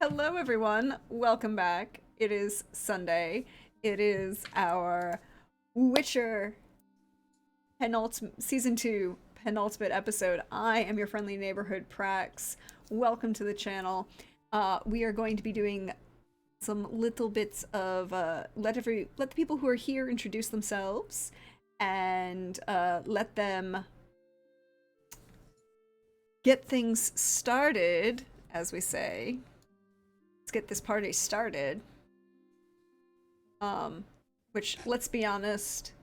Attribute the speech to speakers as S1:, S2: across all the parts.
S1: Hello, everyone. Welcome back. It is Sunday. It is our Witcher season 2 penultimate episode. I am your friendly neighborhood Prax. Welcome to the channel. We are going to be doing some little bits of let the people who are here introduce themselves and let them get things started, as we say. Let's get this party started. Which, let's be honest,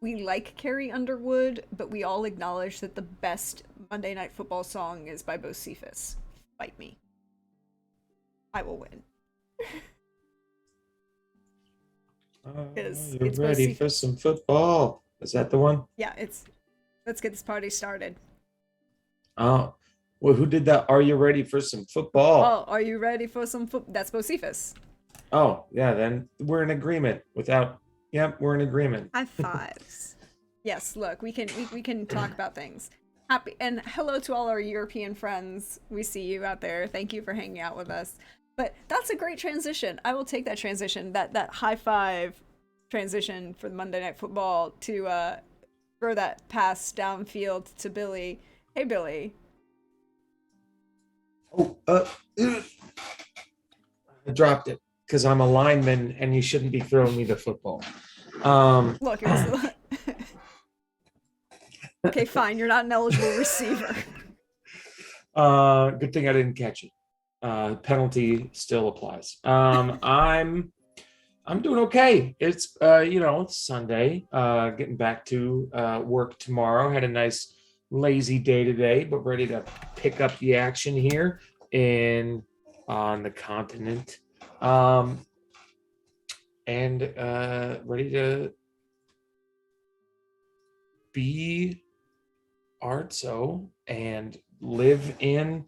S1: we like Carrie Underwood, but we all acknowledge that the best Monday Night Football song is by Bocephus. Fight me. I will win. Because
S2: You're
S1: it's
S2: ready for
S1: Bocephus.
S2: some football. Is that the one?
S1: Yeah, let's get this party started.
S2: Oh, well, who did that? Are you ready for some football?
S1: Oh, are you ready for some That's Bocephus.
S2: Oh, yeah, then we're in agreement yep, we're in agreement.
S1: High fives. Yes, look, we can talk about things. Happy and hello to all our European friends. We see you out there. Thank you for hanging out with us. But that's a great transition. I will take that transition, that high five transition for the Monday Night Football to throw that pass downfield to Billy. Hey Billy.
S2: Oh, I dropped it because I'm a lineman and you shouldn't be throwing me the football.
S1: Look, it was okay, fine. You're not an eligible receiver.
S2: Good thing I didn't catch it. Penalty still applies. I'm doing okay. It's it's Sunday. Getting back to work tomorrow. Had a nice lazy day today, but ready to pick up the action here in on the continent. And ready to be Artso and live in.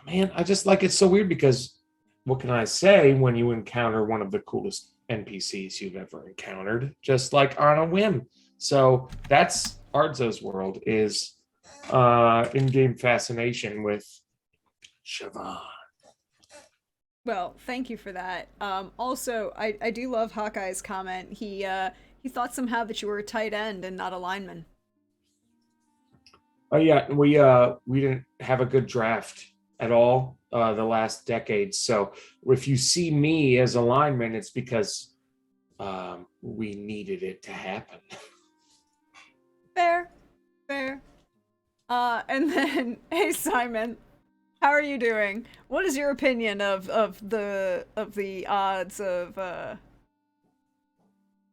S2: Man, I just like it's so weird because what can I say when you encounter one of the coolest NPCs you've ever encountered, just like on a whim? So that's Ardzo's world is in-game fascination with Siobhan.
S1: Well, thank you for that. Also, I do love Hawkeye's comment. He thought somehow that you were a tight end and not a lineman.
S2: Oh yeah, we didn't have a good draft at all the last decade. So if you see me as a lineman, it's because we needed it to happen.
S1: Fair, fair. And then, hey Simon, how are you doing? What is your opinion of the odds of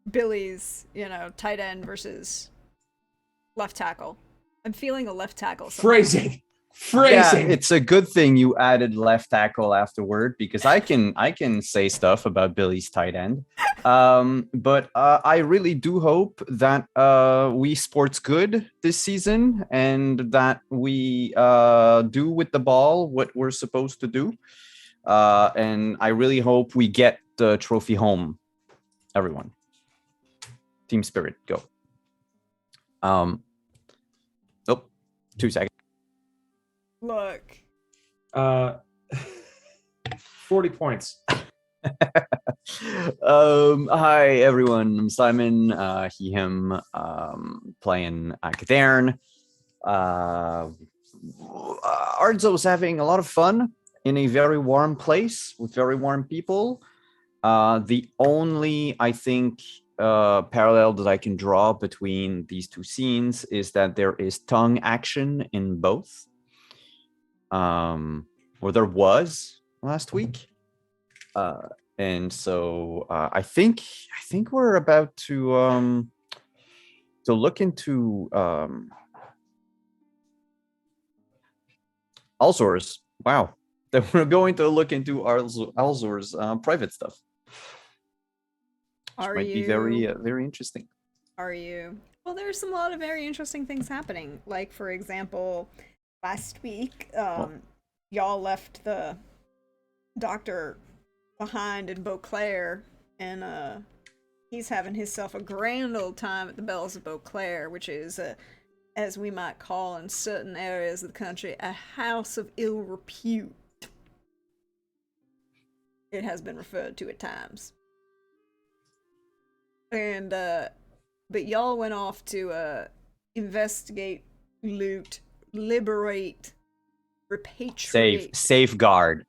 S1: Billy's, tight end versus left tackle? I'm feeling a left tackle somehow.
S2: Phrasing,
S3: Yeah,
S2: phrasing.
S3: it's a good thing you added left tackle afterward because I can say stuff about Billy's tight end. But I really do hope that we sports good this season and that we do with the ball what we're supposed to do. And I really hope we get the trophy home. Everyone, team spirit, go. Oh, 2 seconds.
S1: Look,
S2: Uh, 40 points.
S3: Hi everyone. I'm Simon. He, him. Playing Cathern. Arzo's having a lot of fun in a very warm place with very warm people. The only, I think, parallel that I can draw between these two scenes is that there is tongue action in both. Or there was last week. And so I think we're about to look into Alzor's. Wow, that we're going to look into Alzor's private stuff, which
S1: are
S3: might be very interesting.
S1: Are you? Well, there's a lot of very interesting things happening. Like, for example, last week, y'all left the doctor behind in Beauclair, and he's having himself a grand old time at the Bells of Beauclair, which is, as we might call in certain areas of the country, a house of ill repute. it has been referred to at times. And but y'all went off to investigate, loot, liberate, repatriate.
S3: Safeguard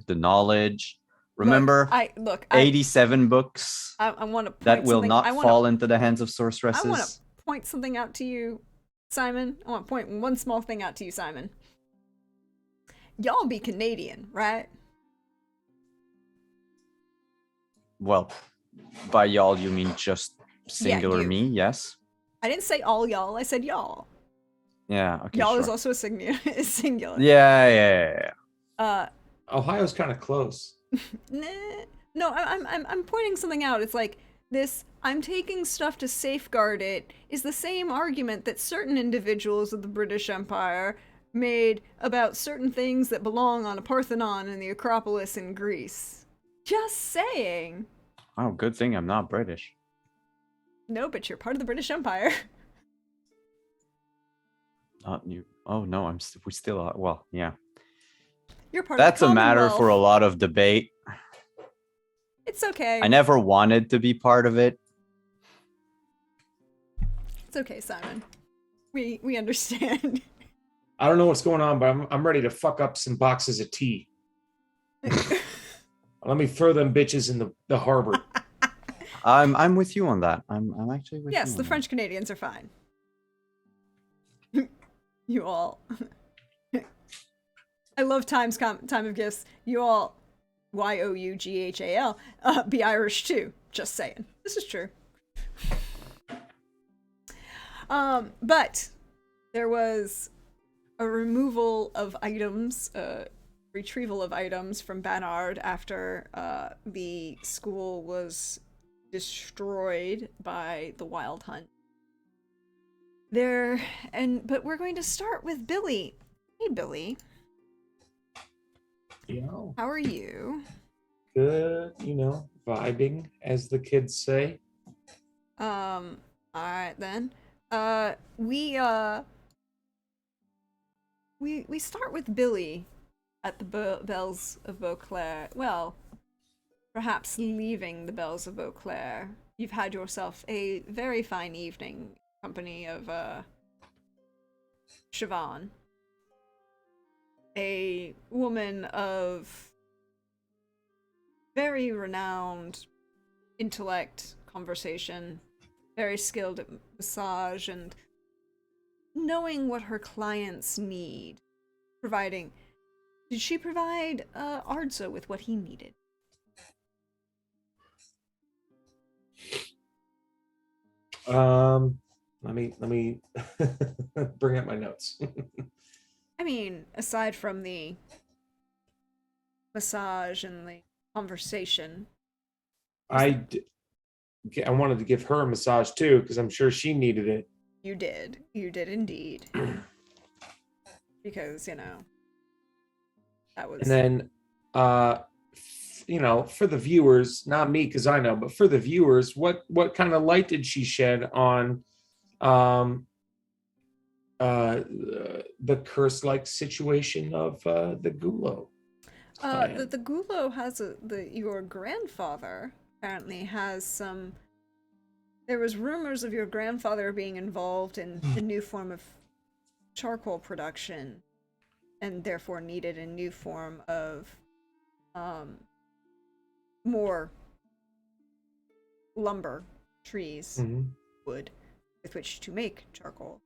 S3: the knowledge. Remember,
S1: Look,
S3: 87 books
S1: I want to point
S3: that will
S1: something,
S3: not fall into the hands of
S1: I want to
S3: sorceresses.
S1: point something out to you, Simon. I want to point one small thing out to you, Simon. Y'all be Canadian, right?
S3: Well, by y'all you mean just singular
S1: you.
S3: me? Yes.
S1: I didn't say all y'all. I said y'all.
S3: Yeah. Okay.
S1: Y'all
S3: sure.
S1: is also a singular.
S3: Yeah.
S2: Ohio's kind of close.
S1: No, I'm pointing something out. It's like this. I'm taking stuff to safeguard it is the same argument that certain individuals of the British Empire made about certain things that belong on a Parthenon in the Acropolis in Greece. Just saying.
S3: Oh, good thing I'm not British.
S1: No, but you're part of the British Empire.
S3: Not you. Oh no, we still are. Well, yeah.
S1: You're part
S3: That's
S1: of the
S3: a matter
S1: Commonwealth.
S3: for a lot of debate.
S1: It's okay.
S3: I never wanted to be part of it.
S1: It's okay, Simon. We understand.
S2: I don't know what's going on, but I'm ready to fuck up some boxes of tea. Let me throw them bitches in the harbor.
S3: I'm with you on that. I'm actually with you.
S1: Yes,
S3: on
S1: the
S3: that.
S1: French Canadians are fine. You all. I love time of gifts. You all, YOUGHAL, be Irish too. Just saying. This is true. But there was a removal of items, retrieval of items from Banard after the school was destroyed by the Wild Hunt. But we're going to start with Billy. Hey, Billy. How are you?
S2: Good, vibing, as the kids say.
S1: All right then. We start with Billy at the Bells of Beauclair. Well, perhaps leaving the Bells of Beauclair. You've had yourself a very fine evening in company of Siobhan, a woman of very renowned intellect, conversation, very skilled at massage and knowing what her clients need. Did she provide Ardso with what he needed?
S2: Let me bring up my notes.
S1: I mean, aside from the massage and the conversation.
S2: I wanted to give her a massage too, because I'm sure she needed it.
S1: You did indeed. Because, that was...
S2: And then, for the viewers, not me, because I know, but for the viewers, what kind of light did she shed on the curse-like situation of the Gulo?
S1: The Gulo has your grandfather apparently has some... There was rumors of your grandfather being involved in the new form of charcoal production, and therefore needed a new form of more lumber, trees, wood, with which to make charcoal.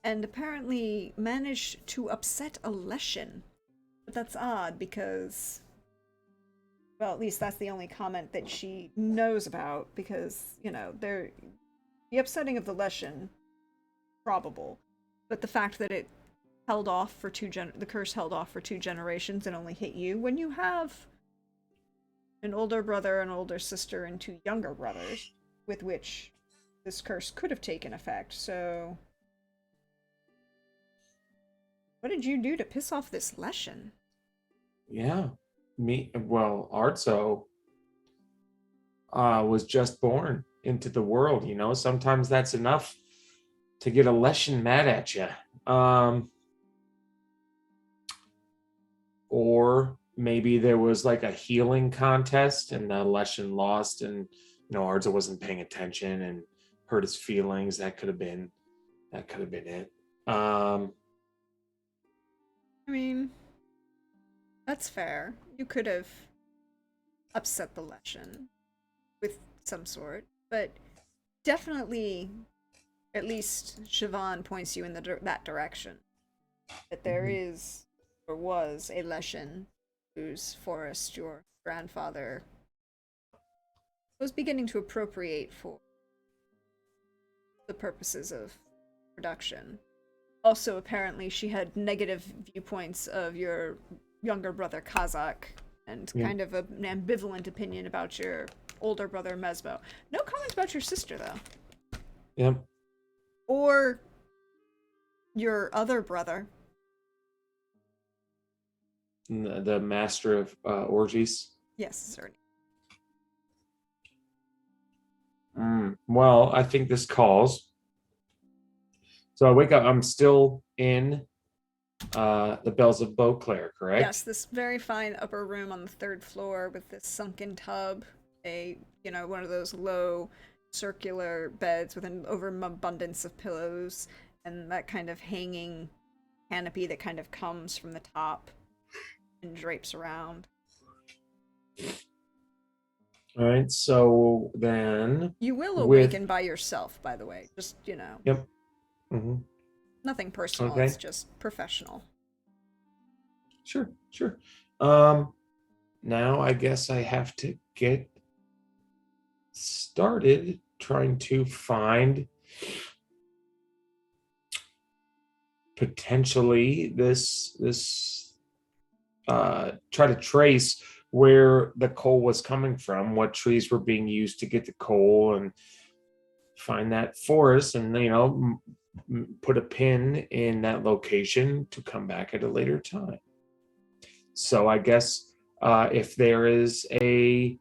S1: And apparently managed to upset a Leshen. But that's odd because, well, at least that's the only comment that she knows about, because, the upsetting of the Leshen, probable. But the fact that it held off for the curse held off for 2 generations and only hit you when you have an older brother, an older sister, and 2 younger brothers with which this curse could have taken effect. So what did you do to piss off this Leshen?
S2: Yeah, Ardso was just born into the world. Sometimes that's enough to get a Leshen mad at you. Or maybe there was like a healing contest and the Leshen lost, and Arza wasn't paying attention and hurt his feelings. That could have been it.
S1: I mean, that's fair. You could have upset the Leshen with some sort, but definitely, at least Siobhan points you in that direction. That there is, or was, a Leshen whose forest your grandfather was beginning to appropriate for the purposes of production. Also, apparently, she had negative viewpoints of your younger brother Kazakh, and kind of an ambivalent opinion about your older brother Mesmo. No comment about your sister, though.
S2: Yep.
S1: Or your other brother.
S2: The master of orgies.
S1: Yes, certainly.
S2: Well, I think this calls. So I wake up. I'm still in the Bells of Beauclair, correct?
S1: Yes, this very fine upper room on the 3rd floor with this sunken tub, one of those low circular beds with an overabundance of pillows, and that kind of hanging canopy that kind of comes from the top and drapes around.
S2: All right, so then
S1: you will awaken by yourself, by the way. Just,
S2: Yep. Mm-hmm.
S1: Nothing personal,
S2: okay.
S1: It's just professional.
S2: Sure. Now I guess I have to get started trying to find potentially this try to trace where the coal was coming from, what trees were being used to get the coal, and find that forest, and put a pin in that location to come back at a later time. So I guess if there is a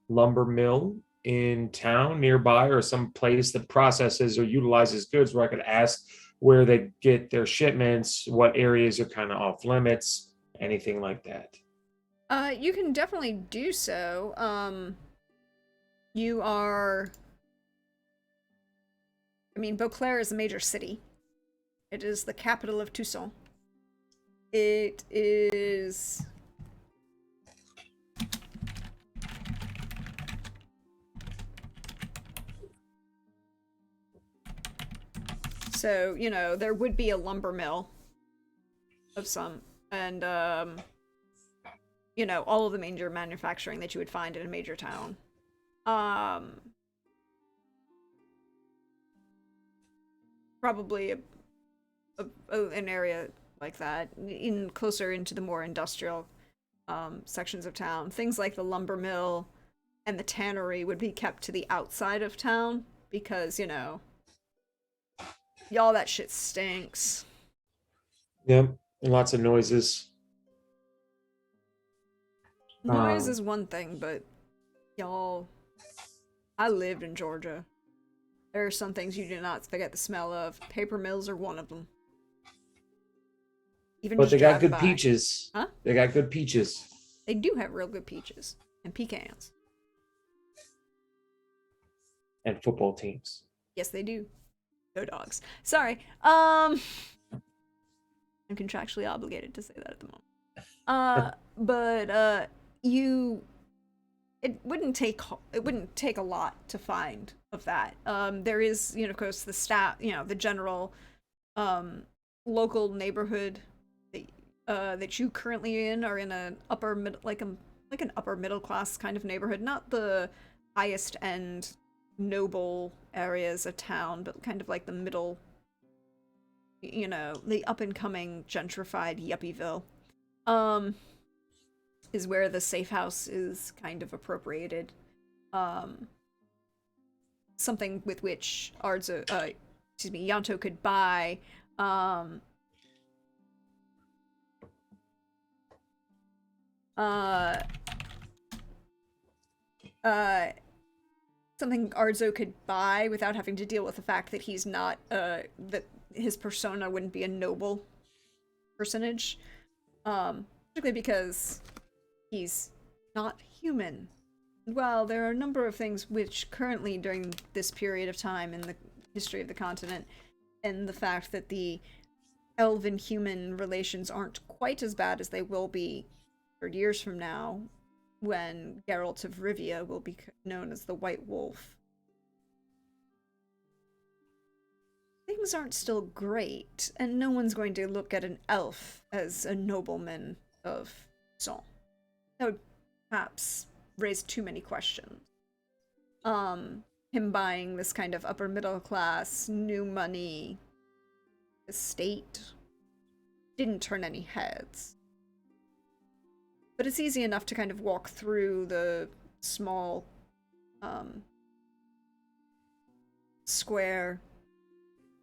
S2: lumber mill in town nearby, or some place that processes or utilizes goods, where I could ask where they get their shipments, what areas are kind of off limits, anything like that.
S1: You can definitely do so. Beauclair is a major city. It is the capital of Toussaint. It is... So, there would be a lumber mill of some, and, all of the major manufacturing that you would find in a major town. Probably an area like that, closer into the more industrial sections of town. Things like the lumber mill and the tannery would be kept to the outside of town, because, y'all, that shit stinks.
S2: Yep, and lots of noises.
S1: Noise is one thing, but y'all, I lived in Georgia. There are some things you do not forget the smell of. Paper mills are one of them.
S2: But they got good
S1: by.
S2: peaches.
S1: Huh?
S2: They got good peaches.
S1: They do have real good peaches. And pecans.
S2: And football teams.
S1: Yes, they do. Go Dogs. Sorry. I'm contractually obligated to say that at the moment. But it wouldn't take a lot to find of that. There is, of course, the staff, the general local neighborhood that you currently are in an upper middle, like an upper middle class kind of neighborhood, not the highest end noble areas of town, but kind of like the middle, the up and coming gentrified Yuppieville. Is where the safe house is kind of appropriated. Something with which Yanto could buy something Arzo could buy without having to deal with the fact that he's not that his persona wouldn't be a noble personage. Particularly because he's not human. Well, there are a number of things which currently during this period of time in the history of the continent, and the fact that the elven-human relations aren't quite as bad as they will be 100 years from now, when Geralt of Rivia will be known as the White Wolf. Things aren't still great, and no one's going to look at an elf as a nobleman of Song. That would perhaps raise too many questions. Him buying this kind of upper middle class, new money estate didn't turn any heads. But it's easy enough to kind of walk through the small square,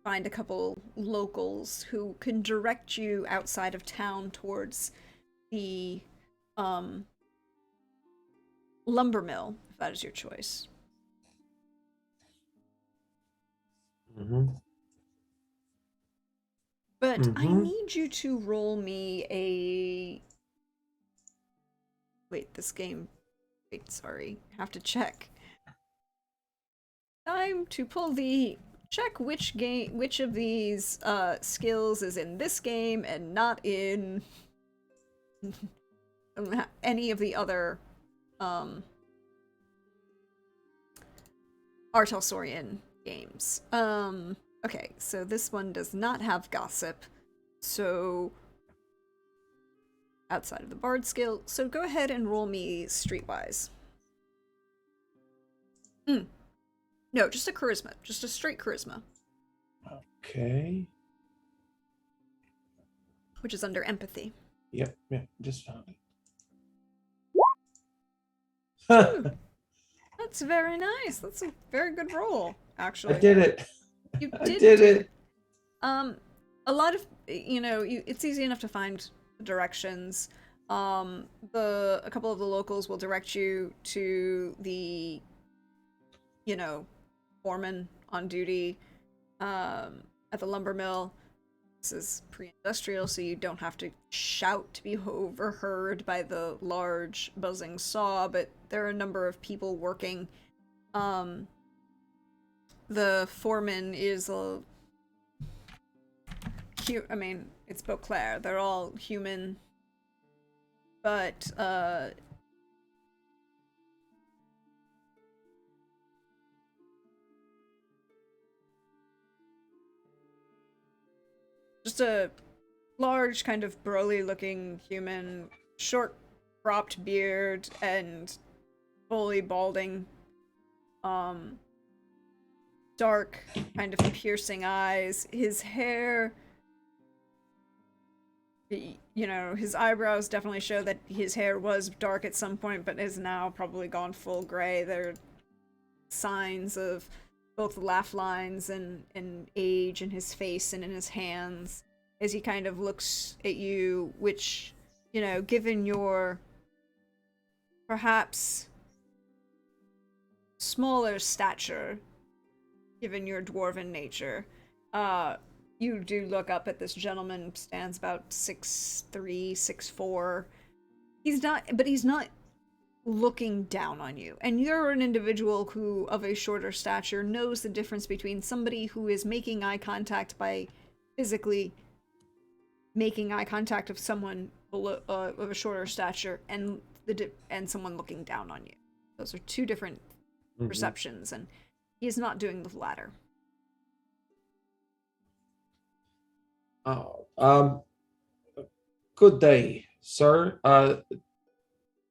S1: find a couple locals who can direct you outside of town towards the lumber mill, if that is your choice. But I need you to roll me a... Wait, this game... Wait, sorry. Have to check. Time to pull the... Check which of these skills is in this game and not in any of the other Artelsorian games. Okay, so this one does not have gossip, so outside of the bard skill, so go ahead and roll me streetwise. No, just a charisma. Just a straight charisma.
S2: Okay.
S1: Which is under empathy.
S2: Yep, just found it.
S1: That's very nice. That's a very good roll, actually.
S2: I did it.
S1: You
S2: I did it.
S1: A lot of, it's easy enough to find directions. A couple of the locals will direct you to the, foreman on duty at the lumber mill. This is pre-industrial, so you don't have to shout to be overheard by the large buzzing saw, but there are a number of people working. The foreman is it's Beauclair. They're all human, but just a large, kind of burly-looking human, short, cropped beard, and fully balding. Dark, kind of piercing eyes. His hair, his eyebrows definitely show that his hair was dark at some point, but is now probably gone full gray. There are signs of both laugh lines and age in his face and in his hands as he kind of looks at you, which, given your perhaps smaller stature, given your dwarven nature, you do look up at this gentleman, stands about 6'3", 6'4". He's not looking down on you. And you're an individual who, of a shorter stature, knows the difference between somebody who is making eye contact by physically making eye contact of someone below, of a shorter stature and someone looking down on you. Those are two different perceptions, and he is not doing the latter.
S2: Oh, good day, sir.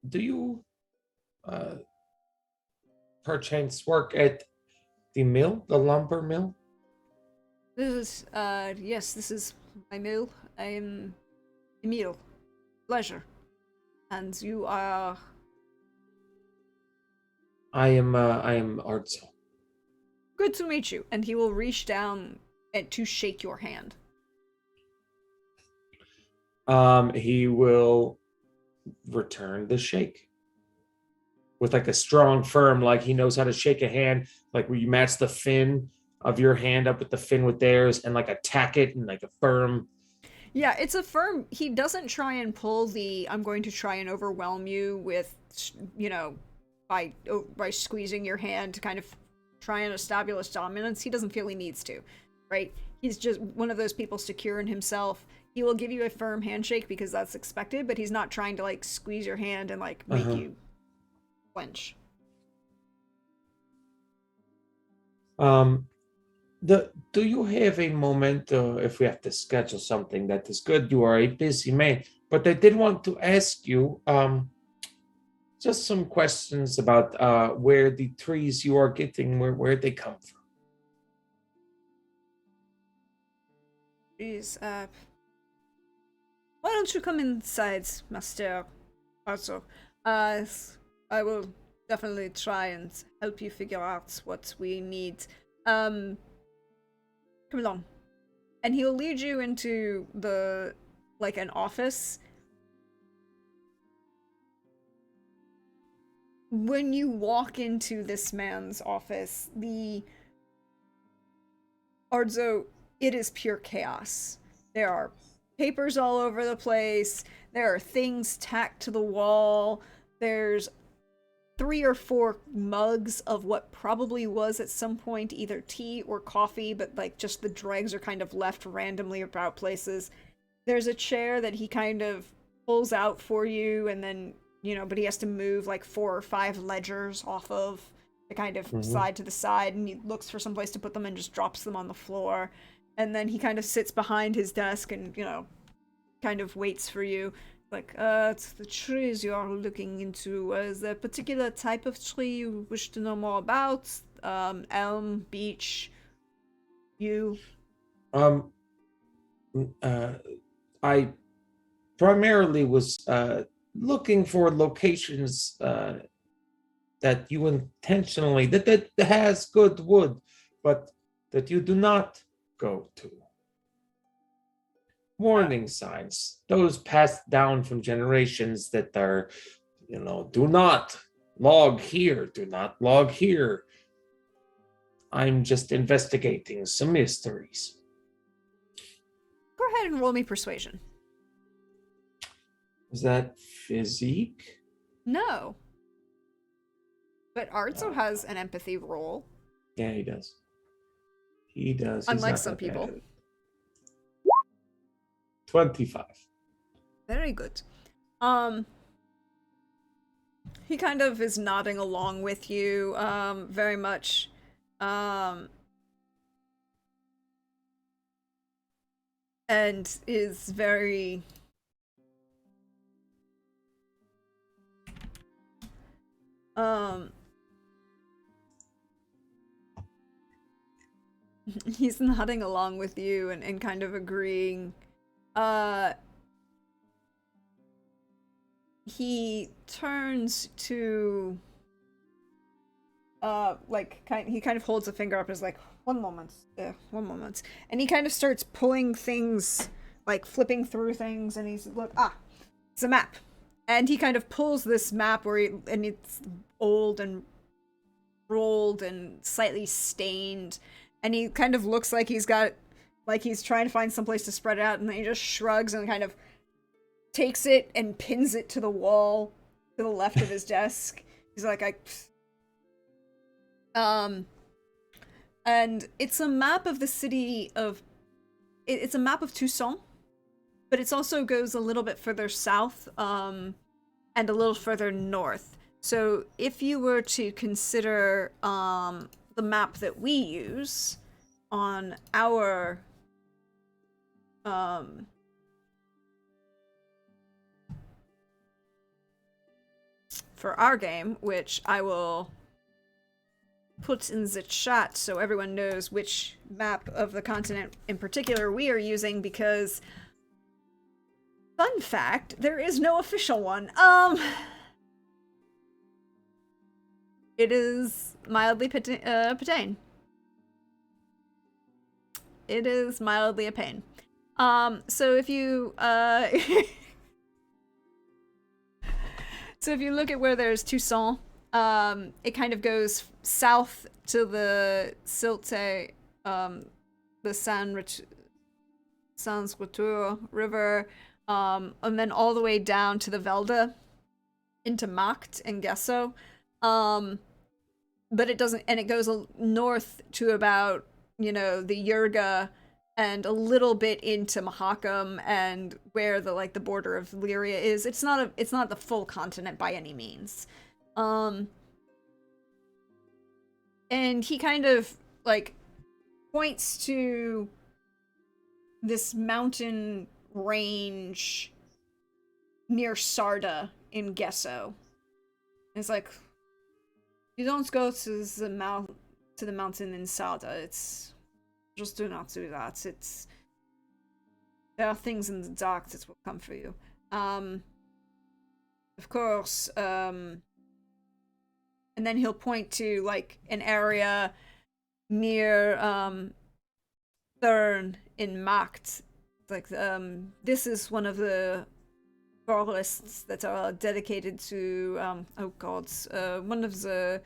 S2: Do you perchance work at the mill, the lumber mill?
S1: This is, yes, this is my mill. I am Emil. Pleasure. And you are...
S2: I am Artso.
S1: Good to meet you. And he will reach down to shake your hand.
S2: He will return the shake with like a strong, firm, like he knows how to shake a hand, like where you match the fin of your hand up with the fin with theirs and like attack it and like a firm.
S1: Yeah, it's a firm. He doesn't try and pull the "I'm going to try and overwhelm you with, you know, by squeezing your hand to kind of try and establish dominance." He doesn't feel he needs to, right? He's just one of those people secure in himself. He will give you a firm handshake because that's expected, but he's not trying to like squeeze your hand and like make
S2: Uh-huh.
S1: you flinch.
S2: Um, do you have a moment, if we have to schedule something that is good? You are a busy man, but I did want to ask you just some questions about where the trees you are getting, where they come from.
S1: Jeez, why don't you come inside, Master? Also, I will definitely try and help you figure out what we need. Come along. And he'll lead you into like an office. When you walk into this man's office, Arzo, it is pure chaos. There are papers all over the place. There are things tacked to the wall. There's 3 or 4 mugs of what probably was at some point either tea or coffee, but like just the dregs are kind of left randomly about places. There's a chair that he kind of pulls out for you, and then, but he has to move like 4 or 5 ledgers off of to kind of
S2: Mhm.
S1: slide to the side, and he looks for some place to put them and just drops them on the floor. And then he kind of sits behind his desk and, kind of waits for you. Like, it's the trees you are looking into. Is there a particular type of tree you wish to know more about? Elm, beech, yew?
S2: Um, uh, I primarily was looking for locations that you intentionally that has good wood, but that you do not go to. Warning signs, those passed down from generations that are, do not log here, do not log here. I'm just investigating some mysteries.
S1: Go ahead and roll me persuasion.
S2: Is that physique?
S1: No. But Arzo has an empathy roll.
S2: Yeah, he does. He does. He's
S1: Unlike
S2: not
S1: some
S2: that bad
S1: people.
S2: at it. 25.
S1: Very good. He kind of is nodding along with you, very much. And is very he's nodding along with you and kind of agreeing. He turns to he kind of holds a finger up and is like, one moment, and he kind of starts pulling things, like flipping through things, and he's look, it's a map. And he kind of pulls this map and it's old and rolled and slightly stained, and he kind of looks like he's trying to find someplace to spread it out, and then he just shrugs and kind of takes it and pins it to the wall to the left of his desk. He's like, and it's a map of the city of, it's a map of Toussaint, but it also goes a little bit further south, and a little further north. So if you were to consider, the map that we use on our, for our game, which I will put in the chat so everyone knows which map of the continent in particular we are using, because fun fact, there is no official one. It is mildly Patain. It is mildly a pain. So if you so if you look at where there's Toussaint, it kind of goes south to the Silte, the Sans Retour River, and then all the way down to the Velda into Macht and Gesso. But it doesn't, and it goes north to about, the Yurga and a little bit into Mahakam and where the border of Lyria is. It's not the full continent by any means. And he kind of points to this mountain range near Sarda in Gesso. It's like, you don't go to the mountain in Sarda. It's just do not do that. There are things in the dark that will come for you. Of course, and then he'll point to an area near Thurn in Macht. This is one of the forests that are dedicated to one of the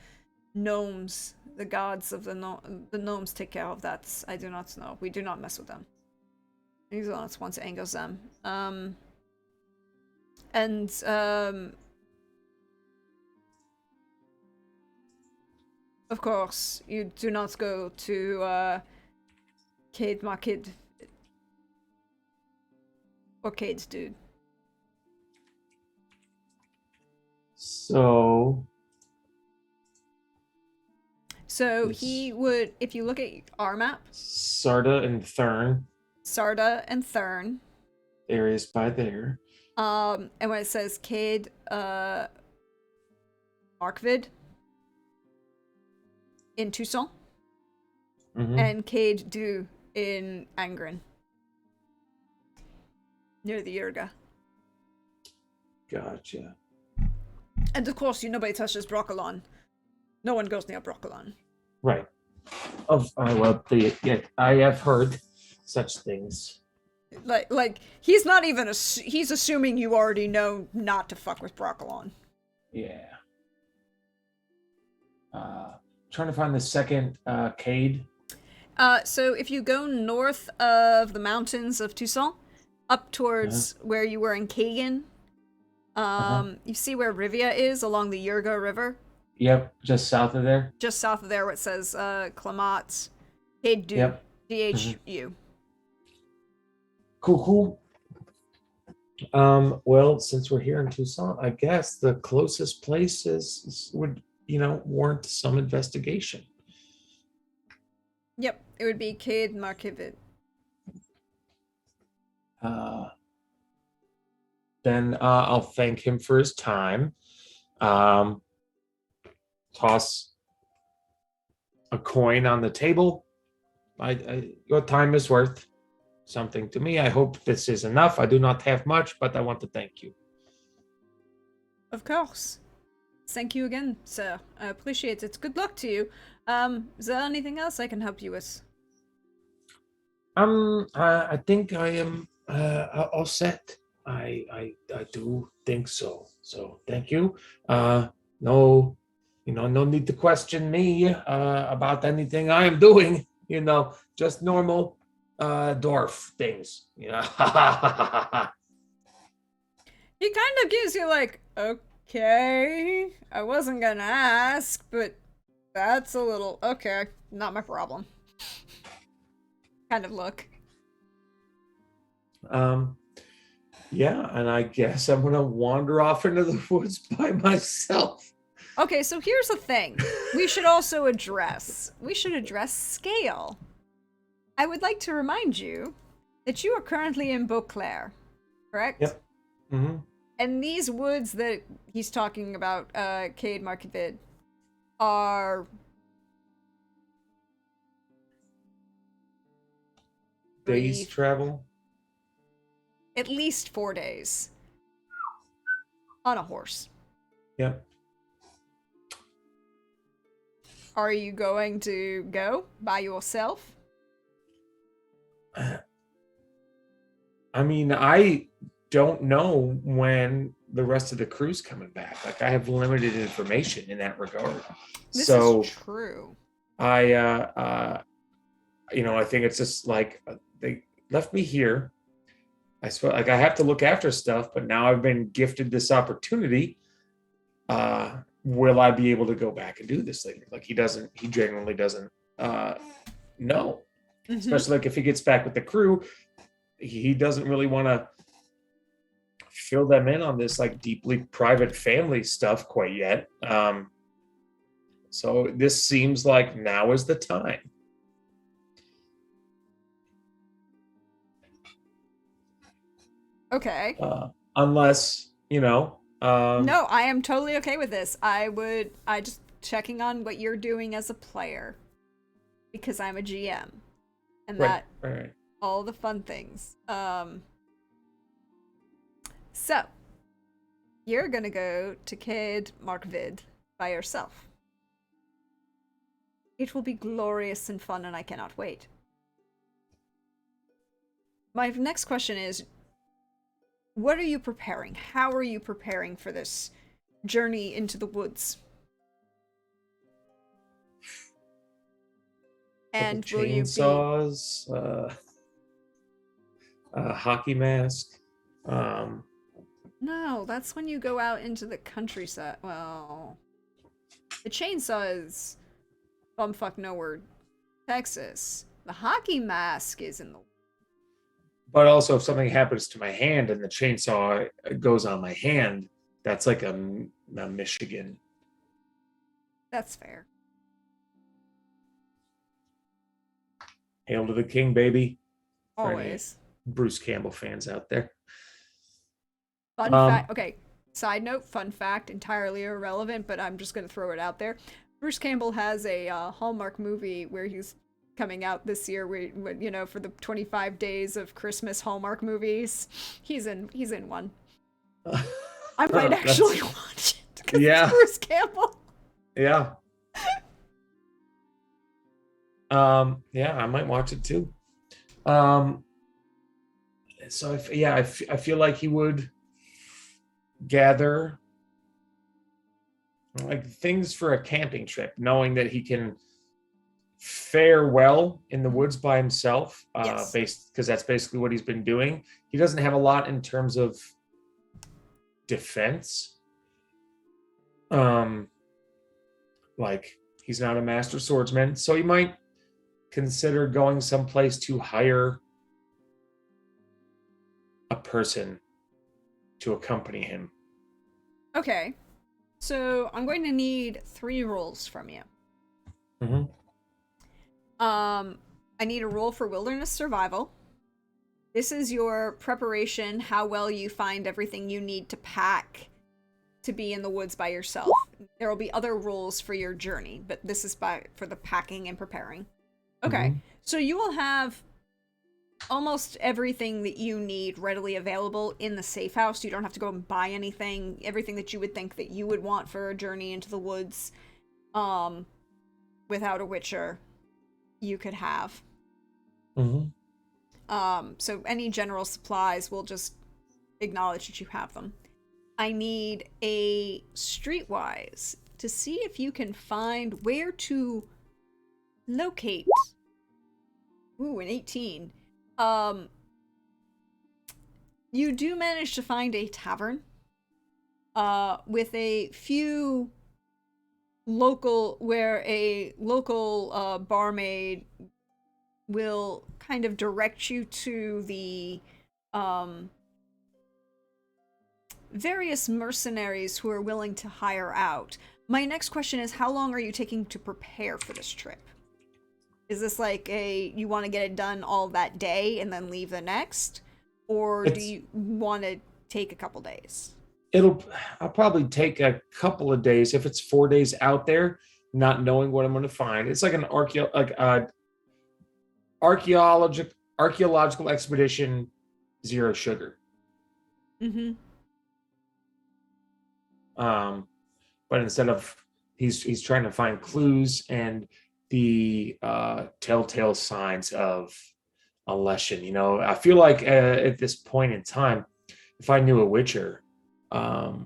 S1: gnomes. The gods of the gnomes take care of that. I do not know. We do not mess with them. We do not want to anger them. Of course, you do not go to Cade Markid or Cade Dude.
S2: So
S1: he would, if you look at our map,
S2: Sarda and Thurn.
S1: Sarda and Thurn.
S2: Areas by there.
S1: And when it says Cade Markvid in Toussaint, and Cade Du in Angren. Near the Yurga.
S2: Gotcha.
S1: And of course, nobody touches Broccolon. No one goes near Broccolon.
S2: Right. I have heard such things.
S1: He's not even he's assuming you already know not to fuck with Broccolon.
S2: Yeah. Trying to find the second Cade.
S1: So if you go north of the mountains of Toussaint, up towards where you were in Kagan, you see where Rivia is along the Yurga River?
S2: Yep, just south of there.
S1: Just south of there where it says Clamat, Cade Du,
S2: Yep.
S1: DHU.
S2: Cool. Well, since we're here in Tucson, I guess the closest place would warrant some investigation.
S1: Yep, it would be Cade Markivid.
S2: Then I'll thank him for his time. Toss a coin on the table. Your time is worth something to me. I hope this is enough. I do not have much, but I want to thank you.
S1: Of course. Thank you again, sir. I appreciate it. Good luck to you. Is there anything else I can help you with?
S2: I think I am all set. I do think so. So thank you. No need to question me about anything I am doing. Just normal dwarf things. He
S1: kind of gives you okay, I wasn't gonna ask, but that's a little okay, not my problem. Kind of look.
S2: Yeah, and I guess I'm gonna wander off into the woods by myself.
S1: Okay, so here's the thing. We should address scale. I would like to remind you that you are currently in Beauclair, correct?
S2: Yep. Mm-hmm.
S1: And these woods that he's talking about, Cade Markivid, are
S2: days travel.
S1: At least 4 days. On a horse.
S2: Yep.
S1: Are you going to go by yourself?
S2: I mean, I don't know when the rest of the crew's coming back. I have limited information in that regard.
S1: This
S2: so
S1: is true.
S2: I think it's just left me here. I suppose like I have to look after stuff, but now I've been gifted this opportunity. Will I be able to go back and do this later? Like he genuinely doesn't know.
S1: Mhm.
S2: Especially like if he gets back with the crew, he doesn't really want to fill them in on this like deeply private family stuff quite yet. So this seems like now is the time.
S1: Okay.
S2: Unless,
S1: No, I am totally okay with this. I just checking on what you're doing as a player because I'm a GM and
S2: right,
S1: that
S2: right.
S1: all the fun things. So you're gonna go to Cade Markvid by yourself. It will be glorious and fun, and I cannot wait. My next question is, what are you preparing? How are you preparing for this journey into the woods? And will you be...
S2: chainsaws, a hockey mask.
S1: No, that's when you go out into the countryside. Well, the chainsaw is bumfuck nowhere, Texas. The hockey mask is in the...
S2: But also, if something happens to my hand and the chainsaw goes on my hand, that's like a Michigan.
S1: That's fair.
S2: Hail to the king, baby. For any
S1: Always.
S2: Bruce Campbell fans out there.
S1: Fun fact. Okay, side note, fun fact, entirely irrelevant, but I'm just going to throw it out there. Bruce Campbell has a Hallmark movie where he's coming out this year, where, for the 25 days of Christmas Hallmark movies. He's in one. I might actually watch it because it's Bruce Campbell.
S2: Yeah. Yeah, I might watch it too. So I feel like he would gather like things for a camping trip, knowing that he can fare well in the woods by himself.
S1: Yes.
S2: Because that's basically what he's been doing. He doesn't have a lot in terms of defense. Like he's not a master swordsman, so he might consider going someplace to hire a person to accompany him.
S1: Okay. So I'm going to need 3 rolls from you.
S2: Mm-hmm.
S1: I need a roll for wilderness survival. This is your preparation, how well you find everything you need to pack to be in the woods by yourself. There will be other rolls for your journey, but this is for the packing and preparing. Okay,
S2: Mm-hmm.
S1: So you will have almost everything that you need readily available in the safe house. You don't have to go and buy anything. Everything that you would think that you would want for a journey into the woods, without a witcher, you could have.
S2: Mm-hmm.
S1: So any general supplies, we'll just acknowledge that you have them. I need a streetwise to see if you can find where to locate. Ooh, an 18. You do manage to find a tavern with a few where a local barmaid will kind of direct you to the various mercenaries who are willing to hire out. My next question is, how long are you taking to prepare for this trip? Is this like you want to get it done all that day and then leave the next? Or do you want to take a couple days?
S2: I'll probably take a couple of days if it's 4 days out there, not knowing what I'm going to find. It's like an archaeological expedition, zero sugar.
S1: Mm-hmm.
S2: But instead of he's trying to find clues and the telltale signs of a lesson. I feel like at this point in time, if I knew a witcher, a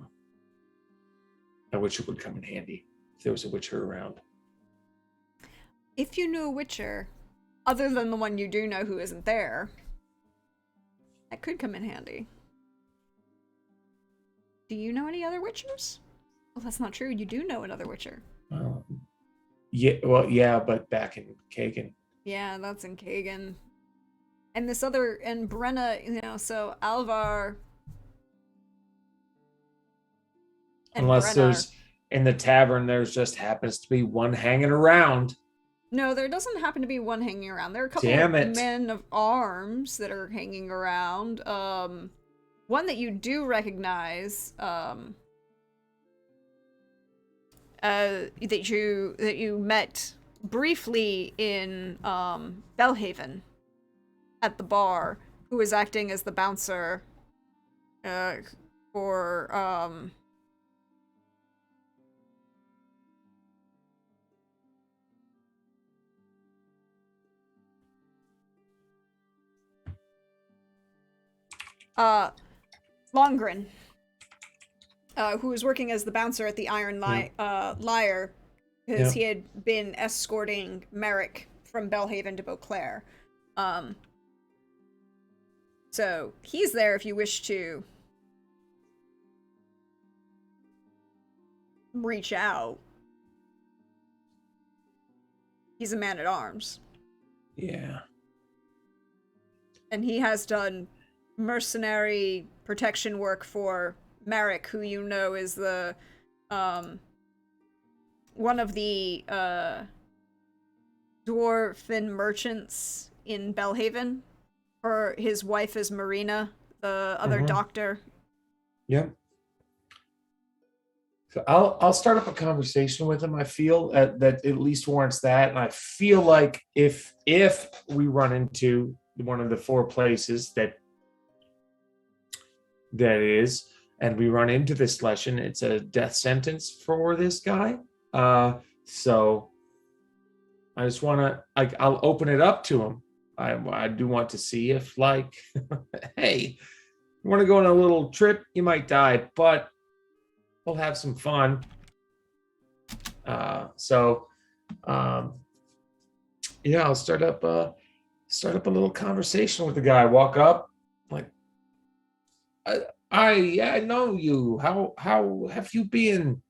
S2: witcher would come in handy if there was a witcher around.
S1: If you knew a witcher, other than the one you do know who isn't there, That could come in handy. Do you know any other witchers? Well, that's not true. You do know another witcher.
S2: Yeah, well, yeah, but back in Kagan.
S1: Yeah, that's in Kagan. And this other, and Brenna, you know, so Alvar. And
S2: Unless
S1: Brenna.
S2: there's in the tavern, there's just happens to be one hanging around.
S1: No, there doesn't happen to be one hanging around. There are a couple
S2: Damn
S1: of
S2: it.
S1: men of arms that are hanging around. One that you do recognize, that you met briefly in Belhaven at the bar, who was acting as the bouncer for Longren, who was working as the bouncer at the Iron Lyre, because he had been escorting Merrick from Belhaven to Beauclair. So he's there if you wish to reach out. He's a man at arms.
S2: Yeah.
S1: And he has done mercenary protection work for Merrick, who you know is the one of the dwarven merchants in Belhaven. His wife is Marina, the other doctor.
S2: Yep. So I'll start up a conversation with him. I feel that at least warrants that, and I feel like if we run into one of the four places that is, and we run into this lesson, it's a death sentence for this guy. So I just want to, like, I'll open it up to him. I do want to see if, like, hey, you want to go on a little trip? You might die, but we'll have some fun. Yeah, I'll start up a little conversation with the guy. Walk up, like, I know you. How have you been?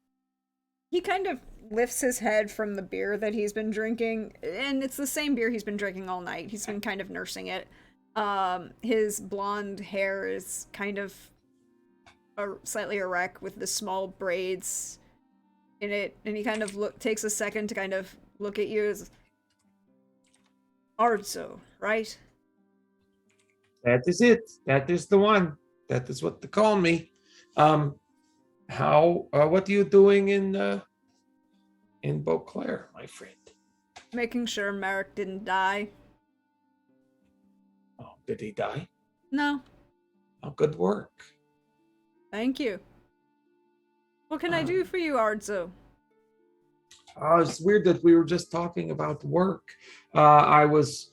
S1: He kind of lifts his head from the beer that he's been drinking, and it's the same beer he's been drinking all night. He's been kind of nursing it. His blonde hair is kind of slightly erect with the small braids in it, and he kind of takes a second to kind of look at you as Ardzo, right?
S2: That is it. That is the one. That is what they call me. What are you doing in Beauclair, my friend?
S1: Making sure Merrick didn't die.
S2: Oh, did he die?
S1: No.
S2: Oh, good work.
S1: Thank you. What can I do for you, Ardzo?
S2: It's weird that we were just talking about work. I was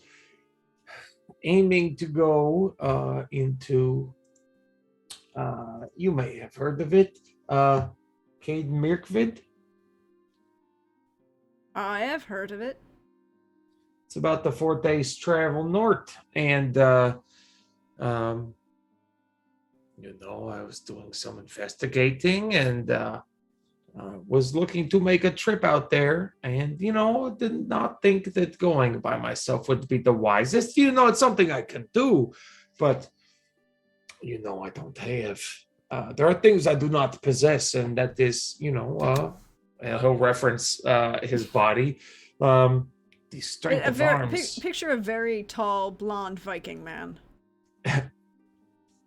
S2: aiming to go into, you may have heard of it, Cade Mirkvid.
S1: I have heard of it.
S2: It's about the 4 days travel north, and I was doing some investigating and was looking to make a trip out there, and did not think that going by myself would be the wisest. It's something I can do, but I don't have. There are things I do not possess, and that is, he'll reference his body. The strength of arms.
S1: Picture a very tall, blonde Viking man.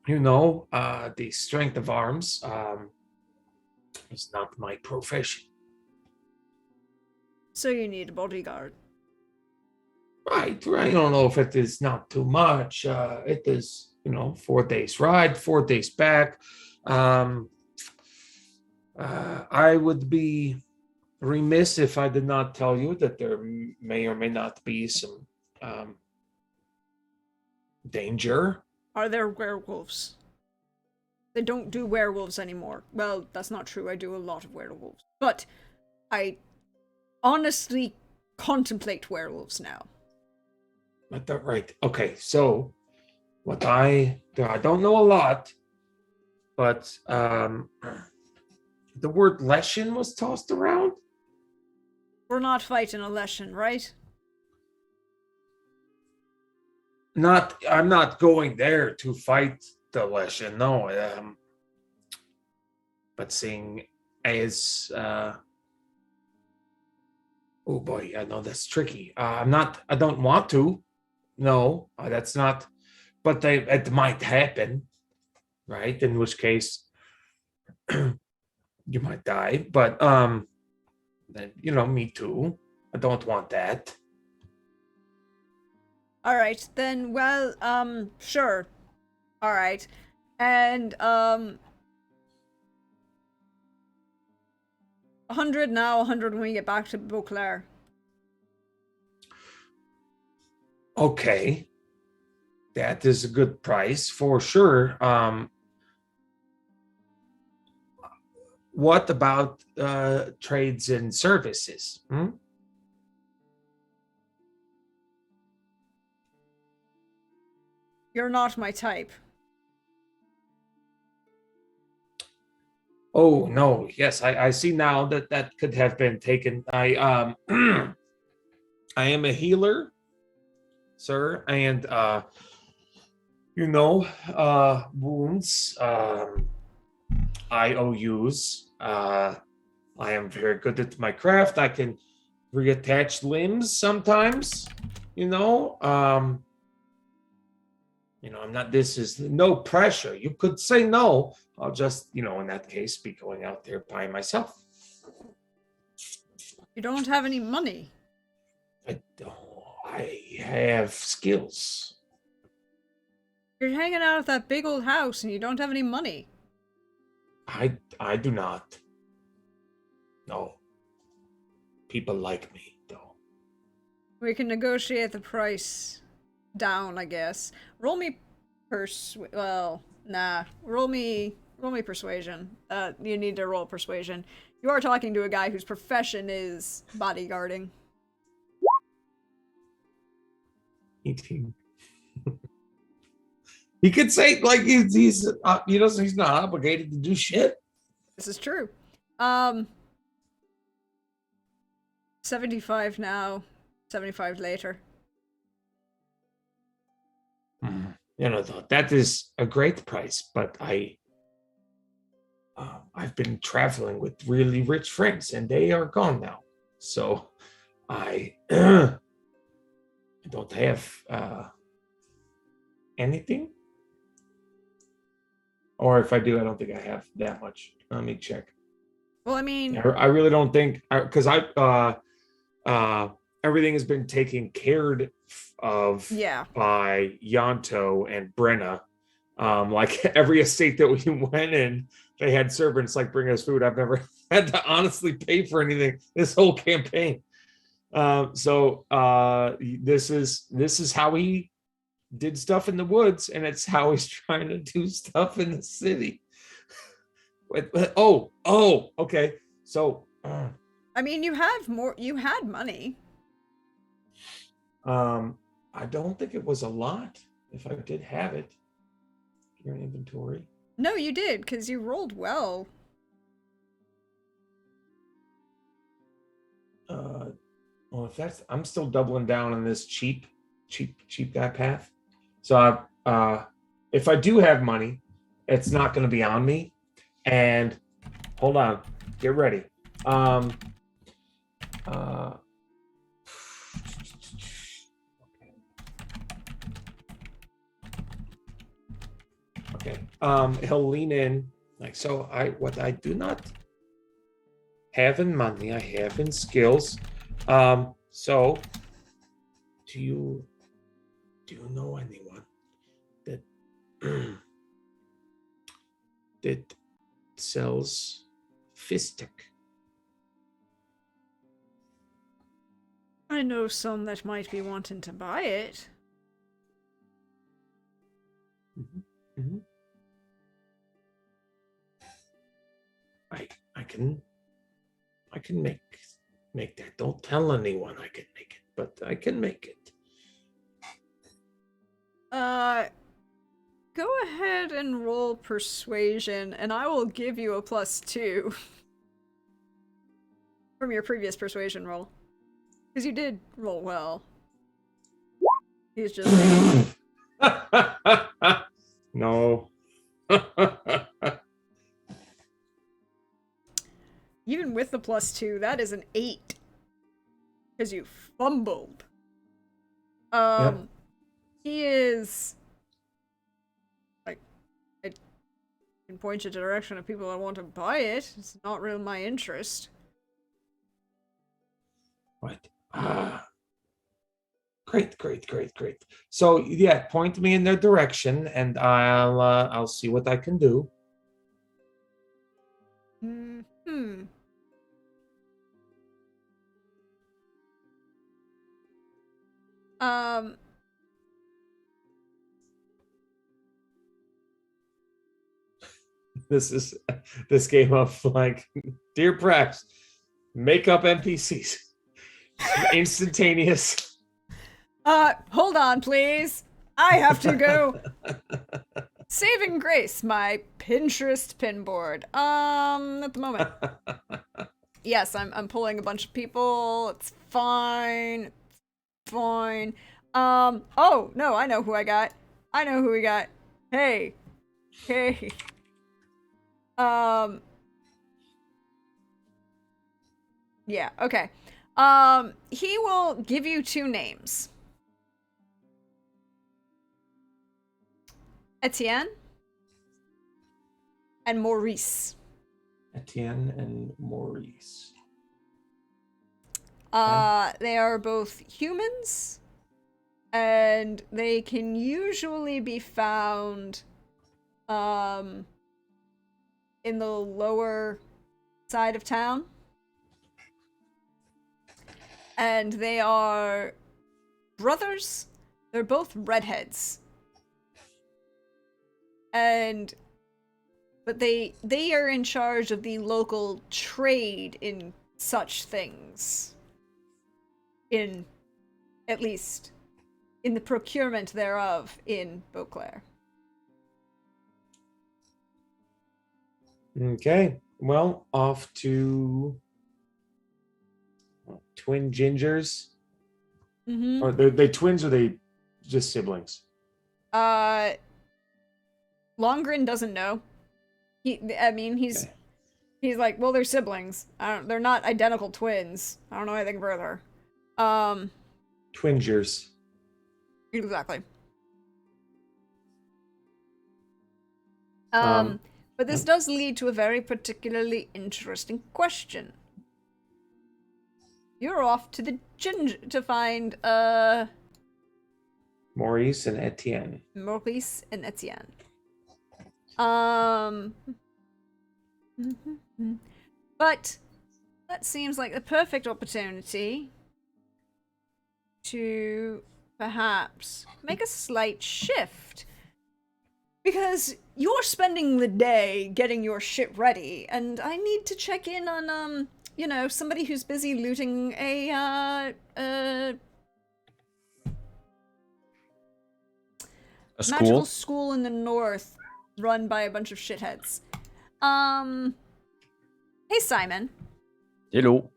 S2: The strength of arms is not my profession.
S1: So you need a bodyguard.
S2: Right. I don't know if it is not too much. It is, 4 days ride, 4 days back. I would be remiss if I did not tell you that there may or may not be some danger.
S1: Are there werewolves? They don't do werewolves anymore. Well, that's not true. I do a lot of werewolves. But I honestly contemplate werewolves now.
S2: Right. Okay, so I don't know a lot, but the word lesson was tossed around.
S1: We're not fighting a lesson, right?
S2: I'm not going there to fight the lesson. No. But seeing as oh boy, I know that's tricky. I don't want to. No, that's not. But it might happen, right? In which case, you might die. But then me too. I don't want that.
S1: All right, then. Well, sure. All right, and 100 now, 100 when we get back to Beauclair.
S2: Okay, that is a good price for sure. What about trades and services?
S1: You're not my type.
S2: Oh no, yes, I see now that could have been taken. I am a healer, sir, and wounds, IOUs. I am very good at my craft. I can reattach limbs sometimes. I'm not. This is no pressure. You could say no. I'll just, in that case, be going out there by myself.
S1: You don't have any money.
S2: I don't. I have skills.
S1: You're hanging out at that big old house and you don't have any money.
S2: I do not. No. People like me, though.
S1: We can negotiate the price down, I guess. Roll me Roll me persuasion. You need to roll persuasion. You are talking to a guy whose profession is bodyguarding.
S2: 18. He could say like he's not obligated to do shit.
S1: This is true. 75 now, 75 later.
S2: That is a great price, but I've been traveling with really rich friends and they are gone now. So I don't have anything. Or if I do, I don't think I have that much. Let me check.
S1: Well, I mean,
S2: I really don't think, because everything has been taken care of by Yanto and Brenna. Like every estate that we went in, they had servants like bring us food. I've never had to honestly pay for anything this whole campaign. So this is how he did stuff in the woods, and it's how he's trying to do stuff in the city. Okay. So
S1: I mean, you had money.
S2: I don't think it was a lot. If I did have it, your inventory.
S1: No, you did, because you rolled well.
S2: Well, I'm still doubling down on this cheap guy path. So if I do have money, it's not going to be on me. And hold on, get ready. Okay. He'll lean in like so. What I do not have in money, I have in skills. So do you know anyone that that sells fistic?
S1: I know some that might be wanting to buy it.
S2: Mm-hmm. Mm-hmm. I can make that. Don't tell anyone I can make it, but I can make it.
S1: ahead and roll persuasion, and I will give you a +2 from your previous persuasion roll. Because you did roll well. He's just...
S2: No.
S1: Even with the +2, that is an 8. Because you fumbled.
S2: Yep.
S1: He is... Like, I can point you to the direction of people that want to buy it. It's not really my interest.
S2: What? Great. So yeah, point me in their direction, and I'll see what I can do.
S1: Um,
S2: This is this game of like, dear press, make up NPCs. Instantaneous.
S1: Hold on, please. I have to go. Saving Grace, my Pinterest pinboard. At the moment. Yes, I'm pulling a bunch of people. It's fine. Fine. Oh, no, I know who I got. I know who we got. Hey. Hey. Yeah, okay. He will give you 2 names. Etienne and Maurice.
S2: Etienne and Maurice.
S1: They are both humans, and they can usually be found, in the lower side of town. And they are brothers. They're both redheads. But they are in charge of the local trade in such things. At least in the procurement thereof in Beauclair.
S2: Okay. Well, off to twin gingers.
S1: Mm-hmm.
S2: Or they twins, or they just siblings?
S1: Longren doesn't know. He's like, well, they're siblings. They're not identical twins. I don't know anything further.
S2: Twingers.
S1: Exactly.
S2: Um,
S1: But this does lead to a very particularly interesting question. You're off to the ginger to find
S2: Maurice and Etienne.
S1: Maurice and Etienne. But that seems like the perfect opportunity to perhaps make a slight shift. Because you're spending the day getting your shit ready, and I need to check in on, somebody who's busy looting a magical school in the north run by a bunch of shitheads. Hey, Simon.
S3: Hello.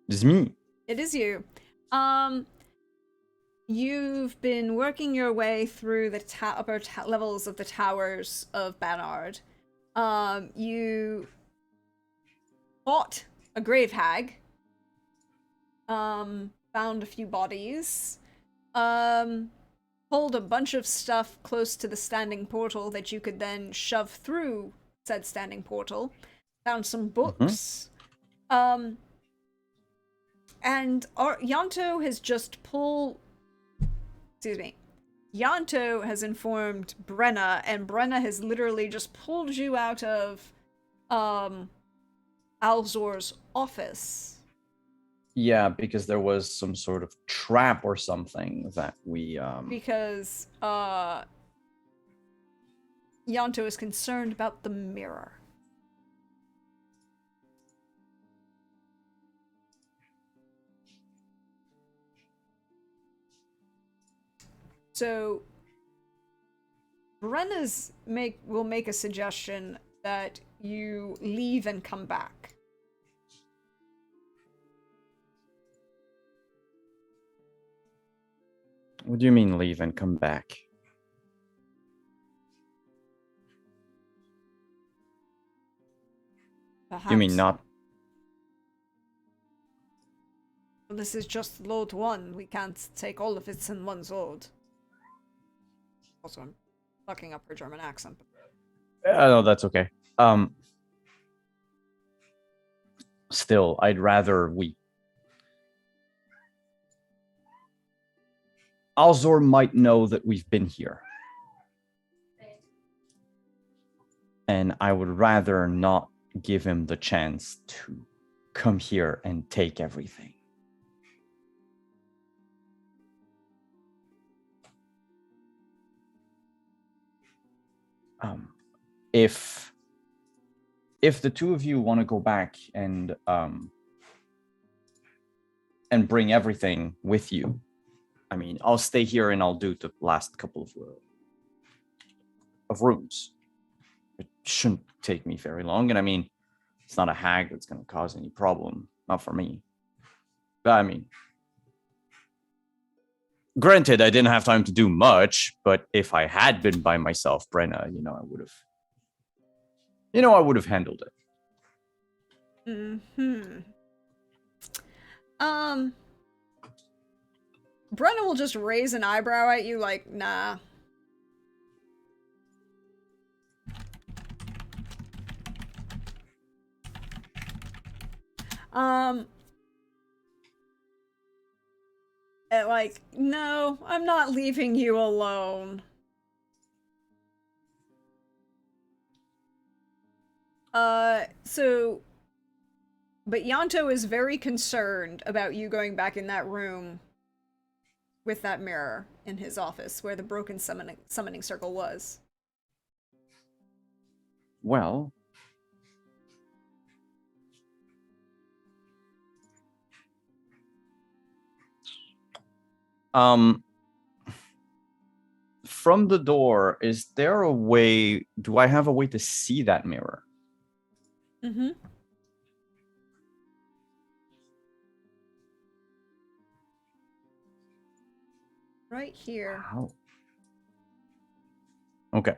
S3: It's me.
S1: It is you. You've been working your way through the upper levels of the towers of Banard. You fought a grave hag. Found a few bodies. Pulled a bunch of stuff close to the standing portal that you could then shove through said standing portal. Found some books. And Yanto has just Yanto has informed Brenna, and Brenna has literally just pulled you out of Alzor's office.
S3: Yeah, because there was some sort of trap or something that we
S1: Because Yanto is concerned about the mirror. So Brenna's will make a suggestion that you leave and come back.
S3: What do you mean leave and come back?
S1: Perhaps.
S3: You mean not?
S1: This is just load 1. We can't take all of it in one load. Also, I'm fucking up her German accent.
S3: No, that's okay. Still, I'd rather we. Alzor might know that we've been here. And I would rather not give him the chance to come here and take everything. If the two of you want to go back and bring everything with you, I mean, I'll stay here and I'll do the last couple of rooms. It shouldn't take me very long, and I mean, it's not a hag that's going to cause any problem, not for me. But I mean, granted, I didn't have time to do much, but if I had been by myself, Brenna, I would have handled it.
S1: Brenna will just raise an eyebrow at you like, nah. Like, no, I'm not leaving you alone. But Yanto is very concerned about you going back in that room with that mirror in his office where the broken summoning circle was.
S3: Well, from the door, is there a way, do I have a way to see that mirror?
S1: Mm-hmm. Right here.
S3: How? Okay.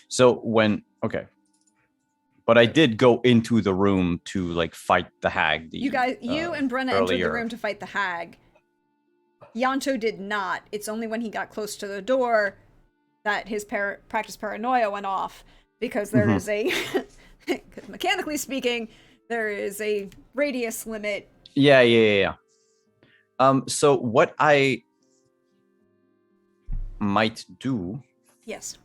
S3: So but I did go into the room to like fight the hag.
S1: You and Brenna entered the room to fight the hag. Yanto did not. It's only when he got close to the door that his practice paranoia went off, because there is a, mechanically speaking, there is a radius limit.
S3: Yeah. So what I might do.
S1: Yes.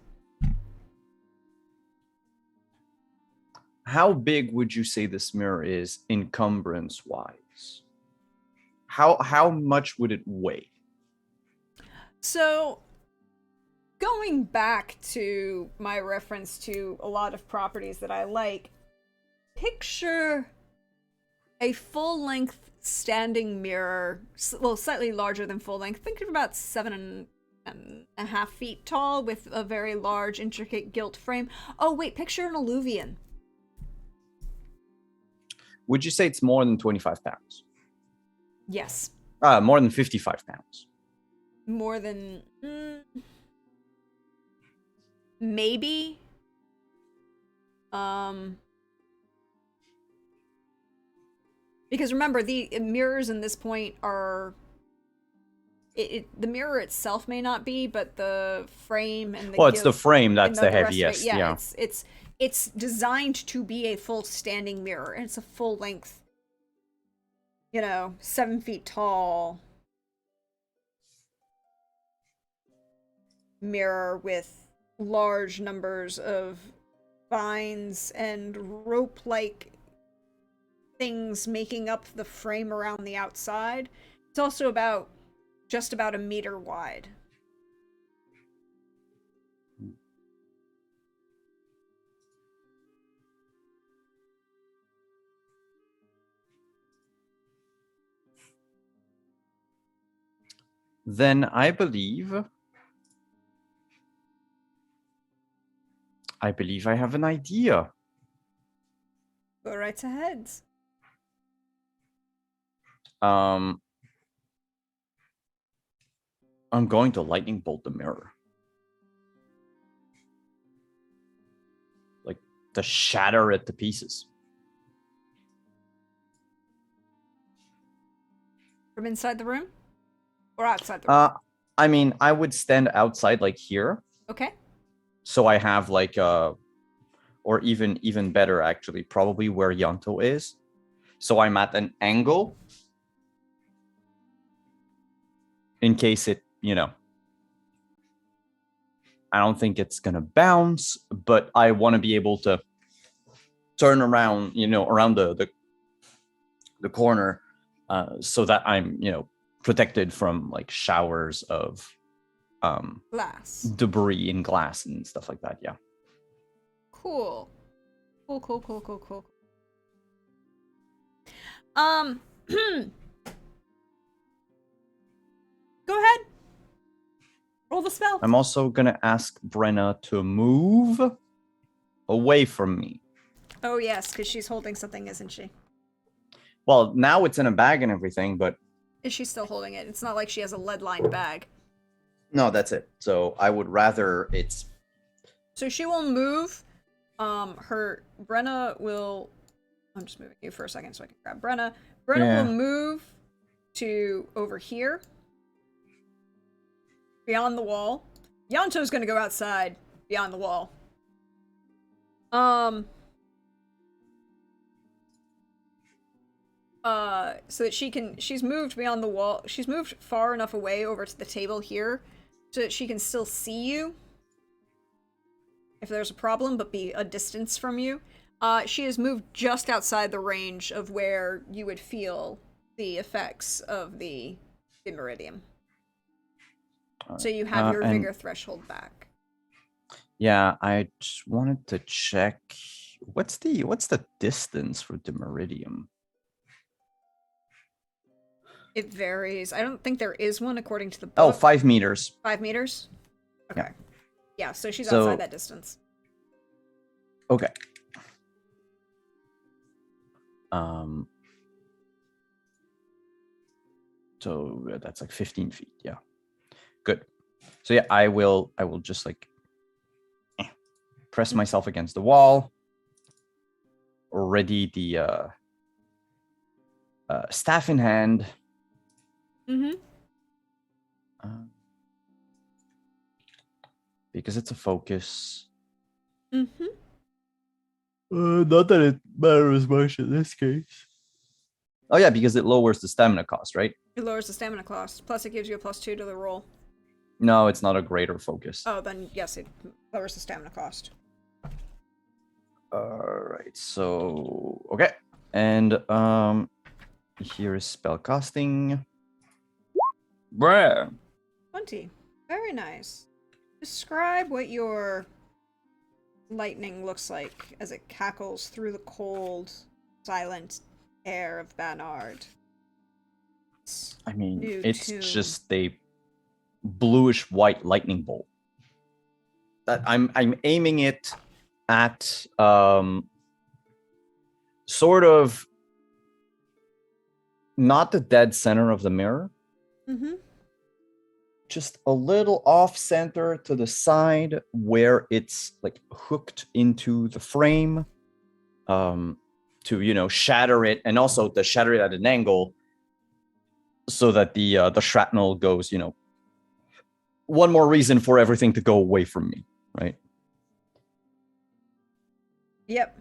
S3: How big would you say this mirror is encumbrance wise? How much would it weigh?
S1: So, going back to my reference to a lot of properties that I like, picture a full-length standing mirror, well, slightly larger than full-length. Think of about 7.5 feet tall with a very large, intricate gilt frame. Oh, wait, picture an alluvian.
S3: Would you say it's more than 25 pounds?
S1: Yes.
S3: More than 55 pounds.
S1: More than... maybe. Because remember, the mirrors in this point are... the mirror itself may not be, but the frame and the...
S3: Well, it's the frame that's the heaviest.
S1: Yeah. It's designed to be a full standing mirror, and it's a full length, 7 feet tall mirror with large numbers of vines and rope-like things making up the frame around the outside. It's also just about a meter wide.
S3: Then I believe I believe I have an idea.
S1: Go right ahead.
S3: I'm going to lightning bolt the mirror. Like to shatter it to pieces.
S1: From inside the room? Or outside the room?
S3: I mean, I would stand outside like here.
S1: Okay.
S3: So I have like or even better actually, probably where Yanto is. So I'm at an angle in case it, I don't think it's gonna bounce, but I want to be able to turn around, around the corner, so that I'm, protected from like showers of
S1: Glass.
S3: debris and glass and stuff like that. Yeah.
S1: Cool. Cool. Go ahead. Roll the spell.
S3: I'm also gonna ask Brenna to move away from me.
S1: Oh yes, because she's holding something, isn't she?
S3: Well, now it's in a bag and everything, but
S1: Is she still holding it? It's not like she has a lead-lined bag.
S3: no, that's it. So I would rather it's.
S1: So she will move. Brenna will. I'm just moving you for a second so I can grab Brenna. Brenna will move to over here, beyond the wall. Yanto's gonna go outside, beyond the wall. So that she's moved beyond the wall. She's moved far enough away over to the table here so that she can still see you if there's a problem, but be a distance from you. She has moved just outside the range of where you would feel the effects of the meridian. So you have your vigor threshold back.
S3: Yeah, I just wanted to check what's the distance for the meridian?
S1: It varies. I don't think there is one according to the book.
S3: Oh, 5 meters.
S1: 5 meters? Okay.
S3: Yeah.
S1: Yeah, so she's
S3: So-
S1: outside that distance.
S3: Okay. So that's like 15 feet. Yeah. Good. So yeah, I will just like press myself against the wall. Already the staff in hand.
S1: Mm-hmm.
S3: Because it's a focus.
S1: Mm-hmm.
S3: Not that it matters much in this case. Oh yeah, because it lowers the stamina cost, right?
S1: It lowers the stamina cost. Plus, it gives you a +2 to the roll.
S3: No, it's not a greater focus.
S1: Oh, then yes, it lowers the stamina cost.
S3: All right, so okay, and here is spell casting. Bruh.
S1: 20. Very nice. Describe what your lightning looks like as it cackles through the cold, silent air of Banard.
S3: I mean,
S1: New
S3: it's
S1: tune.
S3: just a bluish white lightning bolt. That I'm aiming it at sort of not the dead center of the mirror.
S1: Mm-hmm.
S3: Just a little off center to the side where it's like hooked into the frame, to shatter it, and also to shatter it at an angle so that the shrapnel goes, one more reason for everything to go away from me, right?
S1: Yep.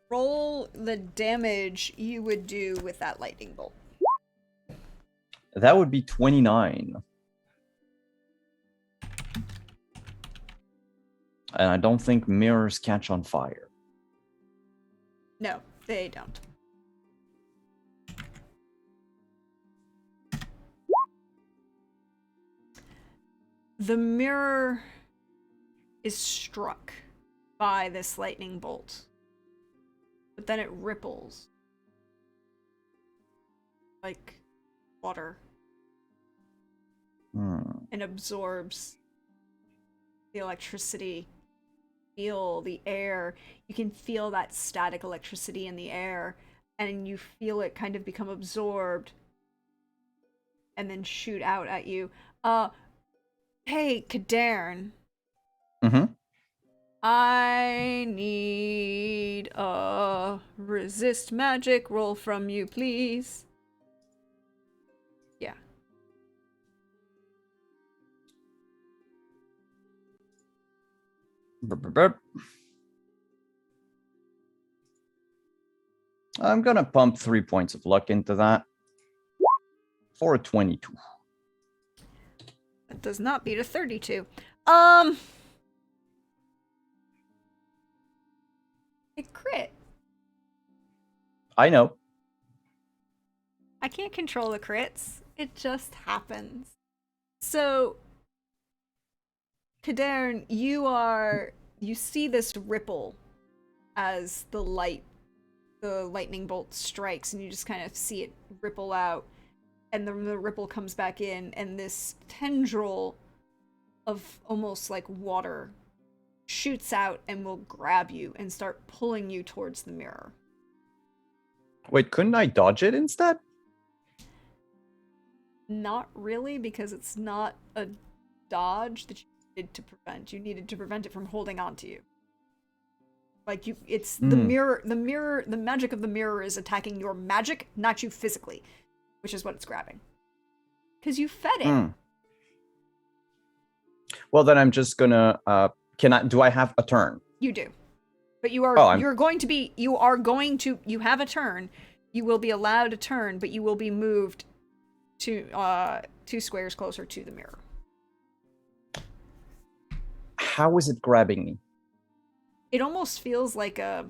S1: Roll the damage you would do with that lightning bolt.
S3: That would be 29. And I don't think mirrors catch on fire.
S1: No, they don't. The mirror is struck by this lightning bolt, but then it ripples like water and absorbs the electricity, feel the air. You can feel that static electricity in the air, and you feel it kind of become absorbed and then shoot out at you. Hey, Cadarn.
S3: Mm-hmm.
S1: I need a resist magic roll from you, please. Yeah.
S3: I'm gonna pump 3 points of luck into that for a 22.
S1: That does not beat a 32. It crit.
S3: I know.
S1: I can't control the crits. It just happens. So, Cadarn, you see this ripple as the lightning bolt strikes, and you just kind of see it ripple out, and then the ripple comes back in, and this tendril of almost like water shoots out and will grab you and start pulling you towards the mirror.
S3: Wait, couldn't I dodge it instead?
S1: Not really, because it's not a dodge that you needed to prevent. You needed to prevent it from holding on to you. Like it's the mirror, the magic of the mirror is attacking your magic, not you physically, which is what it's grabbing. Because you fed it.
S3: Well, then I'm just gonna, do I have a turn?
S1: You do. But you are, you have a turn. You will be allowed a turn, but you will be moved to 2 squares closer to the mirror.
S3: How is it grabbing me?
S1: It almost feels like a...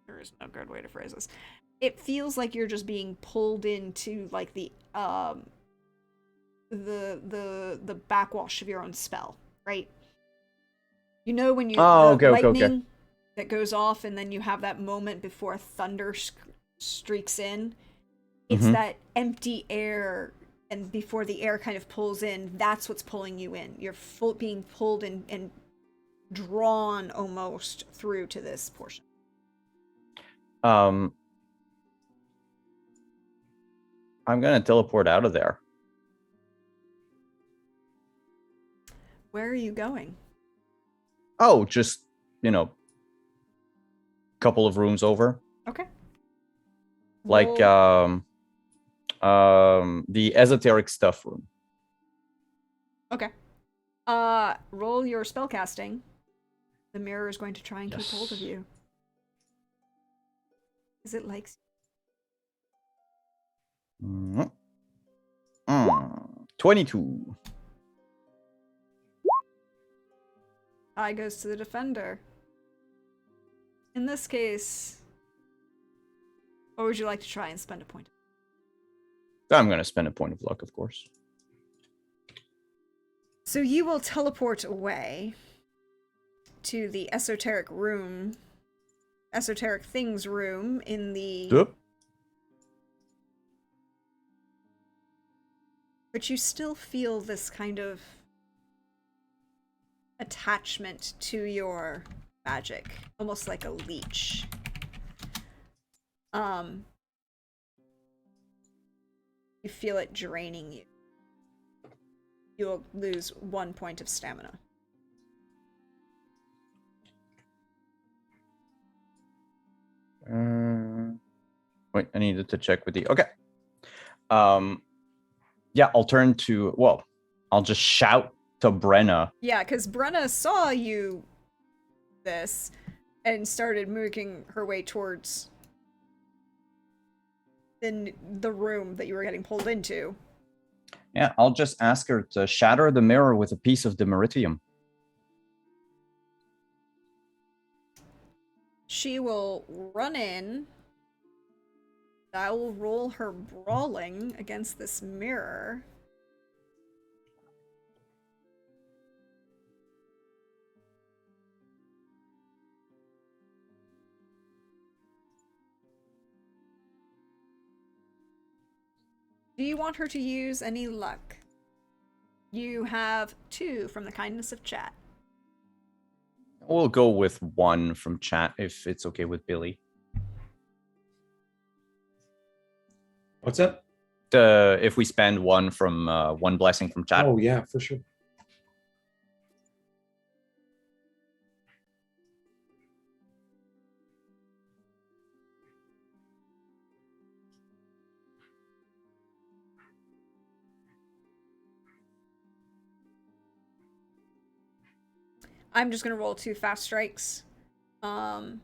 S1: There is no good way to phrase this. It feels like you're just being pulled into like the backwash of your own spell, right? You know when you lightning that goes off, and then you have that moment before thunder streaks in. It's that empty air, and before the air kind of pulls in, that's what's pulling you in. You're being pulled and drawn almost through to this portion.
S3: I'm gonna teleport out of there.
S1: Where are you going?
S3: Oh, just, couple of rooms over.
S1: Okay.
S3: Like, the esoteric stuff room.
S1: Okay. Roll your spellcasting. The mirror is going to try and keep hold of you. Because it likes
S3: you. 22.
S1: Eye goes to the defender. In this case, or would you like to try and spend a point?
S3: I'm going to spend a point of luck, of course.
S1: So you will teleport away to the esoteric things room in the...
S3: Yep.
S1: But you still feel this kind of attachment to your magic, almost like a leech. You feel it draining you. You'll lose 1 point of stamina.
S3: Wait, I needed to check with the... Okay. Yeah, I'll turn to... Well, I'll just shout to Brenna.
S1: Yeah, because Brenna saw you this and started moving her way towards the room that you were getting pulled into.
S3: Yeah, I'll just ask her to shatter the mirror with a piece of dimeritium.
S1: She will run in. I will roll her brawling against this mirror. Do you want her to use any luck? You have 2 from the kindness of chat.
S3: We'll go with 1 from chat if it's okay with Billy.
S2: What's up?
S3: If we spend 1 from 1 blessing from chat.
S2: Oh yeah, for sure.
S1: I'm just gonna roll 2 fast strikes. So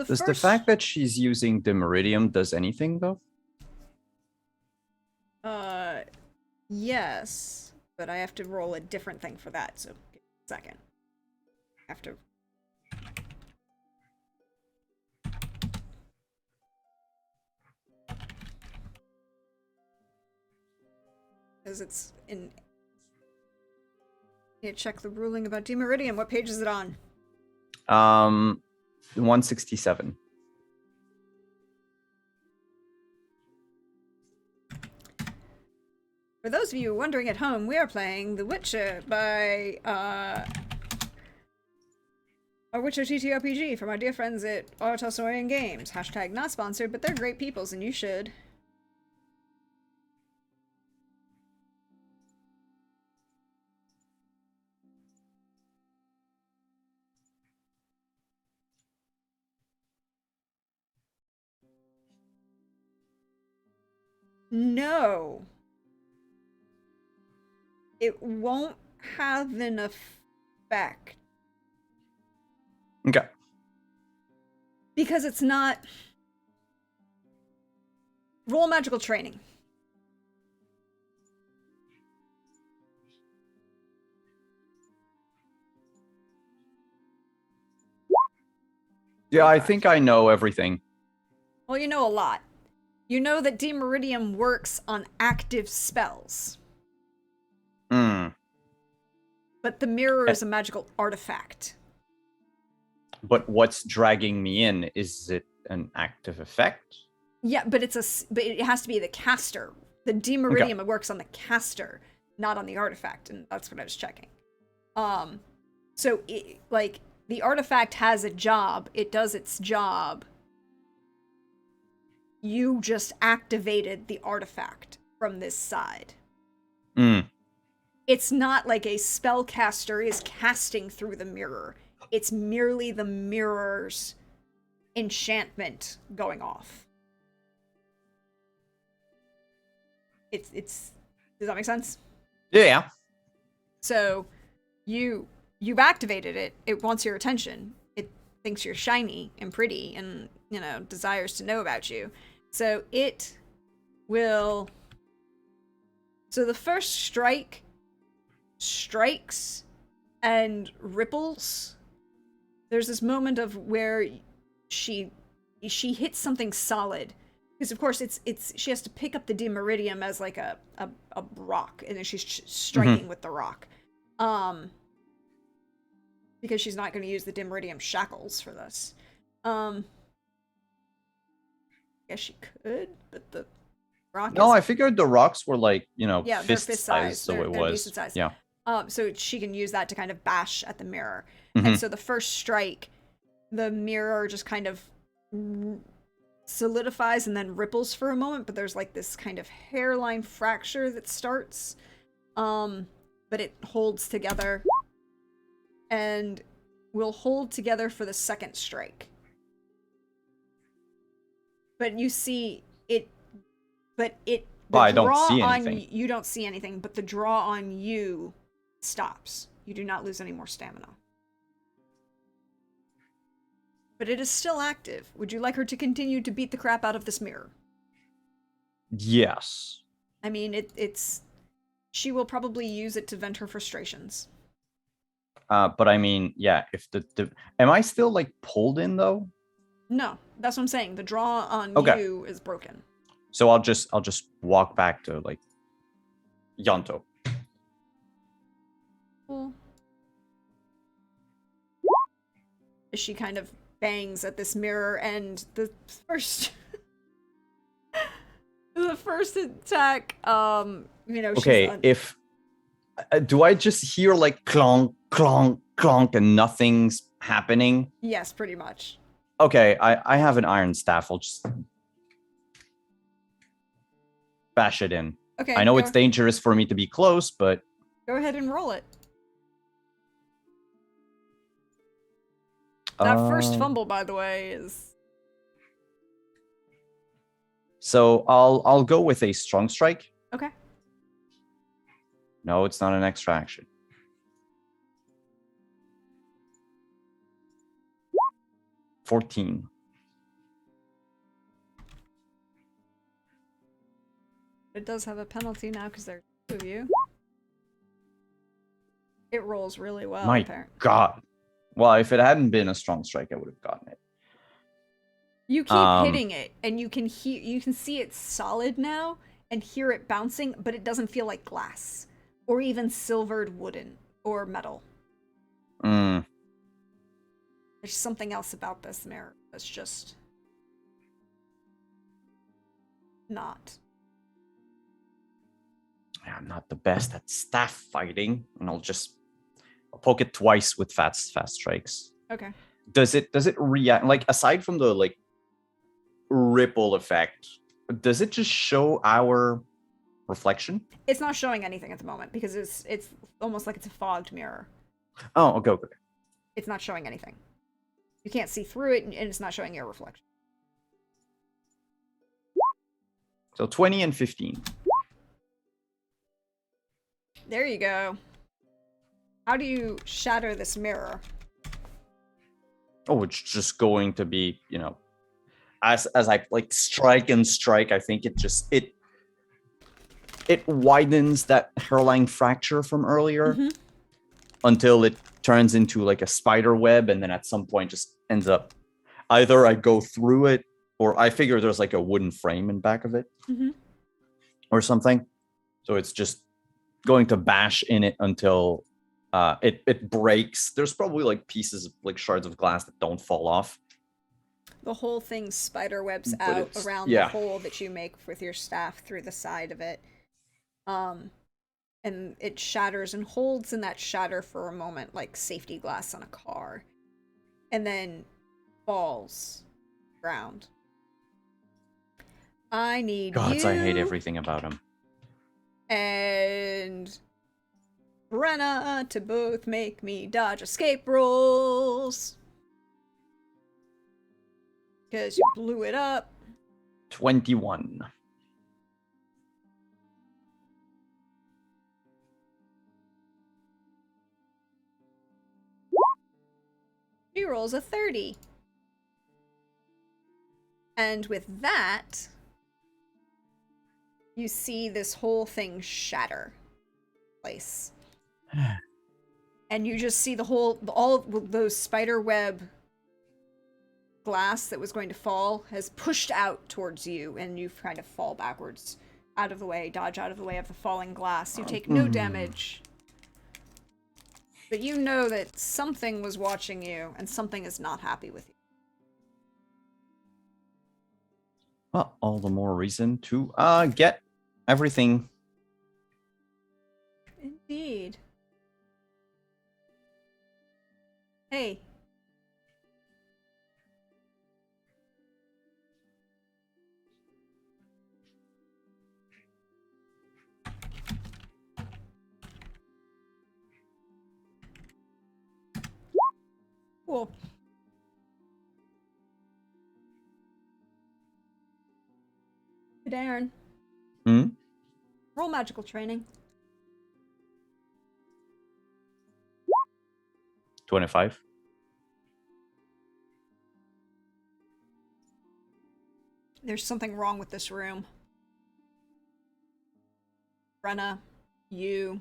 S3: Does the fact that she's using the Meridium does anything though?
S1: Yes, but I have to roll a different thing for that, so give me a second. I have to... Because it's in... Yeah, check the ruling about Demeridium. What page is it on?
S3: 167.
S1: For those of you wondering at home, we are playing The Witcher by our Witcher TTRPG from our dear friends at Artosorian Games. Hashtag not sponsored, but they're great peoples and you should. No. It won't have an effect.
S3: Okay.
S1: Because it's not... Roll magical training.
S3: Yeah, I think I know everything.
S1: Well, you know a lot. You know that Demeridium works on active spells.
S3: Hmm.
S1: But the mirror is a magical artifact.
S3: But what's dragging me in? Is it an active effect?
S1: Yeah, but but it has to be the caster. The Demeridium works on the caster, not on the artifact, and that's what I was checking. So like the artifact has a job, it does its job. You just activated the artifact from this side. It's not like a spellcaster is casting through the mirror. It's merely the mirror's enchantment going off. It's does that make sense?
S3: Yeah.
S1: So you've activated it. It wants your attention. It thinks you're shiny and pretty and, you know, desires to know about you. So it will... So the first strike strikes and ripples. There's this moment of where she hits something solid. Because of course she has to pick up the Demeridium as like a rock, and then she's striking with the rock. Because she's not going to use the Demeridium shackles for this. Guess she could, but the rock
S3: No, I figured the rocks were like, you know,
S1: yeah,
S3: fist
S1: fist
S3: size,
S1: size.
S3: so
S1: They're
S3: it was.
S1: decent size.
S3: Yeah.
S1: So she can use that to kind of bash at the mirror.
S3: Mhm.
S1: And so the first strike, the mirror just kind of solidifies and then ripples for a moment, but there's like this kind of hairline fracture that starts. But it holds together and will hold together for the second strike. But you see it, but it, the
S3: I don't
S1: draw
S3: see
S1: on
S3: anything.
S1: you don't see anything, but the draw on you stops. You do not lose any more stamina. But it is still active. Would you like her to continue to beat the crap out of this mirror?
S3: Yes.
S1: I mean, it's... She will probably use it to vent her frustrations.
S3: But I mean, yeah, if the am I still like pulled in though?
S1: No, that's what I'm saying. The draw on
S3: Okay.
S1: you is broken.
S3: So I'll just walk back to like Yanto.
S1: Well, as she kind of bangs at this mirror, and the first the first attack,
S3: Okay,
S1: she's
S3: if do I just hear like clonk, clonk, clonk, and nothing's happening?
S1: yes, pretty much.
S3: Okay, I have an iron staff. I'll just bash it in.
S1: Okay,
S3: I know
S1: go,
S3: it's dangerous for me to be close, but
S1: go ahead and roll it. That first fumble, by the way, is
S3: so I'll go with a strong strike.
S1: okay.
S3: No, it's not an extra action. $14.
S1: It does have a penalty now because there's two of you. It rolls really well,
S3: My
S1: apparently.
S3: God. Well, if it hadn't been a strong strike, I would have gotten it.
S1: You keep hitting it, and you can see it's solid now, and hear it bouncing, but it doesn't feel like glass, or even silvered wooden, or metal.
S3: Mm.
S1: There's something else about this mirror that's just not.
S3: I'm not the best at staff fighting, and I'll poke it twice with fast strikes.
S1: Okay.
S3: Does it react, like, aside from the like ripple effect, does it just show our reflection?
S1: It's not showing anything at the moment because it's almost like it's a fogged mirror.
S3: Oh, okay.
S1: It's not showing anything. You can't see through it, and it's not showing your reflection.
S3: So 20 and 15.
S1: There you go. How do you shatter this mirror?
S3: Oh, it's just going to be, as I like strike and strike, I think it widens that hairline fracture from earlier until it turns into like a spider web, and then at some point just ends up either I go through it, or I figure there's like a wooden frame in back of it or something. So it's just going to bash in it until it breaks. There's probably like pieces, like shards of glass that don't fall off.
S1: The whole thing spider webs
S3: But
S1: out
S3: it's-
S1: around
S3: yeah.
S1: the hole that you make with your staff through the side of it. And it shatters and holds in that shatter for a moment, like safety glass on a car. And then falls ground. I need
S3: Gods,
S1: you
S3: I hate everything about him.
S1: and Brenna to both make me dodge escape rolls. Because you blew it up.
S3: 21.
S1: She rolls a 30. And with that, you see this whole thing shatter place. And you just see all of those spider web glass that was going to fall has pushed out towards you, and you kind of fall backwards out of the way, dodge out of the way of the falling glass. You take no damage. But you know that something was watching you, and something is not happy with you.
S3: Well, all the more reason to get everything.
S1: Indeed. Hey. Cool. Good, Aaron. Roll magical training.
S3: 25.
S1: There's something wrong with this room. Brenna, you.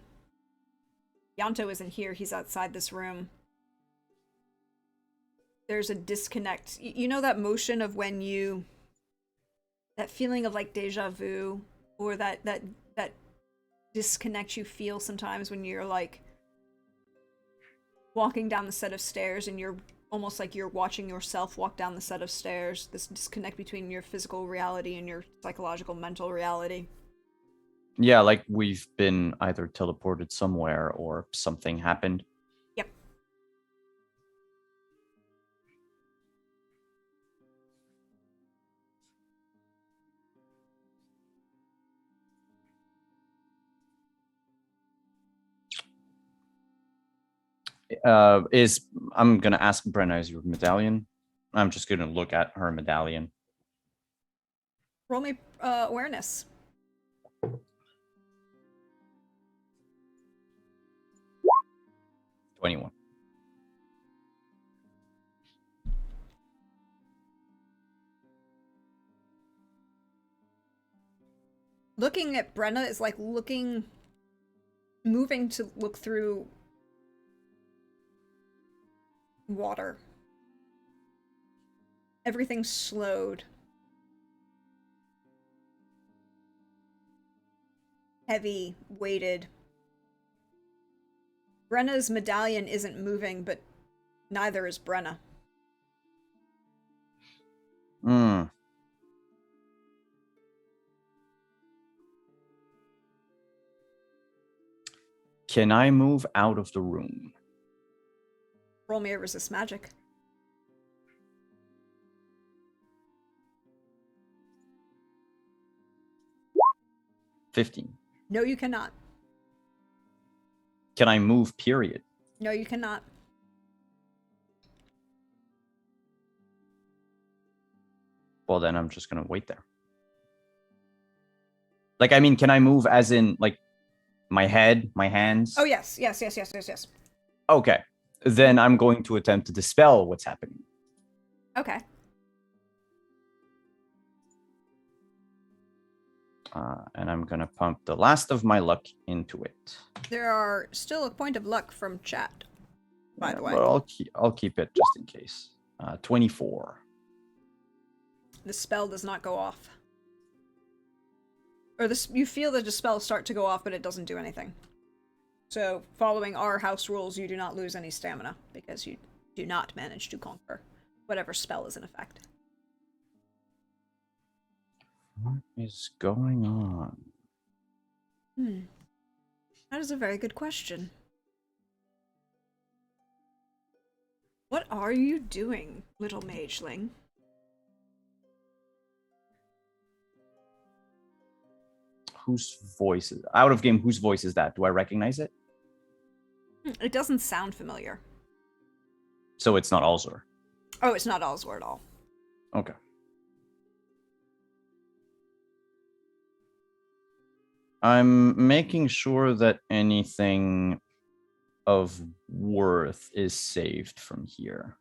S1: Yanto isn't here, he's outside this room. There's a disconnect. You know that motion of when you... that feeling of like deja vu, or that disconnect you feel sometimes when you're like walking down the set of stairs and you're almost like you're watching yourself walk down the set of stairs. This disconnect between your physical reality and your psychological mental reality.
S3: Yeah, like we've been either teleported somewhere or something happened.
S1: Yep.
S3: I'm gonna ask Brenna, is your medallion? I'm just gonna look at her medallion.
S1: Roll me awareness.
S3: 21.
S1: Looking at Brenna is like moving to look through water. Everything's slowed. Heavy, weighted. Brenna's medallion isn't moving, but neither is Brenna.
S3: Hmm. Can I move out of the room?
S1: Roll me a resist magic.
S3: 15.
S1: No, you cannot.
S3: Can I move, period?
S1: No, you cannot.
S3: Well, then I'm just gonna wait there. Like, I mean, can I move as in, like, my head, my hands?
S1: Oh, yes.
S3: Okay. Then I'm going to attempt to dispel what's happening.
S1: Okay.
S3: And I'm gonna pump the last of my luck into it.
S1: There are still a point of luck from chat, by the way.
S3: But I'll keep it just in case. 24.
S1: The spell does not go off. Or you feel the spell start to go off, but it doesn't do anything. So, following our house rules, you do not lose any stamina, because you do not manage to conquer whatever spell is in effect.
S3: What is going on?
S1: That is a very good question. What are you doing, little mageling?
S3: Whose voice is out of game? Whose voice is that? Do I recognize it?
S1: It doesn't sound familiar.
S3: So it's not Alzor.
S1: Oh, it's not Alzor at all.
S3: Okay. I'm making sure that anything of worth is saved from here.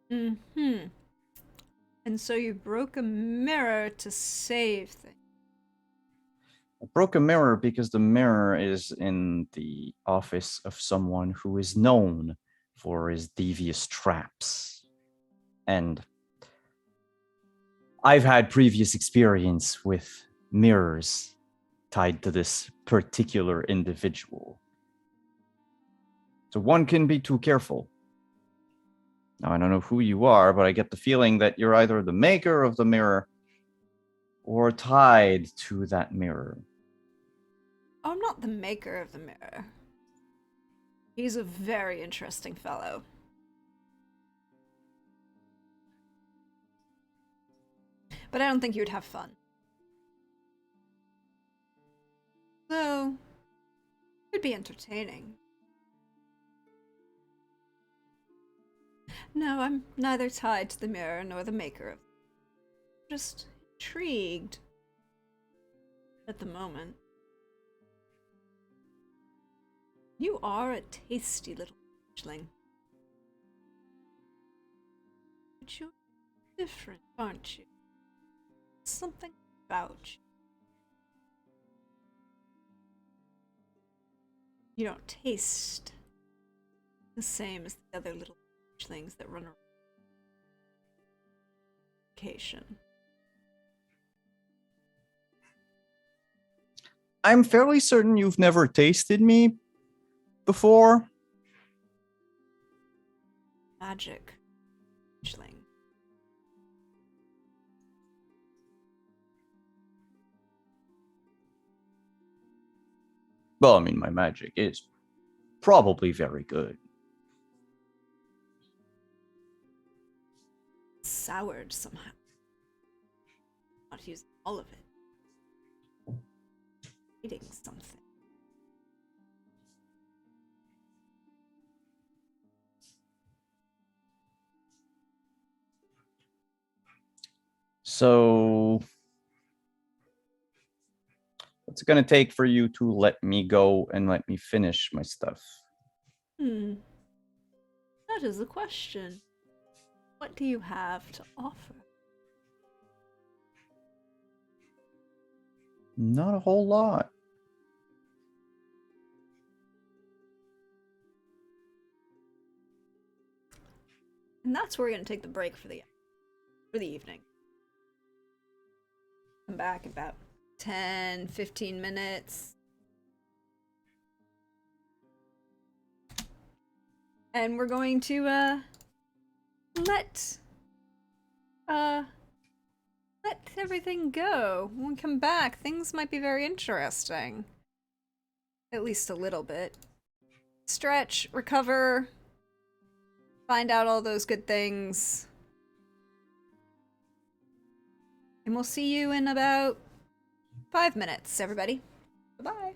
S1: And so you broke a mirror to save things.
S3: I broke a mirror because the mirror is in the office of someone who is known for his devious traps. And I've had previous experience with mirrors tied to this particular individual. So one can be too careful. Now, I don't know who you are, but I get the feeling that you're either the maker of the mirror or tied to that mirror.
S1: I'm not the maker of the mirror. He's a very interesting fellow. But I don't think you'd have fun. So, it'd be entertaining. No, I'm neither tied to the mirror nor the maker of it. Just intrigued at the moment. You are a tasty little fledgling. But you're different, aren't you? Something about you. You don't taste the same as the other little fledglings that run around. Vacation.
S3: I'm fairly certain you've never tasted me before.
S1: magic changeling.
S3: Well, I mean, my magic is probably very good.
S1: Soured somehow. Not using all of it. Eating something.
S3: So, what's it gonna take for you to let me go and let me finish my stuff?
S1: That is the question. What do you have to offer?
S3: Not a whole lot.
S1: And that's where we're gonna take the break for the evening. Come back in about 10, 15 minutes. And we're going to let everything go. When we come back, things might be very interesting. At least a little bit. Stretch, recover, find out all those good things. And we'll see you in about 5 minutes, everybody. Bye-bye.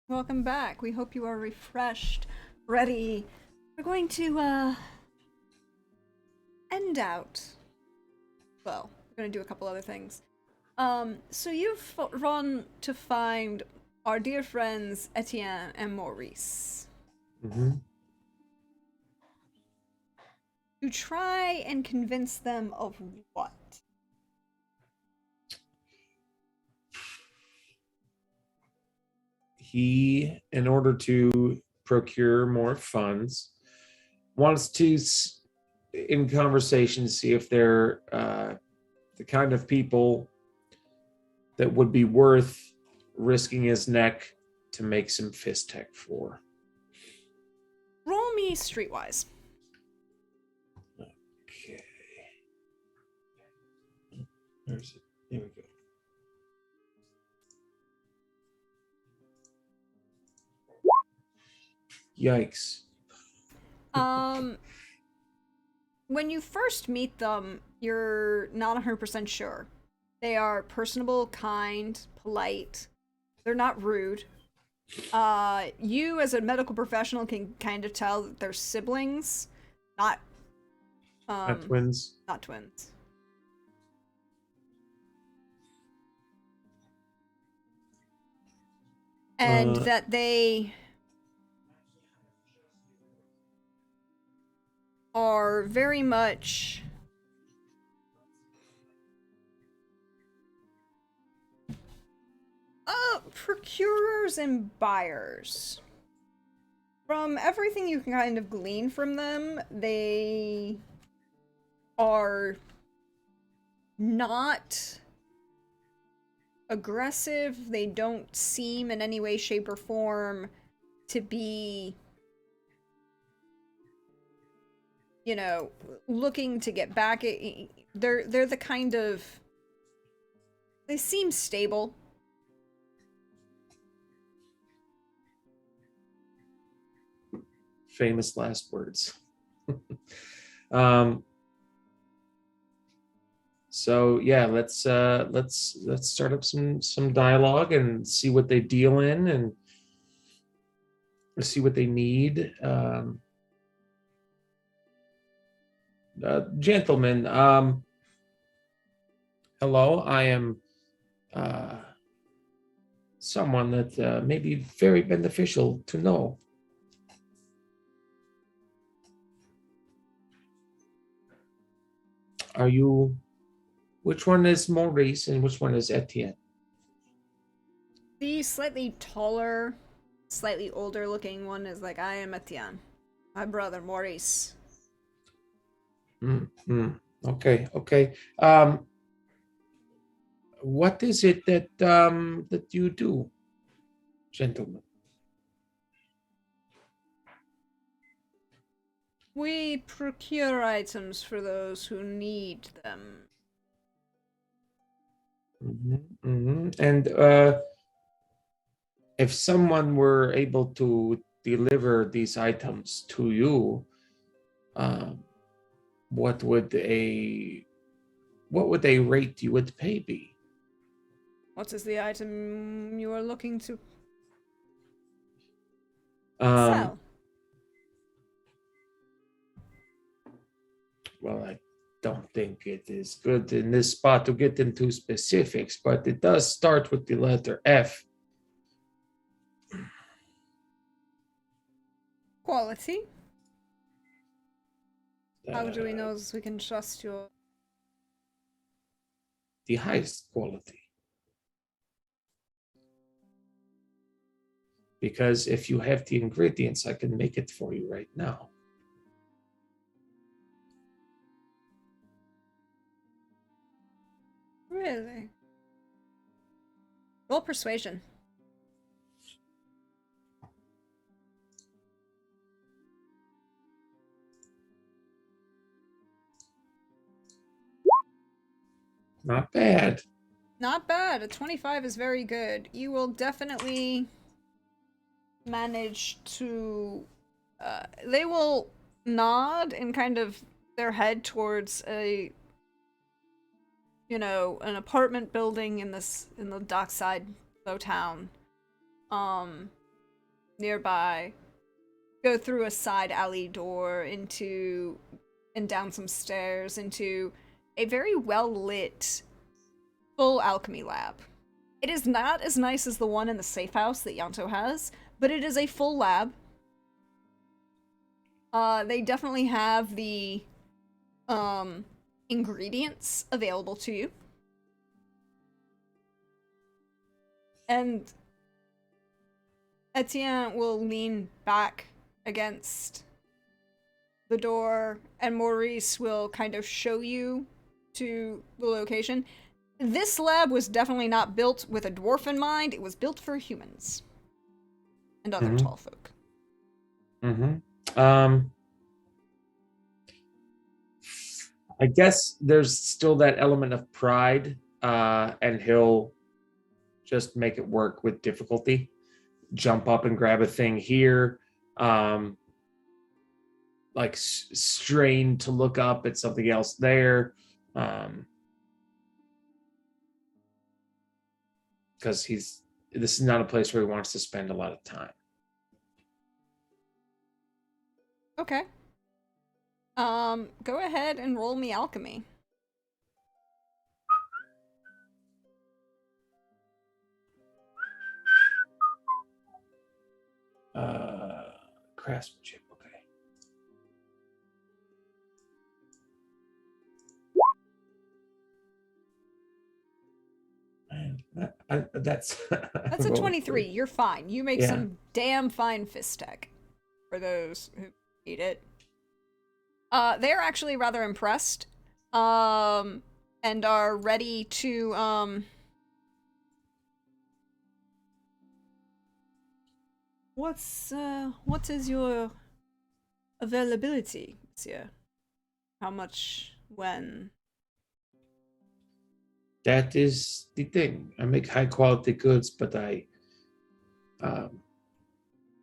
S1: Welcome back. We hope you are refreshed, ready. We're going to end out. Well, we're gonna do a couple other things. So you've run to find our dear friends Etienne and Maurice.
S2: Hmm.
S1: To try and convince them of what?
S2: He, in order to procure more funds, wants to, in conversation, see if they're the kind of people that would be worth risking his neck to make some fist tech for.
S1: Roll me streetwise.
S2: Okay. Where's it? Here we go. Yikes.
S1: When you first meet them, you're not 100% sure. They are personable, kind, polite. They're not rude. You as a medical professional can kind of tell that they're siblings, not
S2: Not twins.
S1: not twins. And that they are very much procurers and buyers. From everything you can kind of glean from them, they are not aggressive. They don't seem in any way, shape, or form to be, you know, looking to get back at. They're the kind of. They seem stable.
S2: Famous last words. So yeah, let's start up some dialogue and see what they deal in and see what they need. Gentlemen, hello. I am someone that may be very beneficial to know. Are you? Which one is Maurice and which one is Etienne?
S1: The slightly taller, slightly older looking one is like, I am Etienne. My brother, Maurice.
S2: Okay, okay. What is it that that you do, gentlemen?
S1: We procure items for those who need them.
S2: And if someone were able to deliver these items to you, what would a rate you would pay be?
S1: What is the item you are looking to
S2: Um,
S1: sell?
S2: well, I don't think it is good in this spot to get into specifics, but it does start with the letter F.
S1: Quality. How do we know we can trust you?
S2: The highest quality. Because if you have the ingredients, I can make it for you right now.
S1: Really? Roll persuasion.
S2: Not bad.
S1: Not bad. A 25 is very good. You will definitely manage to. They will nod and kind of their head towards a, you know, an apartment building in the dockside low town. nearby, go through a side alley door and down some stairs into a very well lit full alchemy lab. It is not as nice as the one in the safe house that Yanto has, but it is a full lab. They definitely have the ingredients available to you. And Etienne will lean back against the door, and Maurice will kind of show you to the location. This lab was definitely not built with a dwarf in mind. It was built for humans and other tall folk.
S2: I guess there's still that element of pride, and he'll just make it work with difficulty. Jump up and grab a thing here, like strain to look up at something else there, because this is not a place where he wants to spend a lot of time.
S1: Okay. Go ahead and roll me alchemy.
S2: Craftsmanship, okay. Man, that's
S1: That's a 23. You're fine. You make some damn fine fist tech for those who eat it. They're actually rather impressed, and are ready to, what is your availability, monsieur? How much, when?
S2: That is the thing. I make high quality goods, but I'm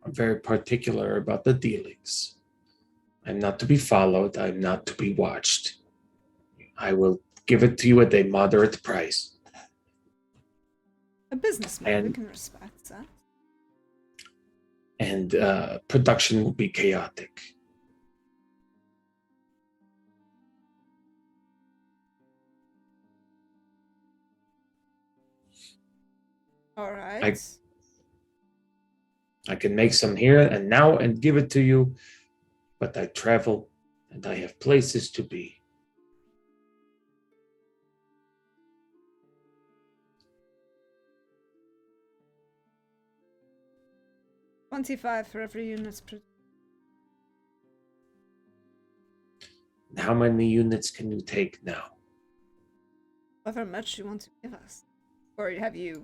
S2: very particular about the dealings. I'm not to be followed. I'm not to be watched. I will give it to you at a moderate price.
S1: A businessman, we can respect that.
S2: And production will be chaotic.
S1: All right.
S2: I can make some here and now and give it to you, but I travel and I have places to be.
S1: $25 for every unit.
S2: How many units can you take now?
S1: However much you want to give us. Or have you...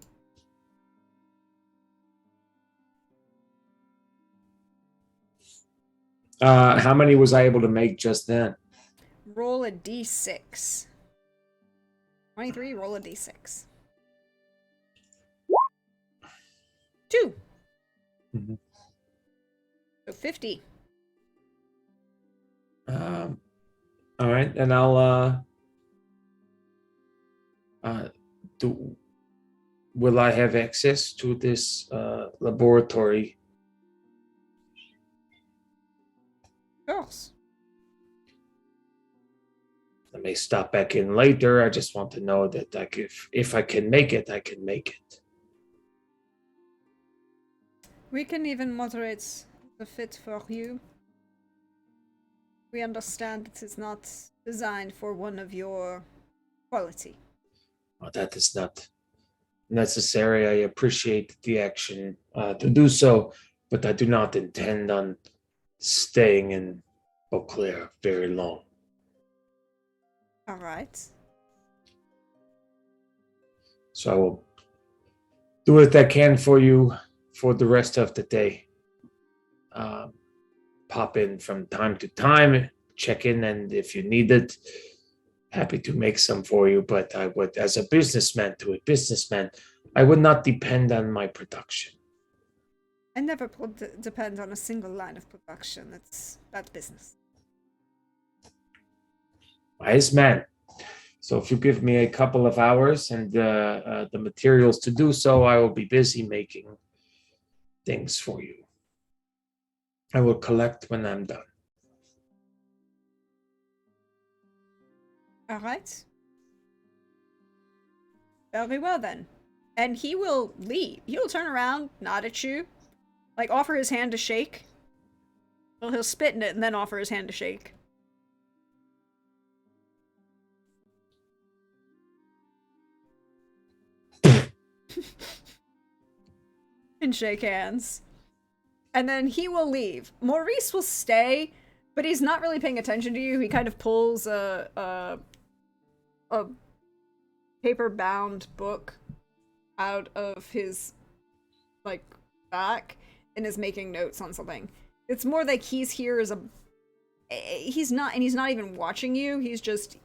S2: How many was I able to make just then?
S1: Roll a d6. 23, roll a d6. 2.
S2: Mm-hmm.
S1: So 50.
S2: All right, and I'll will I have access to this laboratory?
S1: Of course.
S2: I may stop back in later. I just want to know that if I can make it, I can make it.
S1: We can even moderate the fit for you. We understand it is not designed for one of your quality.
S2: Well, that is not necessary. I appreciate the action to do so, but I do not intend on staying in Beauclair very long.
S1: All right.
S2: So I will do what I can for you for the rest of the day. Pop in from time to time, check in, and if you need it, happy to make some for you. But I would, as a businessman to a businessman, I would not depend on my production.
S1: I never depend on a single line of production. That's business.
S2: Wise man. So if you give me a couple of hours and the materials to do so, I will be busy making things for you. I will collect when I'm done.
S1: All right. Very well then. And he will leave. He will turn around, nod at you, like offer his hand to shake. Well, he'll spit in it and then offer his hand to shake. And shake hands. And then he will leave. Maurice will stay, but he's not really paying attention to you. He kind of pulls a paper-bound book out of his, like, back and is making notes on something. It's more like he's here as a... He's not even watching you. He's just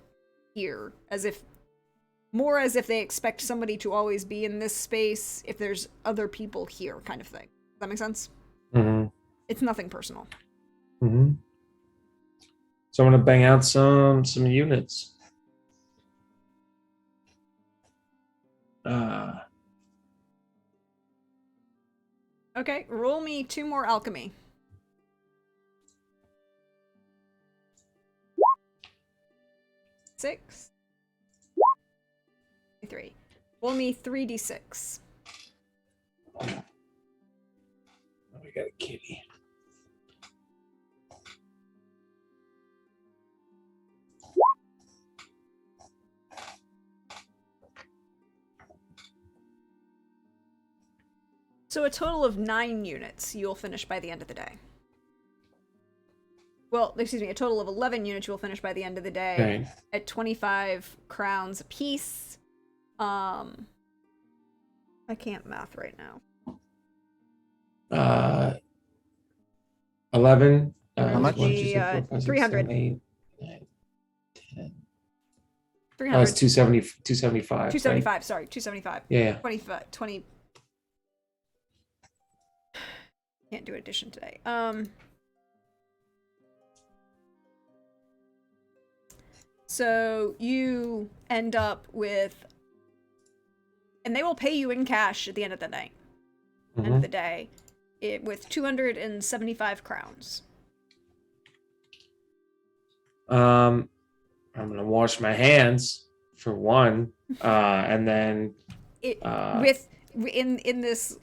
S1: here, as if... More as if they expect somebody to always be in this space if there's other people here, kind of thing. Does that make sense?
S2: Mm-hmm.
S1: It's nothing personal.
S2: Mm-hmm. So I'm gonna bang out some units.
S1: Okay, roll me 2 more alchemy. Six. 3. Roll me 3d6.
S2: Oh, we got a kitty.
S1: So a total of 9 units you'll finish by the end of the day. Well, excuse me, a total of 11 units you'll finish by the end of the day.
S2: Okay.
S1: At 25 crowns apiece. I can't math right now.
S2: 11.
S3: How much?
S1: 300.
S2: 8, 9, 10.
S1: 300.
S2: Oh, it's 275.
S1: 275,
S2: right?
S1: sorry, 275.
S2: Yeah.
S1: 20. Can't do addition today. So you end up with, and they will pay you in cash at the end of the night, end of the day, with 275 crowns.
S2: I'm gonna wash my hands for one, and then
S1: In this,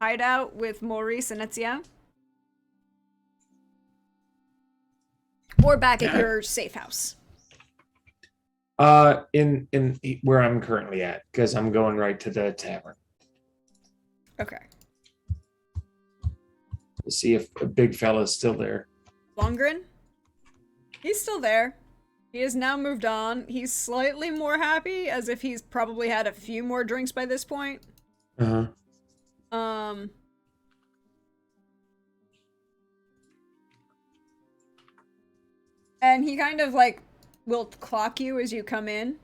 S1: hideout with Maurice and Etienne, or back at your safe house.
S2: in where I'm currently at, because I'm going right to the tavern
S1: Okay.
S2: to see if a big fella's still there.
S1: Longren? He's still there. He has now moved on. He's slightly more happy, as if he's probably had a few more drinks by this point.
S2: Uh-huh.
S1: And he kind of, will clock you as you come in.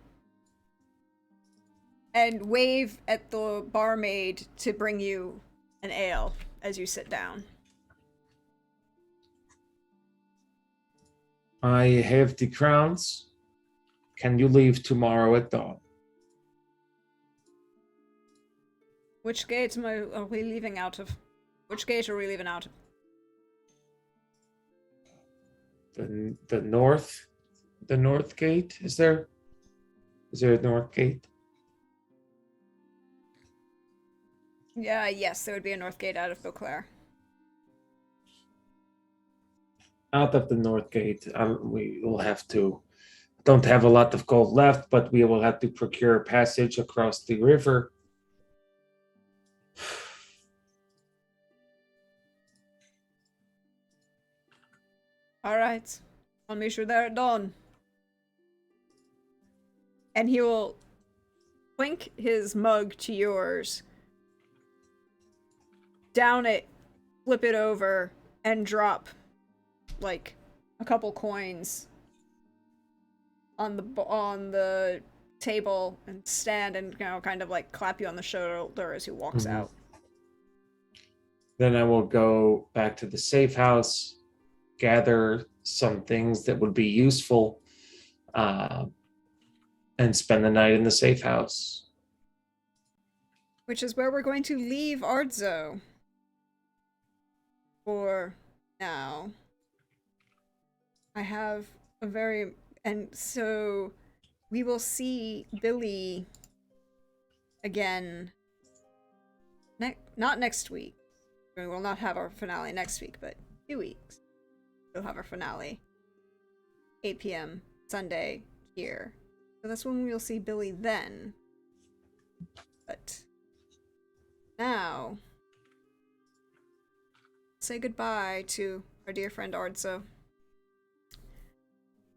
S1: And wave at the barmaid to bring you an ale as you sit down.
S2: I have the crowns. Can you leave tomorrow at dawn?
S1: Which gate are we leaving out of? Which gate are we leaving out of?
S2: The north gate. Is there a north gate?
S1: Yes, there would be a north gate out of Beauclair.
S2: Out of the north gate, we will have to. Don't have a lot of gold left, but we will have to procure passage across the river.
S1: Alright. I'll make sure they're at dawn. And he will clink his mug to yours, down it, flip it over, and drop, a couple coins on the table and stand and, kind of, clap you on the shoulder as he walks out.
S2: Then I will go back to the safe house, gather some things that would be useful, and spend the night in the safe house.
S1: Which is where we're going to leave Ardzo. for now. I have a very, and so we will see Billy again. Not next week. We will not have our finale next week, but 2 weeks. We'll have our finale. 8 p.m. Sunday here. So that's when we'll see Billy then. But now, say goodbye to our dear friend Ardso.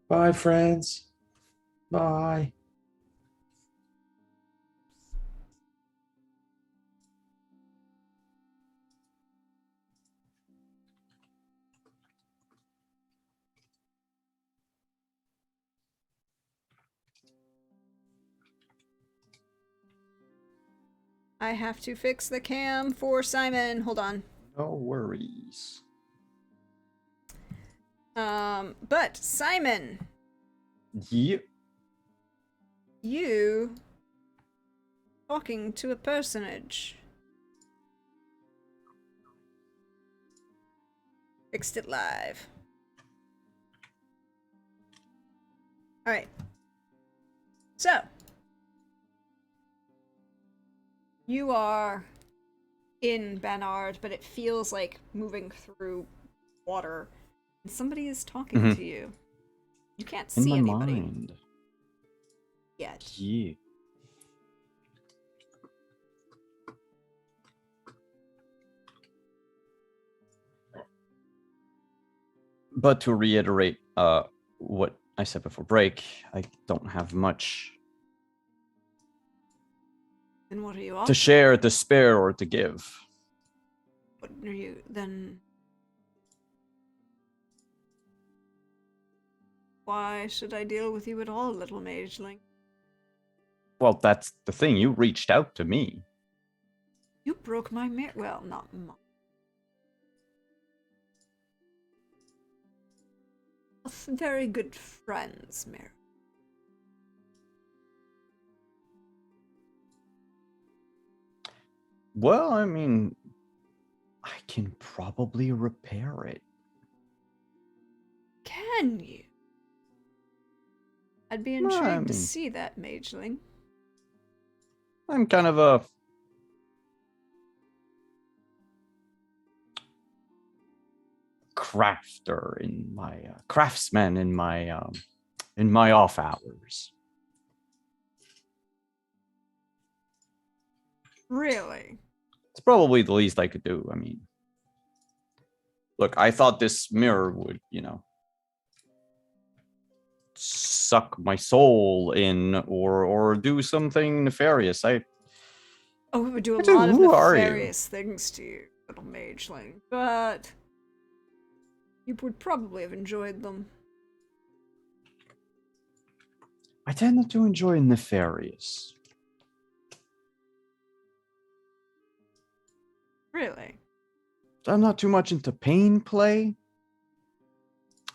S2: Bye, friends. Bye.
S1: I have to fix the cam for Simon. Hold on.
S3: No worries.
S1: But Simon,
S3: Yeah.
S1: you talking to a personage. Fixed it live. Alright. So, you are in Banard, but it feels like moving through water. And somebody is talking to you. You can't
S3: In
S1: see
S3: my
S1: anybody
S3: mind.
S1: yet.
S3: Yeah. But to reiterate what I said before break, I don't have much
S1: And what are you
S3: to
S1: offering?
S3: share, to spare, or to give.
S1: What are you then? Why should I deal with you at all, little mageling?
S3: Well, that's the thing. You reached out to me.
S1: You broke my mirror. Well, not mine. Very good friends, Mirror.
S3: Well, I mean, I can probably repair it.
S1: Can you? I'd be
S3: Well,
S1: intrigued
S3: I
S1: to
S3: mean-
S1: see that, mageling.
S3: I'm kind of a crafter in my craftsman in my off hours.
S1: Really?
S3: It's probably the least I could do. I mean, look, I thought this mirror would, suck my soul in or do something nefarious.
S1: Oh, it would do a
S3: Dude,
S1: lot of
S3: who are you?
S1: nefarious things to you, little mageling, but you would probably have enjoyed them.
S3: I tend not to enjoy nefarious.
S1: Really?
S3: I'm not too much into pain play.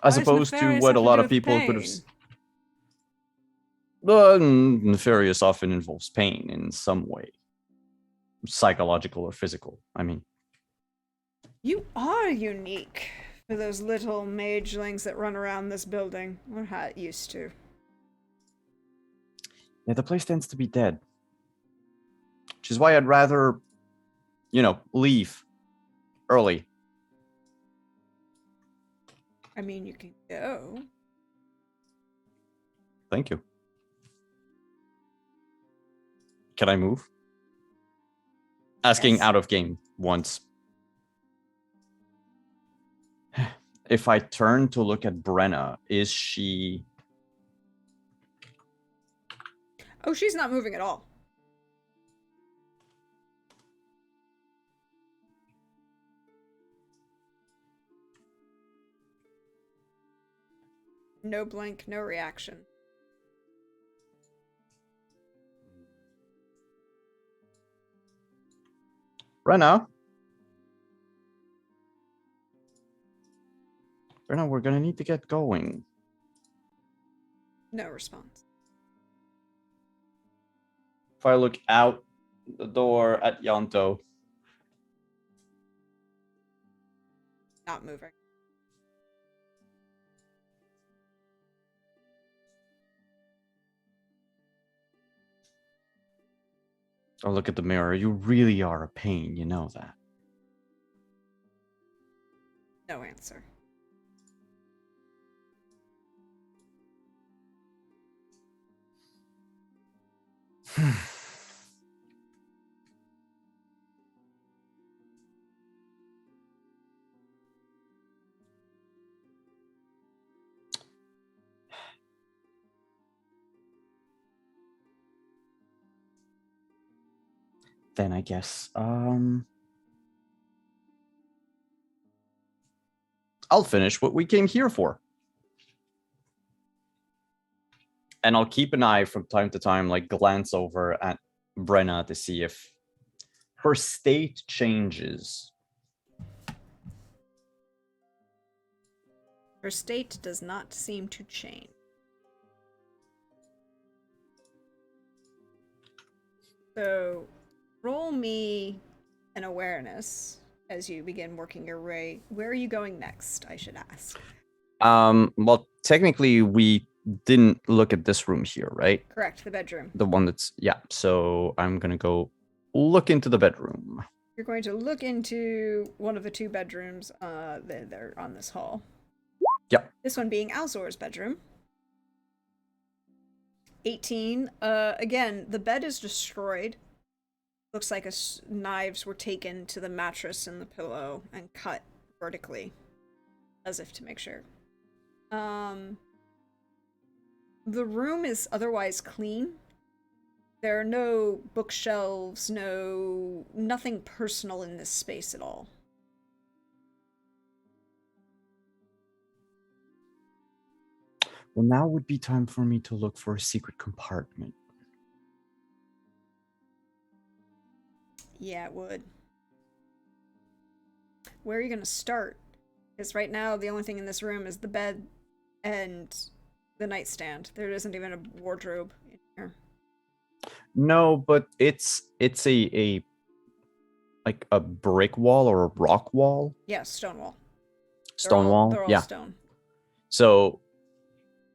S1: Why
S3: As
S1: does
S3: opposed to
S1: nefarious
S3: what
S1: have
S3: a
S1: to
S3: lot
S1: do
S3: of
S1: with
S3: people could have.
S1: pain?
S3: Nefarious often involves pain in some way, psychological or physical. I mean,
S1: You are unique for those little magelings that run around this building. Or how it used to.
S3: yeah, the place tends to be dead, which is why I'd rather, leave early.
S1: I mean, you can go.
S3: Thank you. Can I move? Asking
S1: Yes.
S3: out of game once. If I turn to look at Brenna, is she...
S1: Oh, she's not moving at all. No blink, no reaction.
S3: Brenna? Brenna, we're gonna need to get going.
S1: No response.
S3: If I look out the door at Yanto,
S1: not moving.
S3: Oh, look at the mirror. You really are a pain, you know that.
S1: No answer.
S3: Then I guess I'll finish what we came here for. And I'll keep an eye from time to time, like glance over at Brenna to see if her state changes.
S1: Her state does not seem to change. So, roll me an awareness as you begin working your way. Where are you going next, I should ask?
S3: Well, technically we didn't look at this room here, right?
S1: Correct, the bedroom.
S3: The one that's, yeah. So I'm gonna go look into the bedroom.
S1: You're going to look into one of the two bedrooms they're on this hall.
S3: Yep.
S1: This one being Alzor's bedroom. 18. Again, the bed is destroyed. Looks like knives were taken to the mattress and the pillow and cut vertically, as if to make sure. The room is otherwise clean. There are no bookshelves, nothing personal in this space at all.
S3: Well, now would be time for me to look for a secret compartment.
S1: Yeah, it would. Where are you going to start? Because right now, the only thing in this room is the bed and the nightstand. There isn't even a wardrobe in here.
S3: No, but it's a like a brick wall or a rock wall.
S1: Yeah, stone wall.
S3: Stone wall.
S1: They're all
S3: Yeah.
S1: stone.
S3: So,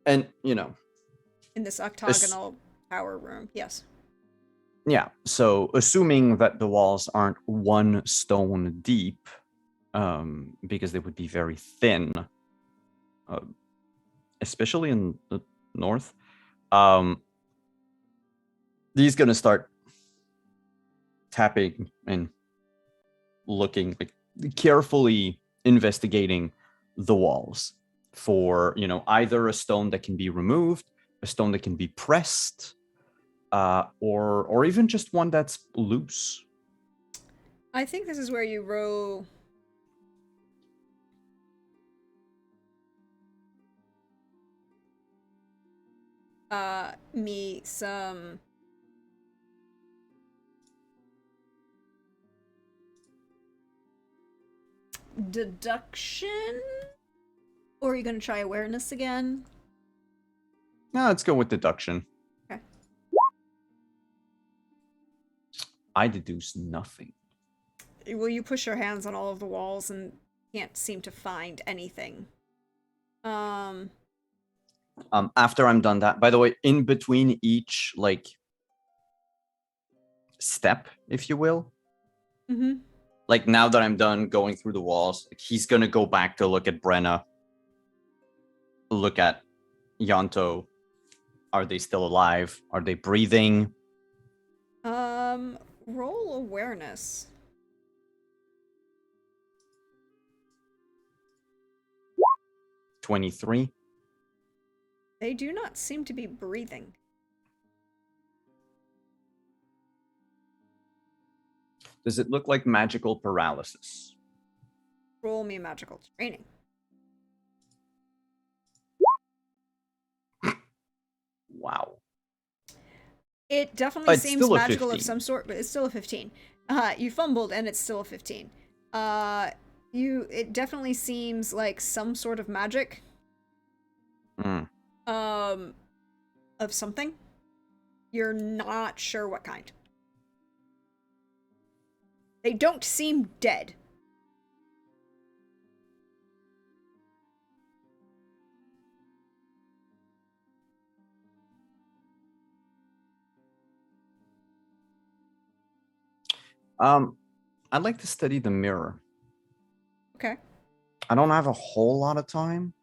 S3: and you know,
S1: In this octagonal tower room. Yes.
S3: yeah. So, assuming that the walls aren't one stone deep, because they would be very thin, especially in the north, he's gonna start tapping and looking, like carefully investigating the walls for, you know, either a stone that can be removed, a stone that can be pressed, or even just one that's loose.
S1: I think this is where you roll. Me some deduction? Or are you going to try awareness again?
S3: No, let's go with deduction.
S1: Okay.
S3: I deduce nothing.
S1: Well, you push your hands on all of the walls and can't seem to find anything.
S3: After I'm done that, by the way, in between each like step, if you will, like now that I'm done going through the walls, he's gonna go back to look at Brenna, look at Yanto. Are they still alive? Are they breathing?
S1: Roll awareness.
S3: 23.
S1: They do not seem to be breathing.
S3: Does it look like magical paralysis?
S1: Roll me magical training.
S3: Wow.
S1: It definitely
S3: It's
S1: seems
S3: still a
S1: magical of
S3: 15.
S1: some sort, but it's still a 15. You fumbled and it's still a 15. It definitely seems like some sort of magic. Of something. You're not sure what kind. They don't seem dead.
S3: I'd like to study the mirror.
S1: Okay.
S3: I don't have a whole lot of time.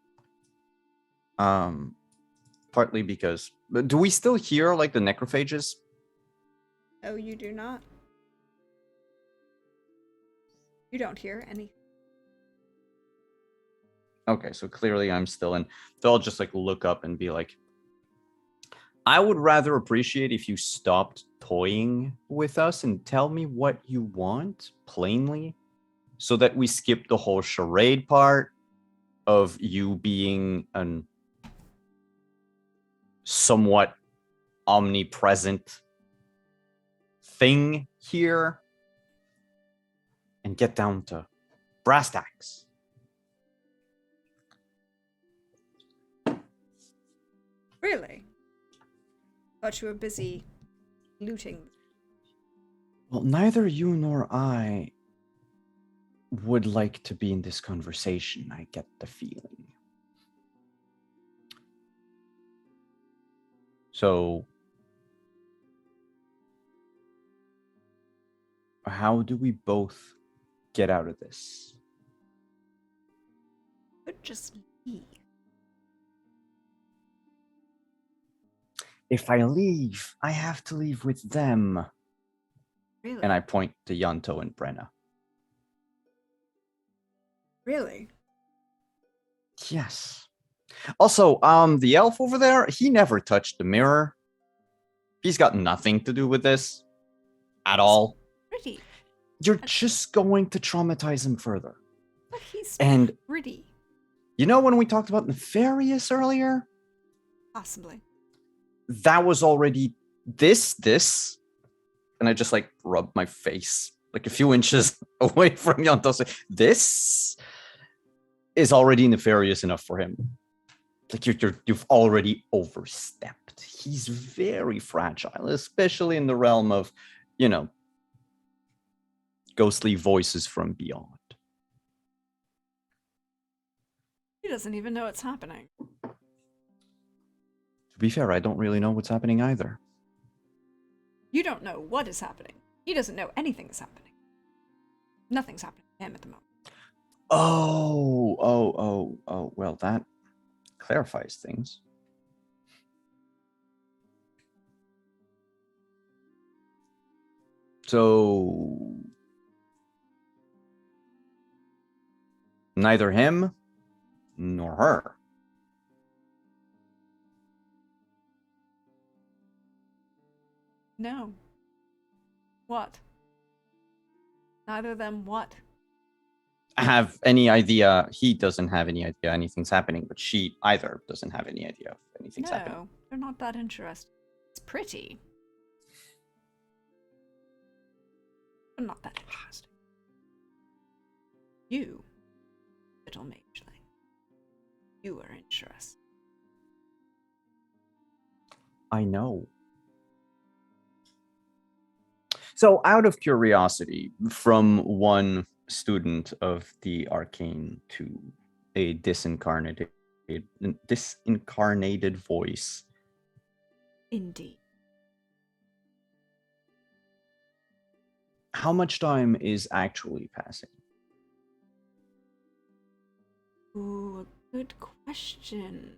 S3: Partly because, but do we still hear like the necrophages?
S1: Oh, you do not. You don't hear any.
S3: Okay, so clearly I'm still in. So I'll just like look up and be like, I would rather appreciate if you stopped toying with us and tell me what you want plainly, so that we skip the whole charade part of you being an somewhat omnipresent thing here and get down to brass tacks.
S1: Really? Thought you were busy looting.
S3: Well, neither you nor I would like to be in this conversation. I get the feeling. So, how do we both get out of this?
S1: Could just leave.
S3: If I leave, I have to leave with them.
S1: Really?
S3: And I point to Yanto and Brenna.
S1: Really?
S3: Yes. Also, the elf over there, he never touched the mirror. He's got nothing to do with this at all.
S1: Pretty.
S3: You're just going to traumatize him further.
S1: But he's
S3: And
S1: pretty.
S3: you know when we talked about Nefarious earlier?
S1: Possibly.
S3: That was already this. And I just like rubbed my face like a few inches away from Yanto. This is already nefarious enough for him. Like you've already overstepped. He's very fragile, especially in the realm of, you know, ghostly voices from beyond.
S1: He doesn't even know what's happening.
S3: To be fair, I don't really know what's happening either.
S1: You don't know what is happening. He doesn't know anything is happening. Nothing's happening to him at the moment.
S3: Oh, well, that clarifies things. So, neither him nor her.
S1: No. What? Neither of them what?
S3: Have any idea. He doesn't have any idea anything's happening, but she either doesn't have any idea if anything's happening.
S1: No, they're not that interested. It's pretty. But not that interesting. You, little mageling. You are interested.
S3: I know. So, out of curiosity, from one student of the arcane to a disincarnated voice.
S1: Indeed.
S3: How much time is actually passing?
S1: Ooh, a good question.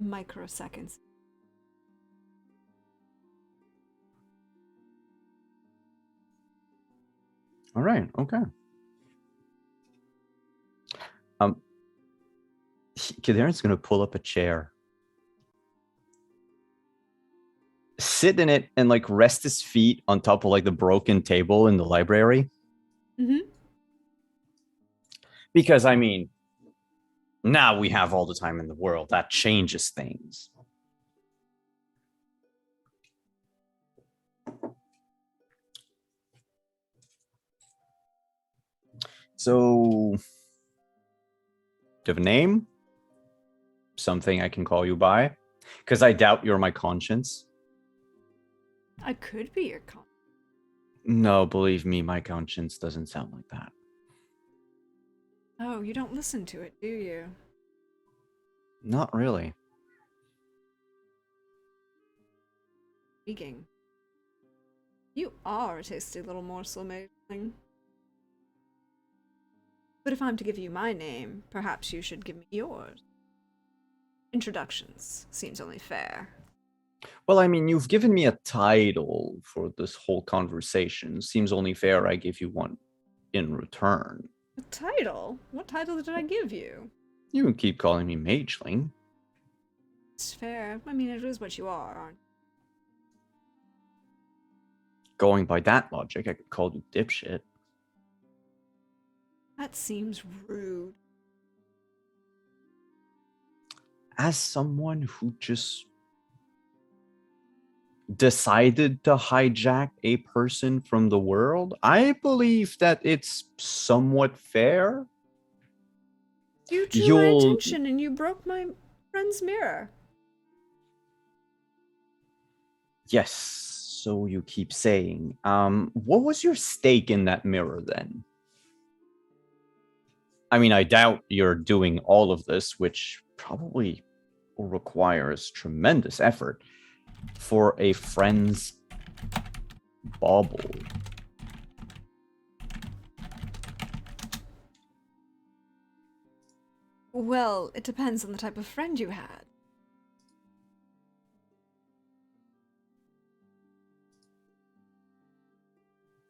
S1: Microseconds.
S3: All right. Okay. Kaderan's gonna pull up a chair, sit in it, and like rest his feet on top of like the broken table in the library.
S1: Mm-hmm.
S3: Because I mean, now we have all the time in the world. That changes things. So, do you have a name? Something I can call you by? Because I doubt you're my conscience.
S1: I could be your con.
S3: No, believe me, my conscience doesn't sound like that.
S1: Oh, you don't listen to it, do you?
S3: Not really.
S1: Speaking. You are a tasty little morsel, Mageling. But if I'm to give you my name, perhaps you should give me yours. Introductions seems only fair.
S3: Well, I mean, you've given me a title for this whole conversation. Seems only fair I give you one in return.
S1: A title? What title did I give you?
S3: You can keep calling me Mageling.
S1: It's fair. I mean, it is what you are, aren't you?
S3: Going by that logic, I could call you dipshit.
S1: That seems rude.
S3: As someone who just decided to hijack a person from the world, I believe that it's somewhat fair.
S1: You drew my attention and you broke my friend's mirror.
S3: Yes, so you keep saying. What was your stake in that mirror then? I mean, I doubt you're doing all of this, which probably requires tremendous effort for a friend's bauble.
S1: Well, it depends on the type of friend you had.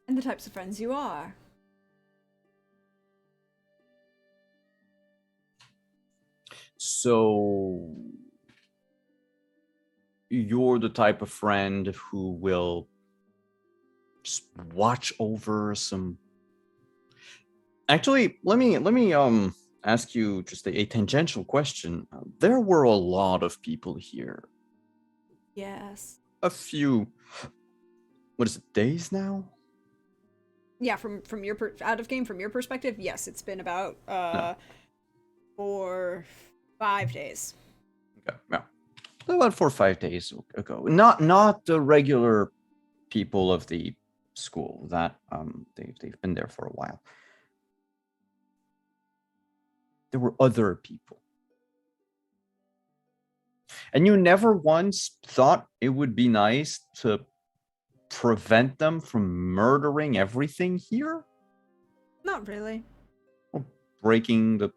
S1: And the types of friends you are.
S3: So you're the type of friend who will just watch over some. Actually, let me ask you just a tangential question. There were a lot of people here.
S1: Yes.
S3: A few. What is it? Days now?
S1: Yeah, from your out of game from your perspective, yes, it's been about 4 or 5 days.
S3: Okay, yeah, about 4 or 5 days ago. Not the regular people of the school that they've been there for a while. There were other people. And you never once thought it would be nice to prevent them from murdering everything here?
S1: Not really.
S3: Or breaking the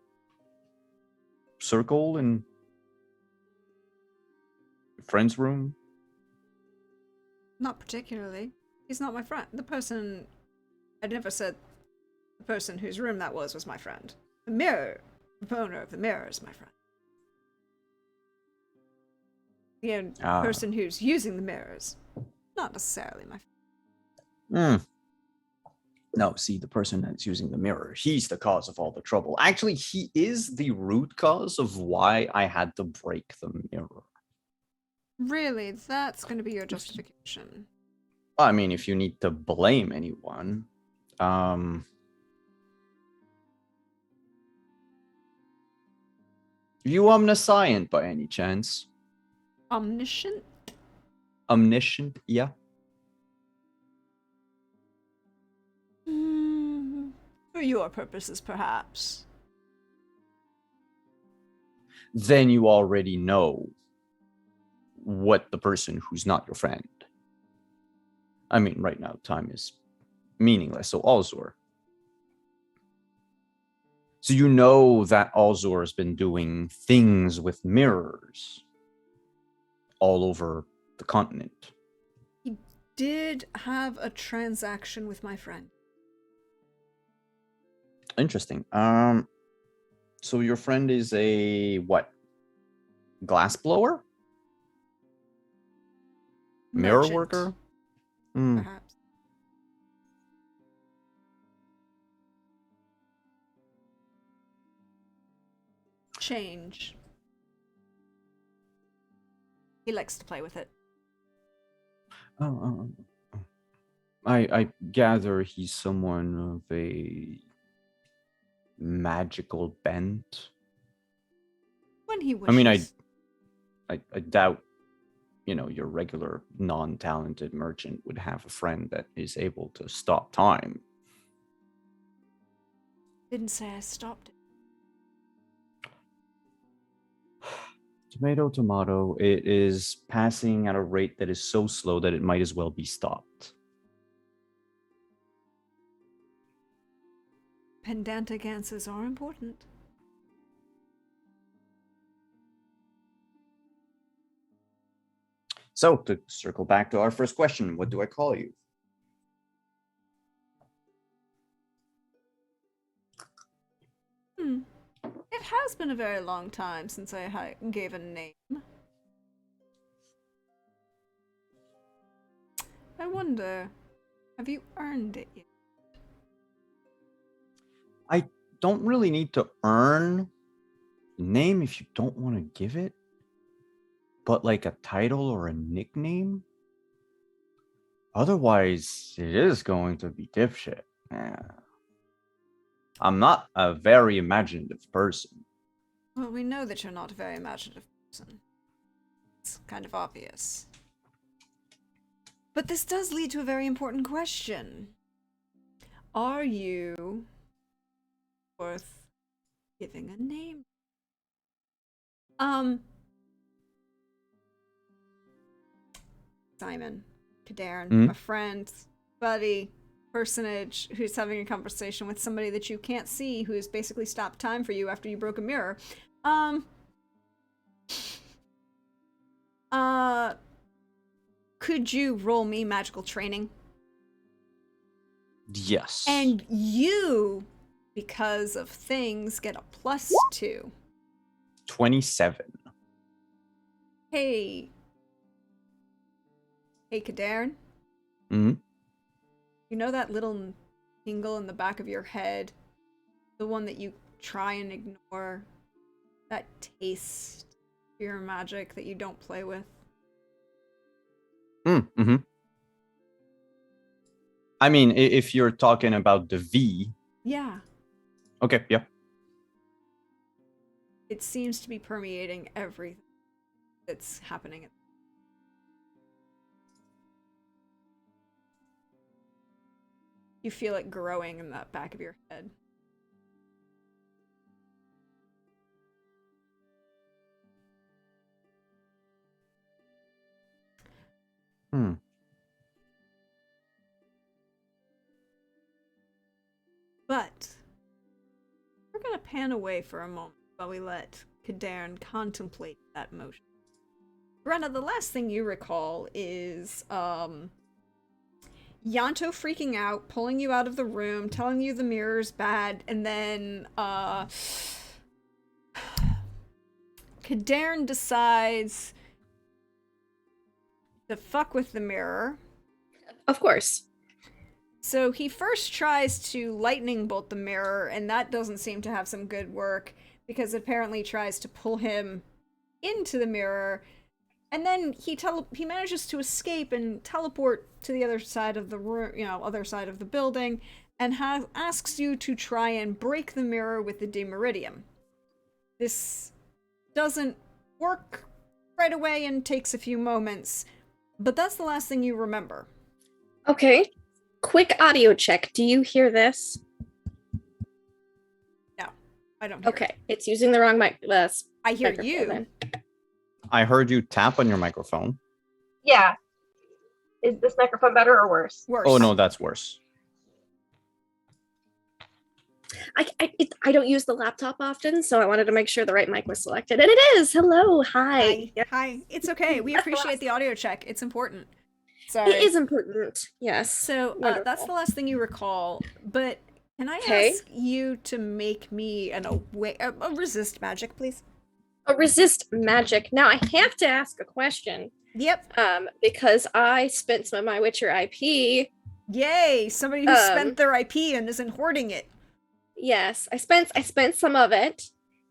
S3: circle in your friend's room?
S1: Not particularly. He's not my friend. The person... I never said the person whose room that was my friend. The mirror, the owner of the mirror is my friend. The person who's using the mirrors, not necessarily my friend.
S3: No, see, the person that's using the mirror, he's the cause of all the trouble. Actually, he is the root cause of why I had to break the mirror.
S1: Really? That's going to be your justification?
S3: I mean, if you need to blame anyone, you omniscient by any chance?
S1: Omniscient?
S3: Omniscient, yeah.
S1: For your purposes, perhaps.
S3: Then you already know what the person who's not your friend. I mean, right now, time is meaningless, so Alzor. So you know that Alzor has been doing things with mirrors all over the continent.
S1: He did have a transaction with my friend.
S3: Interesting. So your friend is a what? Glass blower? Mirror
S1: Merchant,
S3: worker?
S1: perhaps. Change. He likes to play with it.
S3: I gather he's someone of a magical bent.
S1: When he wishes.
S3: I mean, I doubt, your regular non-talented merchant would have a friend that is able to stop time.
S1: Didn't say I stopped it.
S3: Tomato, tomato. It is passing at a rate that is so slow that it might as well be stopped.
S1: pedantic answers are important.
S3: So to circle back to our first question, what do I call you?
S1: It has been a very long time since I gave a name. I wonder, have you earned it yet?
S3: I don't really need to earn the name if you don't want to give it, but like a title or a nickname. Otherwise, it is going to be dipshit. Yeah. I'm not a very imaginative person.
S1: Well, we know that you're not a very imaginative person. It's kind of obvious. But this does lead to a very important question. Are you worth giving a name? Simon, Kadarin, a friend, buddy, personage who's having a conversation with somebody that you can't see, who's basically stopped time for you after you broke a mirror. Could you roll me magical training?
S3: Yes.
S1: And you, because of things, get a +2.
S3: 27.
S1: Hey, Kadarin?
S3: Mm-hmm.
S1: You know that little tingle in the back of your head? The one that you try and ignore? That taste of your magic that you don't play with?
S3: Mm-hmm. I mean, if you're talking about the V.
S1: Yeah.
S3: Okay, yeah.
S1: It seems to be permeating everything that's happening. You feel it growing in that back of your head. But we're going to pan away for a moment while we let Kadarin contemplate that motion. Brenna, the last thing you recall is Yanto freaking out, pulling you out of the room, telling you the mirror's bad, and then Kadarin decides to fuck with the mirror.
S4: Of course.
S1: So he first tries to lightning bolt the mirror, and that doesn't seem to have some good work, because it apparently tries to pull him into the mirror, and then he manages to escape and teleport to the other side of the room, other side of the building, and asks you to try and break the mirror with the Demeridium. This doesn't work right away and takes a few moments, but that's the last thing you remember.
S4: Okay. Quick audio check. Do you hear this?
S1: No, I don't hear
S4: Okay,
S1: it.
S4: it's using the wrong mic.
S1: I hear
S4: microphone
S1: you.
S4: then.
S3: I heard you tap on your microphone.
S4: Yeah. Is this microphone better or worse?
S1: Worse.
S3: Oh no, that's worse.
S4: I don't use the laptop often, so I wanted to make sure the right mic was selected. And it is! Hello, hi.
S1: Hi. It's okay. We appreciate the audio check. It's important. Sorry.
S4: It is important, yes.
S1: So that's
S4: Wonderful.
S1: the last thing you recall, but can I
S4: Okay.
S1: ask you to make me a resist magic, please?
S4: A resist magic. Now I have to ask a question.
S1: Yep.
S4: Because I spent some of my Witcher IP.
S1: Yay! Somebody who spent their IP and isn't hoarding it.
S4: Yes, I spent some of it,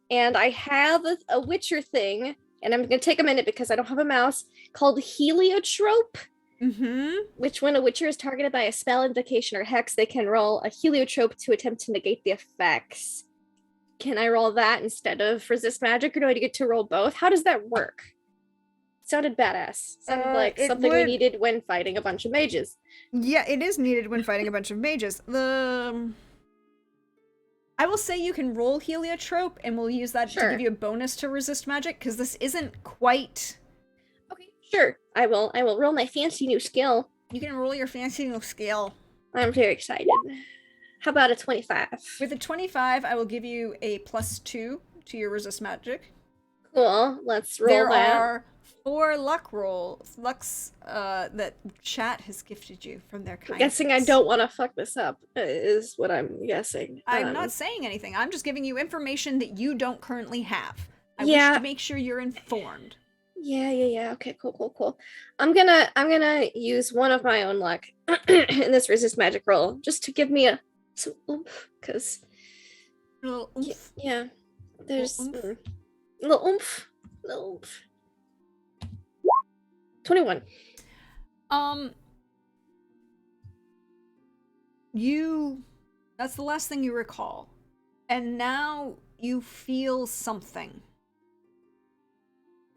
S4: and I have a Witcher thing, and I'm gonna take a minute because I don't have a mouse, called Heliotrope.
S1: Mm-hmm.
S4: Which, when a Witcher is targeted by a spell, invocation, or hex, they can roll a Heliotrope to attempt to negate the effects. Can I roll that instead of resist magic, or do I get to roll both? How does that work? Sounded badass. Sounded like
S1: it
S4: something we
S1: would-
S4: needed when fighting a bunch of mages.
S1: Yeah, it is needed when fighting a bunch of mages. I will say you can roll Heliotrope, and we'll use that to
S4: Sure.
S1: give you a bonus to resist magic, because this isn't quite...
S4: Okay, sure. I will roll my fancy new skill.
S1: You can roll your fancy new skill.
S4: I'm very excited. How about a 25?
S1: With a 25, I will give you a +2 to your resist magic.
S4: Cool. Let's roll
S1: There
S4: that.
S1: are 4 lucks that chat has gifted you from their
S4: I'm
S1: kindness.
S4: guessing I don't want to fuck this up, is what I'm guessing.
S1: I'm not saying anything. I'm just giving you information that you don't currently have. I
S4: Yeah.
S1: wish to make sure you're informed.
S4: Yeah. Okay, cool. I'm gonna use one of my own luck in this resist magic roll just to give me some oomph, because
S1: A little oomph.
S4: yeah, there's
S1: oomph.
S4: little oomph. 21.
S1: That's the last thing you recall. And now you feel something.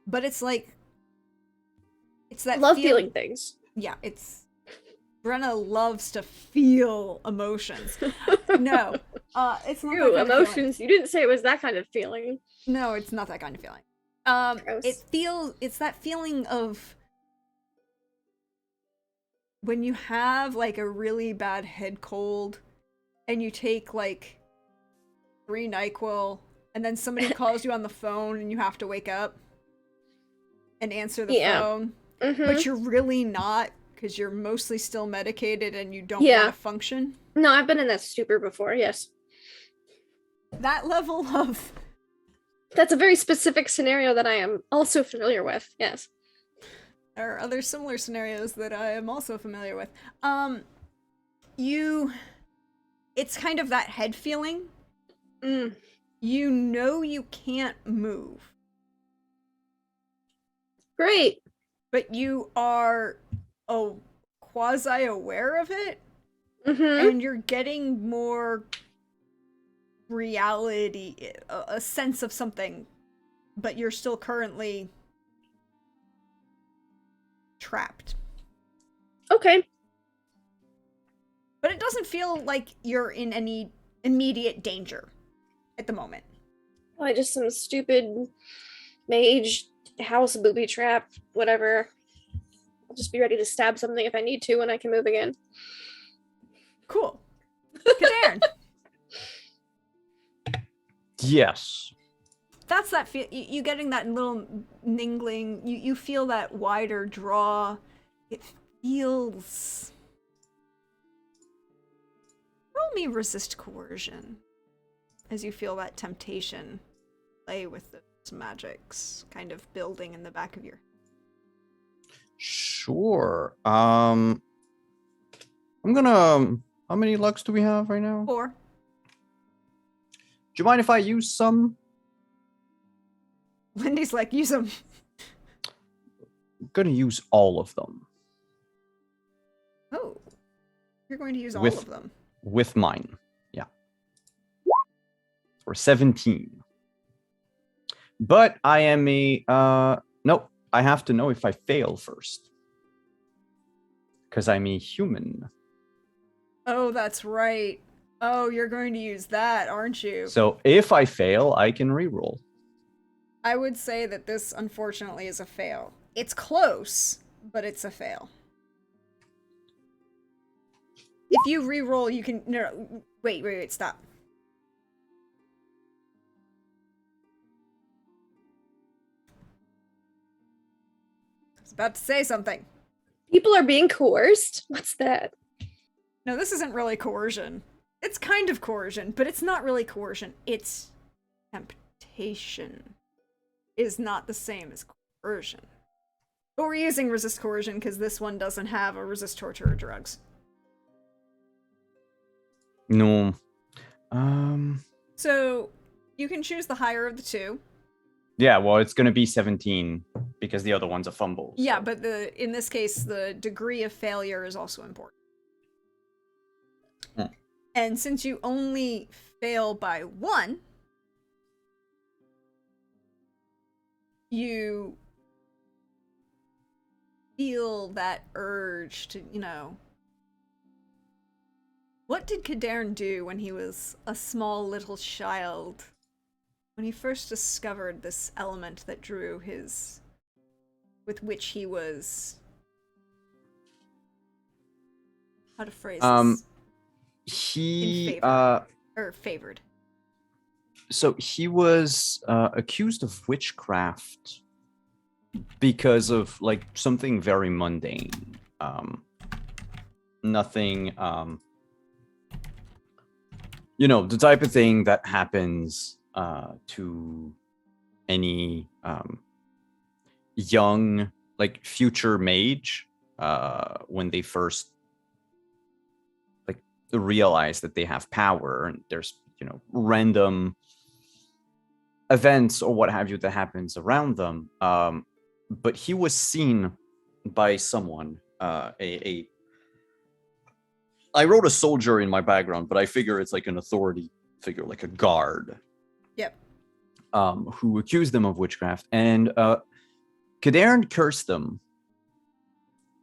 S1: But it's like it's that
S4: Love feeling things.
S1: Yeah, Brenna loves to feel emotions. No, it's not
S4: Ew,
S1: that kind of feeling.
S4: emotions. You didn't say it was that kind of feeling.
S1: No, it's not that kind of feeling.
S4: Gross.
S1: It's that feeling of when you have like a really bad head cold and you take like 3 NyQuil and then somebody calls you on the phone and you have to wake up and answer the phone, but you're really not because you're mostly still medicated and you don't want to function.
S4: No, I've been in that stupor before, yes.
S1: That level of...
S4: That's a very specific scenario that I am also familiar with, yes.
S1: There are other similar scenarios that I am also familiar with. It's kind of that head feeling. You know you can't move.
S4: Great.
S1: But you are quasi-aware of it.
S4: Mm-hmm.
S1: And you're getting more reality, a sense of something, but you're still currently trapped.
S4: Okay.
S1: But it doesn't feel like you're in any immediate danger at the moment.
S4: Like just some stupid mage house booby trap, whatever. I'll just be ready to stab something if I need to when I can move again.
S1: Cool. Kadarn.
S3: Yes.
S1: That's that feel. You getting that little ningling. You feel that wider draw. It feels. Roll me resist coercion, as you feel that temptation play with those magics, kind of building in the back of your.
S3: Sure. I'm gonna. How many lucks do we have right now?
S1: 4.
S3: Do you mind if I use some?
S1: Lindy's like, use them.
S3: I'm gonna use all of them.
S1: Oh, you're going to use all
S3: With-
S1: of them.
S3: With mine. Yeah. For 17. But I am nope. I have to know if I fail first. Because I'm a human.
S1: Oh, that's right. Oh, you're going to use that, aren't you?
S3: So if I fail, I can reroll.
S1: I would say that this, unfortunately, is a fail. It's close, but it's a fail. If you re-roll, you can... No, wait, stop. I was about to say something.
S4: People are being coerced? What's that?
S1: No, this isn't really coercion. It's kind of coercion, but it's not really coercion. It's temptation. Is not the same as coercion. But we're using resist coercion because this one doesn't have a resist torture or drugs.
S3: No.
S1: So you can choose the higher of the two.
S3: Yeah, well, it's going to be 17 because the other one's a fumble.
S1: Yeah, but in this case, the degree of failure is also important. And since you only fail by 1, you feel that urge to, what did Kadarn do when he was a small little child? When he first discovered this element that drew his... with which he was... How to phrase this?
S3: He
S1: favor. Or favored.
S3: so he was accused of witchcraft because of like something very mundane. Nothing the type of thing that happens to any young like future mage when they first like realize that they have power, and there's random events or what have you that happens around them. But he was seen by someone, I wrote a soldier in my background, but I figure it's like an authority figure, like a guard.
S1: Yep.
S3: Who accused them of witchcraft, and Kadarn cursed them,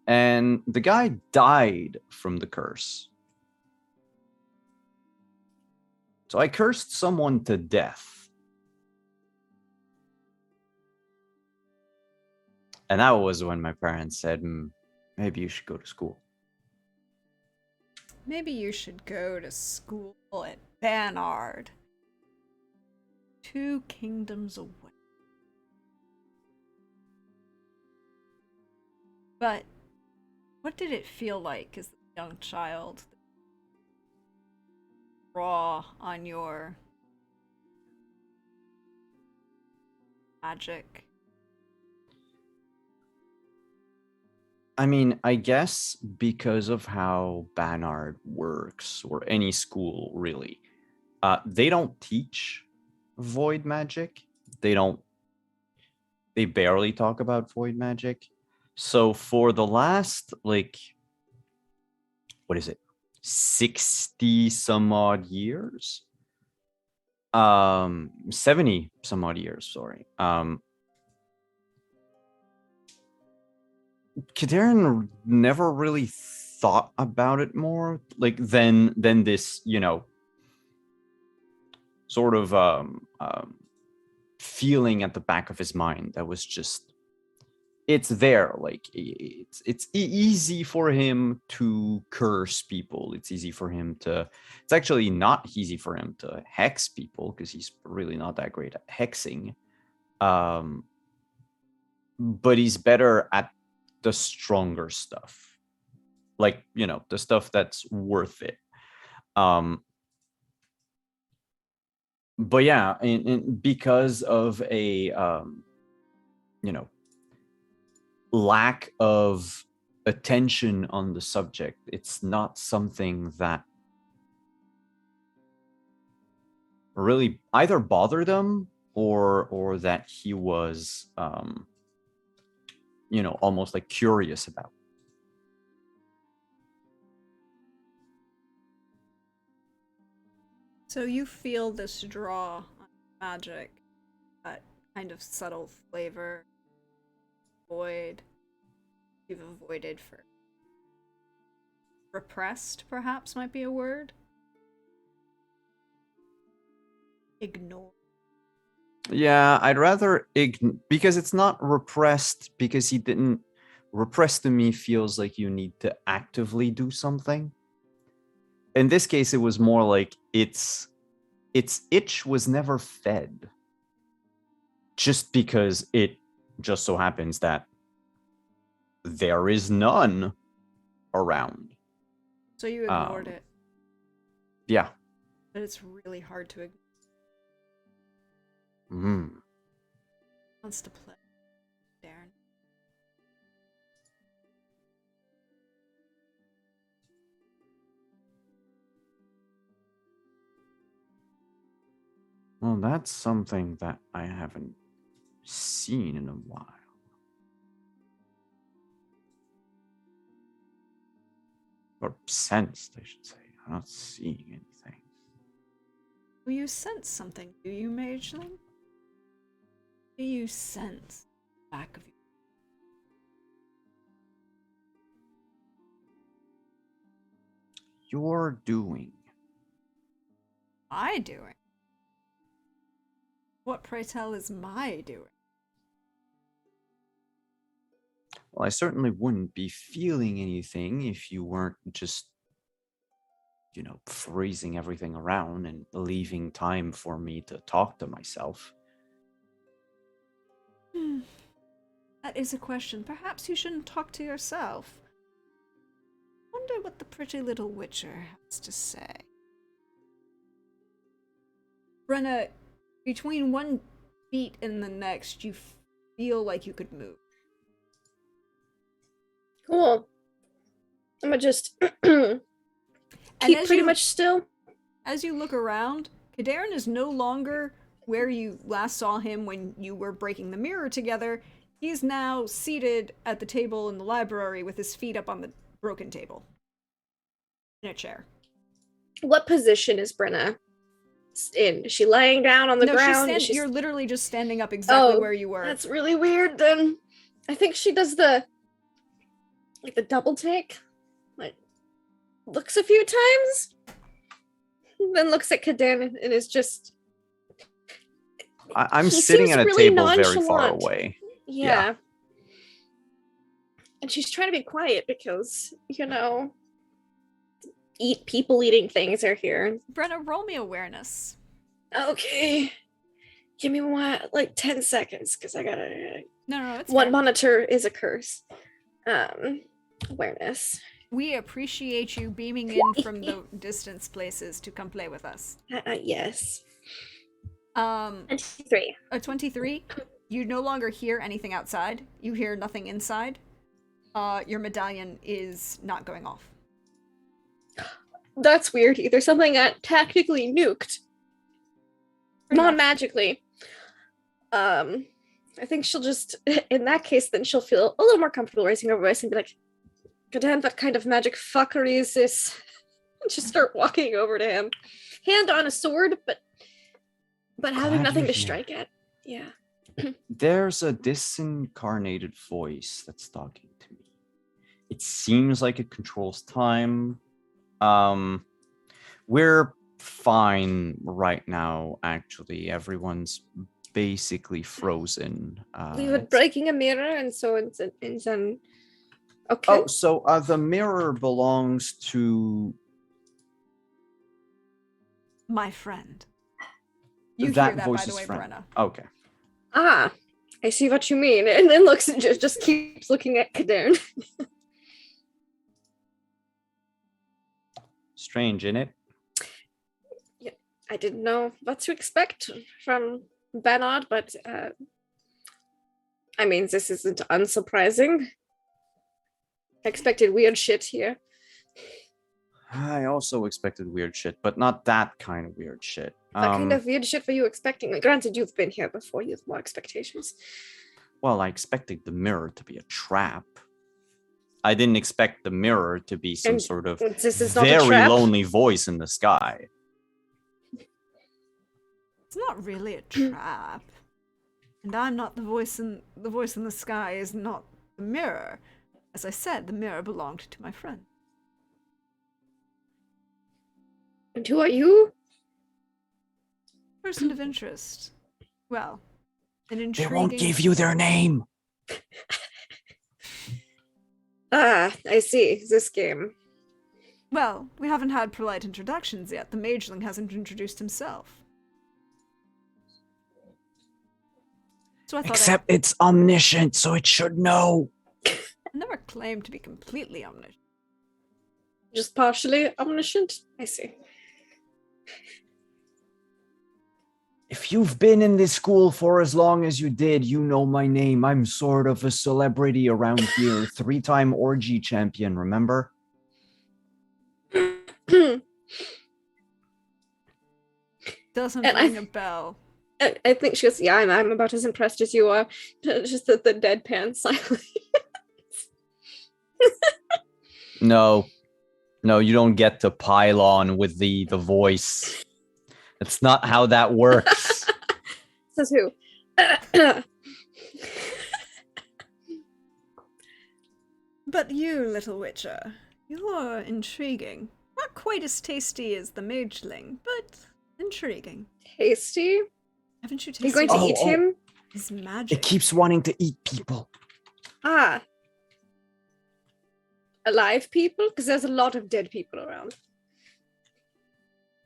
S3: and the guy died from the curse. So I cursed someone to death. And that was when my parents said, maybe you should go to school.
S1: Maybe you should go to school at Banard. 2 kingdoms away. But what did it feel like as a young child? Raw on your magic.
S3: I mean, I guess because of how Banard works, or any school really, they don't teach void magic. They barely talk about void magic. So for the last, like, what is it, 60 some odd years? 70 some odd years, sorry. Kadarn never really thought about it more, like, than this, sort of feeling at the back of his mind that was just, it's there. Like, it's easy for him to curse people. It's actually not easy for him to hex people, because he's really not that great at hexing. But he's better at the stronger stuff, like, the stuff that's worth it. But yeah, and because of a lack of attention on the subject, it's not something that really either bothered him, or that he was almost like curious about.
S1: So you feel this draw on magic, that kind of subtle flavor, void, you've avoided for. Repressed, perhaps, might be a word. Ignore.
S3: Yeah, I'd rather because it's not repressed, because he didn't. Repressed to me feels like you need to actively do something. In this case, it was more like its itch was never fed, just because it just so happens that there is none around.
S1: So you ignored it.
S3: Yeah.
S1: But it's really hard to ignore. Wants to play, Darren.
S3: Well, that's something that I haven't seen in a while. Or sensed, I should say. I'm not seeing anything.
S1: Will you sense something, do you, Mageling? Do you sense the back of you?
S3: You're doing.
S1: I doing? What, pray tell, is my doing?
S3: Well, I certainly wouldn't be feeling anything if you weren't just, freezing everything around and leaving time for me to talk to myself.
S1: That is a question. Perhaps you shouldn't talk to yourself. Wonder what the pretty little Witcher has to say. Brenna, between one beat and the next, you feel like you could move.
S4: Cool. I'm gonna just
S1: And
S4: keep
S1: as
S4: pretty
S1: you-
S4: much still.
S1: As you look around, Kadarin is no longer where you last saw him when you were breaking the mirror together. He's now seated at the table in the library with his feet up on the broken table. In a chair.
S4: What position is Brenna in? Is she laying down on the
S1: No,
S4: ground?
S1: you're literally just standing up exactly where you were.
S4: That's really weird. Then I think she does the double take, like looks a few times, then looks at Kadan and is just.
S3: I'm
S4: He
S3: sitting
S4: seems
S3: at a
S4: really
S3: table very far
S4: nonchalant.
S3: away.
S4: Yeah. And she's trying to be quiet because people eating things are here.
S1: Brenna, roll me awareness.
S4: Okay. Give me 10 seconds because I gotta.
S1: No, it's
S4: One
S1: fair.
S4: monitor is a curse. Awareness.
S1: We appreciate you beaming in from the distance places to come play with us.
S4: Yes.
S1: 23. A 23. You no longer hear anything outside. You hear nothing inside. Your medallion is not going off.
S4: That's weird. Either something got tactically nuked,
S1: Pretty
S4: not
S1: much.
S4: magically. I think she'll just, in that case, then she'll feel a little more comfortable raising her voice and be like, "Goddamn, what kind of magic fuckery is this?" And just start walking over to him, hand on a sword, but having
S3: Glad
S4: nothing
S3: you're
S4: to
S3: here.
S4: strike at. Yeah.
S3: There's a disincarnated voice that's talking to me. It seems like it controls time. We're fine right now, actually. Everyone's basically frozen.
S4: We were breaking a mirror, and so it's an. Okay.
S3: Oh, so the mirror belongs to
S1: My friend. You
S3: that
S1: hear that, by
S3: voice's
S1: the way,
S3: friend.
S1: Brenna.
S3: Okay.
S4: Ah, I see what you mean. And then looks and just keeps looking at Kadern.
S3: Strange, innit?
S4: I didn't know what to expect from Bernard, but I mean, this isn't unsurprising. I expected weird shit here.
S3: I also expected weird shit, but not that kind of weird shit.
S4: What kind of weird shit were you expecting? Granted, you've been here before. You have more expectations.
S3: Well, I expected the mirror to be a trap. I didn't expect the mirror to be some
S4: And
S3: sort of
S4: this is not a
S3: very
S4: trap?
S3: lonely voice in the sky.
S1: It's not really a trap. And I'm not the voice in the sky is not the mirror. As I said, the mirror belonged to my friend.
S4: And who are you?
S1: Person of interest. Well, an
S3: They
S1: intriguing...
S3: won't give you their name.
S4: Ah, I see. This game.
S1: Well, we haven't had polite introductions yet. The mageling hasn't introduced himself. So I thought
S3: Except it's omniscient, so it should know.
S1: I never claimed to be completely omniscient.
S4: Just partially omniscient? I see.
S3: If you've been in this school for as long as you did, you know my name. I'm sort of a celebrity around here. 3-time orgy champion, remember?
S1: Doesn't
S4: And
S1: ring a bell.
S4: I think she goes, yeah, I'm about as impressed as you are. Just the deadpan silence.
S3: No, you don't get to pile on with the voice. That's not how that works.
S4: Says who?
S1: But you, little witcher, you're intriguing. Not quite as tasty as the mageling, but intriguing.
S4: Tasty?
S1: Haven't you
S4: Are you
S1: tasted
S4: going to
S3: Oh,
S4: eat
S3: oh.
S4: him?
S1: his magic?
S3: It keeps wanting to eat people.
S4: Ah. Alive people? Because there's a lot of dead people around.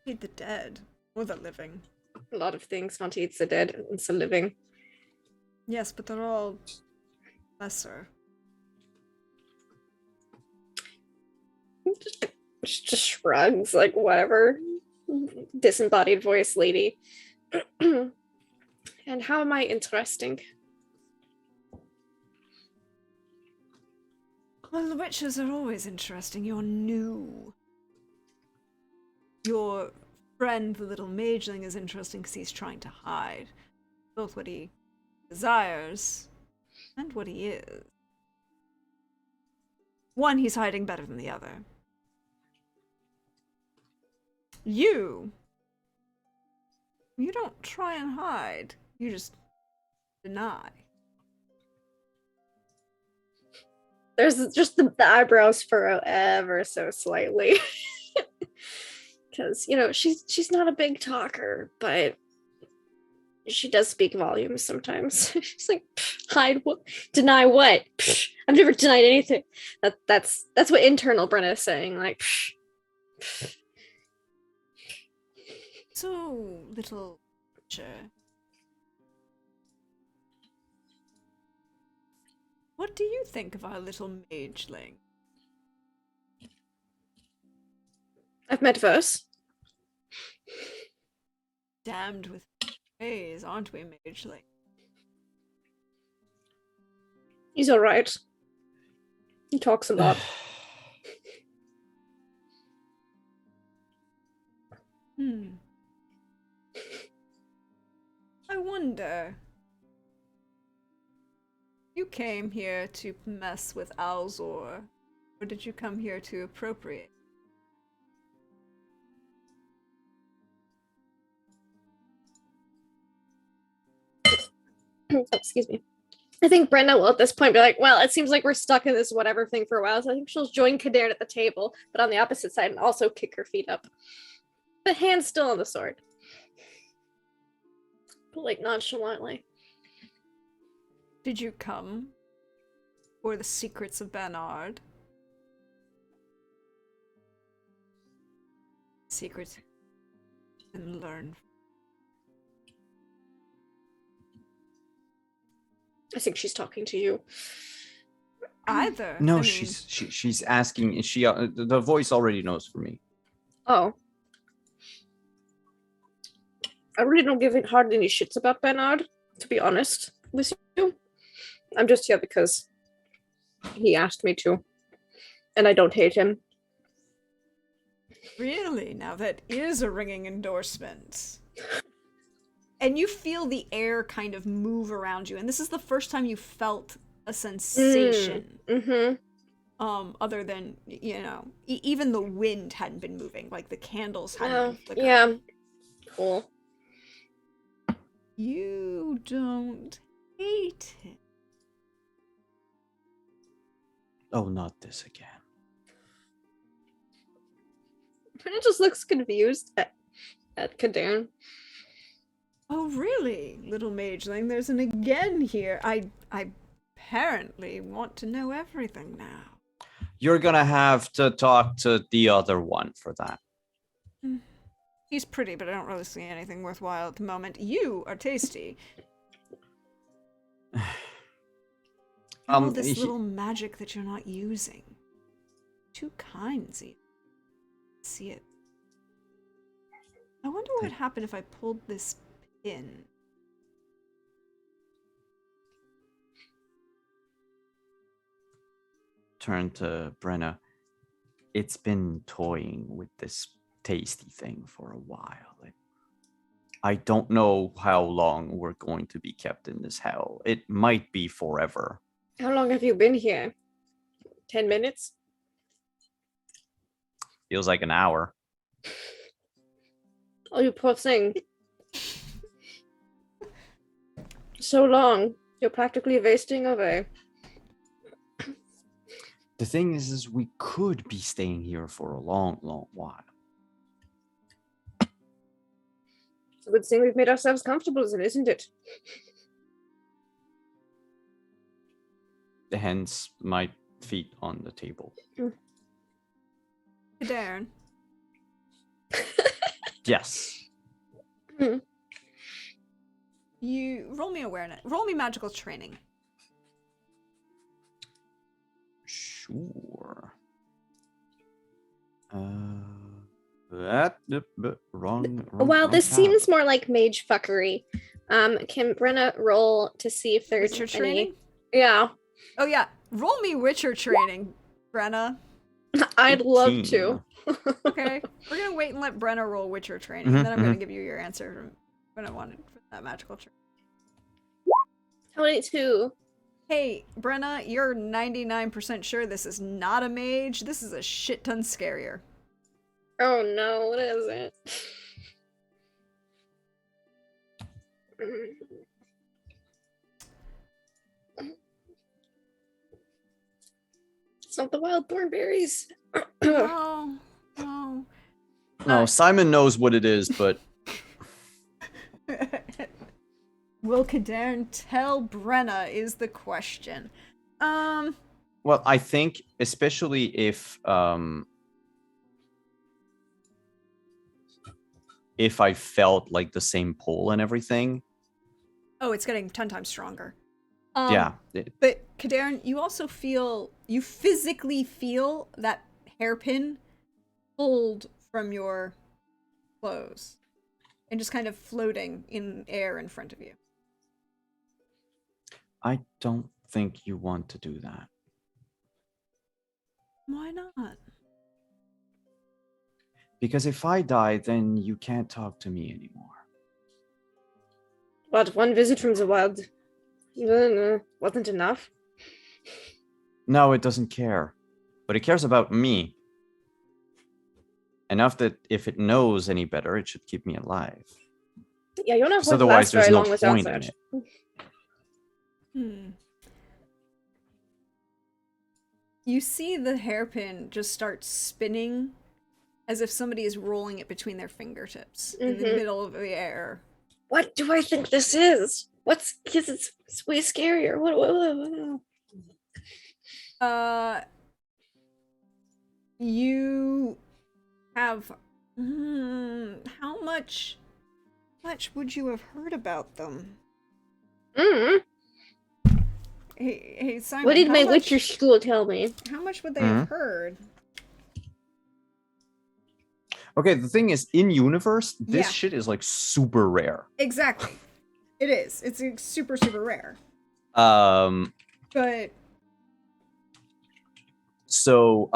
S1: Eat the dead or the living.
S4: A lot of things not eats the dead, it's the living.
S1: Yes, but they're all lesser.
S4: Just shrugs, like, whatever. Disembodied voice lady. And how am I interesting?
S1: Well, the witches are always interesting. You're new. Your friend, the little mageling, is interesting because he's trying to hide both what he desires and what he is. One, he's hiding better than the other. You don't try and hide. You just deny.
S4: There's just the eyebrows furrow ever so slightly. Because, she's not a big talker, but she does speak volumes sometimes. She's like, hide what? Deny what? I've never denied anything. That's what internal Brenna is saying. Like,
S1: So, little witcher, what do you think of our little mageling?
S4: I've met Verse.
S1: Damned with praise, aren't we, mageling?
S4: He's all right. He talks a lot.
S1: I wonder. You came here to mess with Alzor, or did you come here to appropriate?
S4: Oh, excuse me. I think Brenda will at this point be like, well, it seems like we're stuck in this whatever thing for a while, so I think she'll join Kadern at the table, but on the opposite side, and also kick her feet up. But hand's still on the sword. But like nonchalantly.
S1: Did you come for the secrets of Bernard? Secrets and learn.
S4: I think she's talking to you.
S1: Either.
S3: No,
S1: I mean,
S3: she's asking. Is she? The voice already knows for me.
S4: Oh. I really don't give hardly any shits about Bernard, to be honest with you. I'm just here because he asked me to. And I don't hate him.
S1: Really? Now that is a ringing endorsement. And you feel the air kind of move around you, and this is the first time you felt a sensation. Other than, even the wind hadn't been moving, like the candles hadn't been flickering.
S4: Yeah. Cool.
S1: You don't hate him.
S3: Oh, not this again.
S4: Brenna just looks confused at Kadern.
S1: Oh, really, little mageling? There's an again here. I apparently want to know everything now.
S3: You're gonna have to talk to the other one for that.
S1: He's pretty, but I don't really see anything worthwhile at the moment. You are tasty. All this little magic that you're not using. Two kinds, even. See it. I wonder what would happen if I pulled this pin.
S3: Turn to Brenna. It's been toying with this tasty thing for a while. I don't know how long we're going to be kept in this hell. It might be forever.
S4: How long have you been here? 10 minutes?
S3: Feels like an hour.
S4: Oh, you poor thing. So long. You're practically wasting away.
S3: The thing is we could be staying here for a long, long while.
S4: It's a good thing we've made ourselves comfortable, isn't it?
S3: Hence my feet on the table.
S1: Darren.
S3: Yes.
S1: You roll me awareness. Roll me magical training.
S3: Sure. That wrong.
S4: While this
S3: tab.
S4: seems more like mage fuckery, can Brenna roll to see if there's
S1: Witcher
S4: any?
S1: training?
S4: Yeah,
S1: Oh yeah, roll me Witcher training, Brenna.
S4: I'd love
S3: 18.
S4: to.
S1: Okay, we're gonna wait and let Brenna roll Witcher training, and then I'm gonna give you your answer from what I wanted for that magical training.
S4: 22.
S1: Hey, Brenna, you're 99% sure this is not a mage. This is a shit ton scarier.
S4: Oh no, what is it? It's not the wild thornberries.
S1: Oh, no.
S3: No, Simon knows what it is, but
S1: Will Kadern tell Brenna is the question.
S3: well, I think especially if I felt like the same pull and everything.
S1: Oh, it's getting 10 times stronger.
S3: Yeah.
S1: But Kadern, you physically feel that hairpin pulled from your clothes and just kind of floating in air in front of you.
S3: I don't think you want to do that.
S1: Why not?
S3: Because if I die, then you can't talk to me anymore.
S4: What, one visit from the wild wasn't enough?
S3: No, it doesn't care. But it cares about me. Enough that if it knows any better, it should keep me alive.
S4: Yeah, you're not
S3: Because
S4: going to
S3: otherwise,
S4: last
S3: there's
S4: very
S3: no
S4: long without
S3: point in
S4: that.
S3: it.
S1: You see the hairpin just start spinning as if somebody is rolling it between their fingertips in the middle of the air.
S4: What do I think this is? Because it's way scarier. What?
S1: You have how much would you have heard about them? Hey Simon,
S4: What did
S1: how
S4: my
S1: much-
S4: Witcher school tell me?
S1: How much would they have heard?
S3: Okay, the thing is, in universe, this
S1: Yeah.
S3: shit is like super rare.
S1: Exactly. It is. It's super, super rare. But
S3: So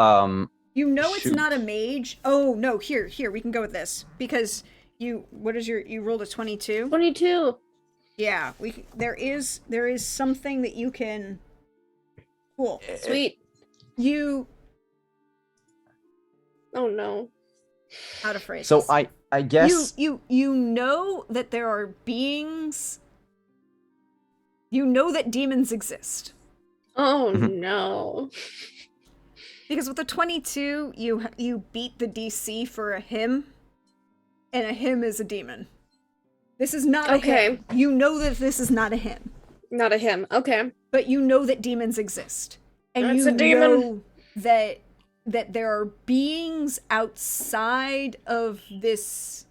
S1: you know it's
S3: Shoot.
S1: not a mage. Oh no, here, we can go with this. Because you rolled a 22?
S4: 22.
S1: Yeah, there is something that you can. Cool.
S4: Sweet.
S1: You
S4: Oh no.
S1: out of phrase.
S3: so I guess
S1: you know that there are beings. You know that demons exist.
S4: Oh no.
S1: Because with the 22, you beat the DC for a him, and a him is a demon. This is not a him. You know that this is not a him,
S4: Not a him. Okay.
S1: but you know that demons exist, and
S4: It's
S1: you
S4: a demon.
S1: know that there are beings outside of this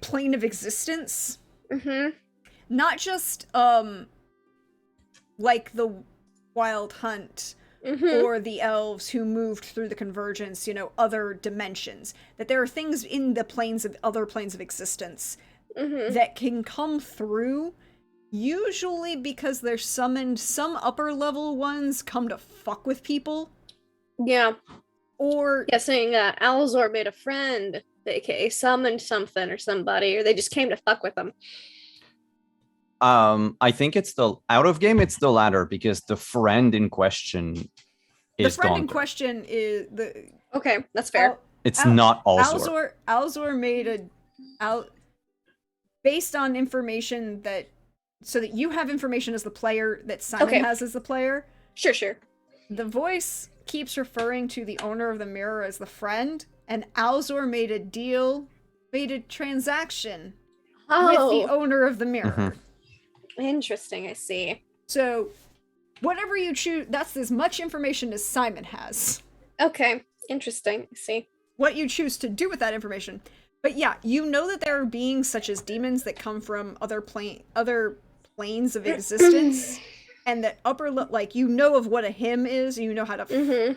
S1: plane of existence. Not just like the Wild Hunt or the elves who moved through the convergence, other dimensions. That there are things in the other planes of existence that can come through, usually because they're summoned. Some upper level ones come to fuck with people.
S4: Yeah.
S1: Or
S4: Guessing Alzor made a friend, aka summoned something or somebody, or they just came to fuck with them.
S3: I think it's out of game. It's the latter because the friend in question
S1: the
S3: is
S1: friend
S3: gone.
S1: in question is the
S4: Okay, that's fair.
S3: It's not Alzor.
S1: Alzor made based on information so that you have information as the player that Simon has as the player.
S4: Sure.
S1: The voice keeps referring to the owner of the mirror as the friend, and Alzor made a transaction with the owner of the mirror.
S4: Interesting, I see.
S1: So, whatever you choose, that's as much information as Simon has.
S4: Okay, interesting, I see.
S1: what you choose to do with that information. But yeah, you know that there are beings such as demons that come from other planes of existence, and that like you know of what a hymn is. You know how to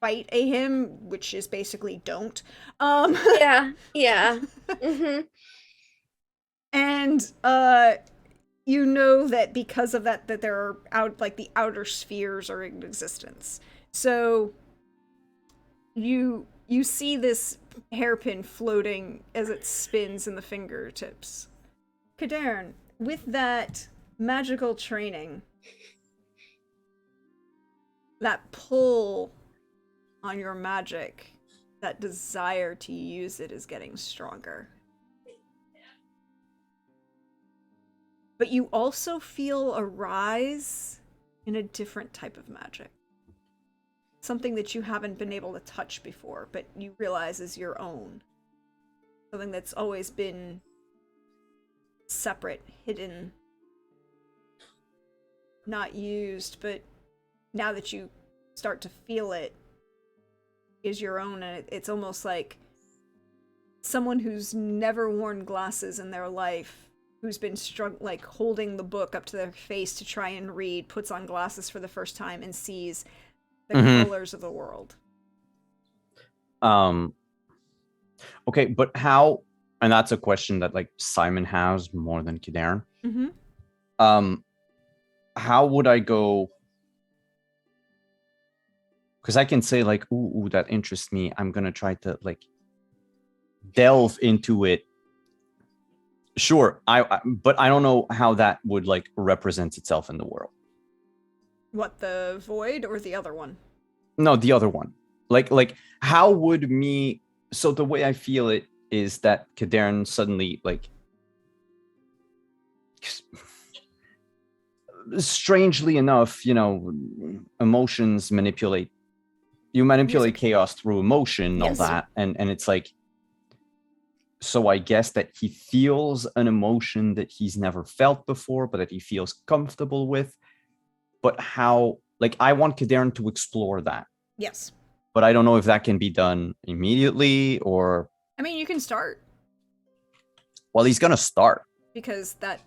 S1: fight a hymn, which is basically don't.
S4: Yeah.
S1: And you know that because of that there are the outer spheres are in existence. So you see this hairpin floating as it spins in the fingertips. Kadern, with that magical training, that pull on your magic, that desire to use it is getting stronger. But you also feel a rise in a different type of magic. Something that you haven't been able to touch before, but you realize is your own. Something that's always been separate, hidden, not used, but now that you start to feel it, is your own, and it's almost like someone who's never worn glasses in their life, who's been like holding the book up to their face to try and read, puts on glasses for the first time and sees the colors of the world.
S3: Okay, but how, and that's a question that like Simon has more than Kadern. How would I go? Because I can say like, ooh, that interests me. I'm gonna try to like delve into it. Sure, but I don't know how that would like represent itself in the world.
S1: What, the void or the other one?
S3: No, the other one. Like how would me? So the way I feel it is that Kadern suddenly like, strangely enough, you know, emotions manipulate. You manipulate chaos through emotion and all that, and it's like, so I guess that he feels an emotion that he's never felt before, but that he feels comfortable with. But how, like, I want Kadern to explore that.
S1: Yes.
S3: But I don't know if that can be done immediately or...
S1: I mean, you can start.
S3: Well, he's going to start.
S1: Because that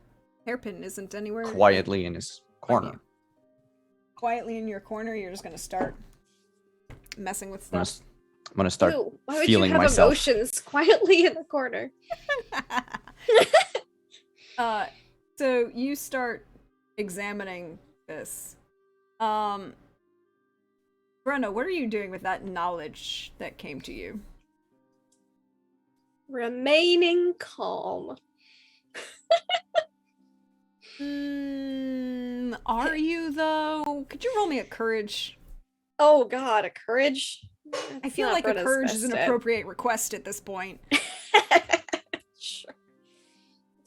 S1: hairpin isn't anywhere...
S3: Quietly in his corner.
S1: Quietly in your corner, you're just going to start messing with stuff.
S3: I'm going to start
S4: why would
S3: feeling
S4: you have
S3: myself.
S4: Emotions quietly in the corner?
S1: So you start examining this. Brenna, what are you doing with that knowledge that came to you?
S4: Remaining calm.
S1: Are you though? Could you roll me a courage?
S4: Oh god, a courage?
S1: I feel like a courage is an appropriate request at this point.
S4: Sure. Do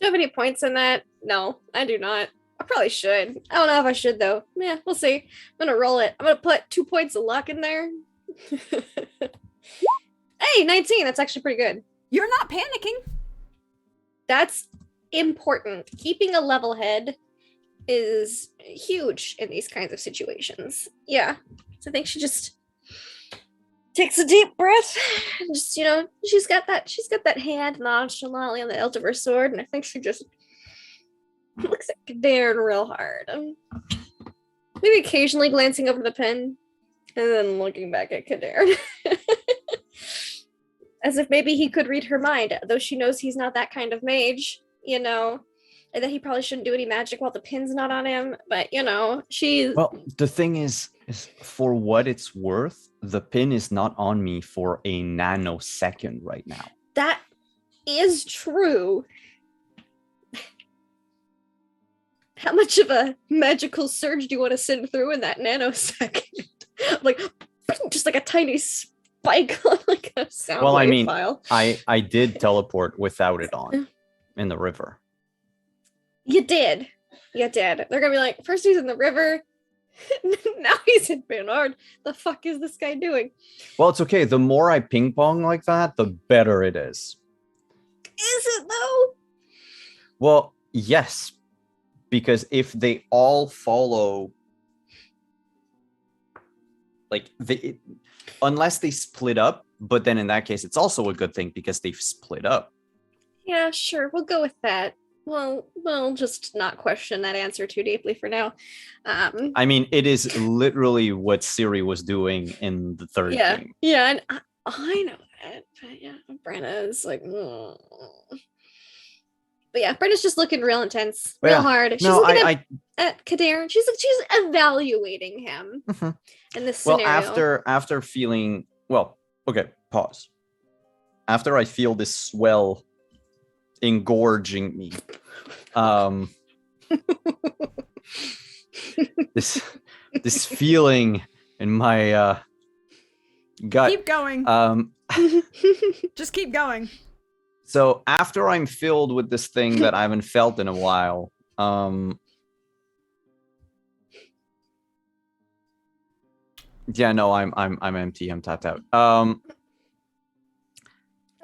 S4: you have any points in that? No, I do not. I probably should. I don't know if I should though. Yeah, we'll see. I'm gonna roll it. I'm gonna put 2 points of luck in there. Hey, 19. That's actually pretty good.
S1: You're not panicking.
S4: That's important. Keeping a level head is huge in these kinds of situations. Yeah. So I think she just takes a deep breath and just, you know, she's got that hand nonchalantly on the hilt of her sword, and I think she just looks at Kadern real hard. Maybe occasionally glancing over the pen and then looking back at Kadern. As if maybe he could read her mind, though she knows he's not that kind of mage, you know, and that he probably shouldn't do any magic while the pin's not on him. But, you know,
S3: Well, the thing is for what it's worth, the pin is not on me for a nanosecond right now.
S4: That is true. How much of a magical surge do you want to send through in that nanosecond? Like, just like a tiny spike on like a sound
S3: well, I mean,
S4: file.
S3: I did teleport without it on in the river.
S4: You did. They're gonna be like, first he's in the river, now he's in Bernard. The fuck is this guy doing?
S3: Well, it's okay. The more I ping pong like that, the better it is.
S4: Is it though?
S3: Well, yes. Because if they all follow, like, unless they split up, But then in that case, it's also a good thing because they've split up.
S4: Yeah, sure. We'll go with that. Well, we'll just not question that answer too deeply for now.
S3: I mean, it is literally what Siri was doing in the third
S4: Yeah,
S3: game.
S4: yeah, and I know that, but yeah, Brenna is like, mm. But yeah, Brenna's just looking real intense, real
S3: Yeah.
S4: hard. She's
S3: No,
S4: looking at Kader. She's evaluating him
S3: Mhm.
S4: in this
S3: Well,
S4: scenario.
S3: after feeling okay, pause. After I feel this swell engorging me, this feeling in my gut.
S1: Keep going.
S3: Um,
S1: Just keep going.
S3: so after I'm filled with this thing that I haven't felt in a while, yeah, no, I'm empty. I'm tapped out.
S4: Thought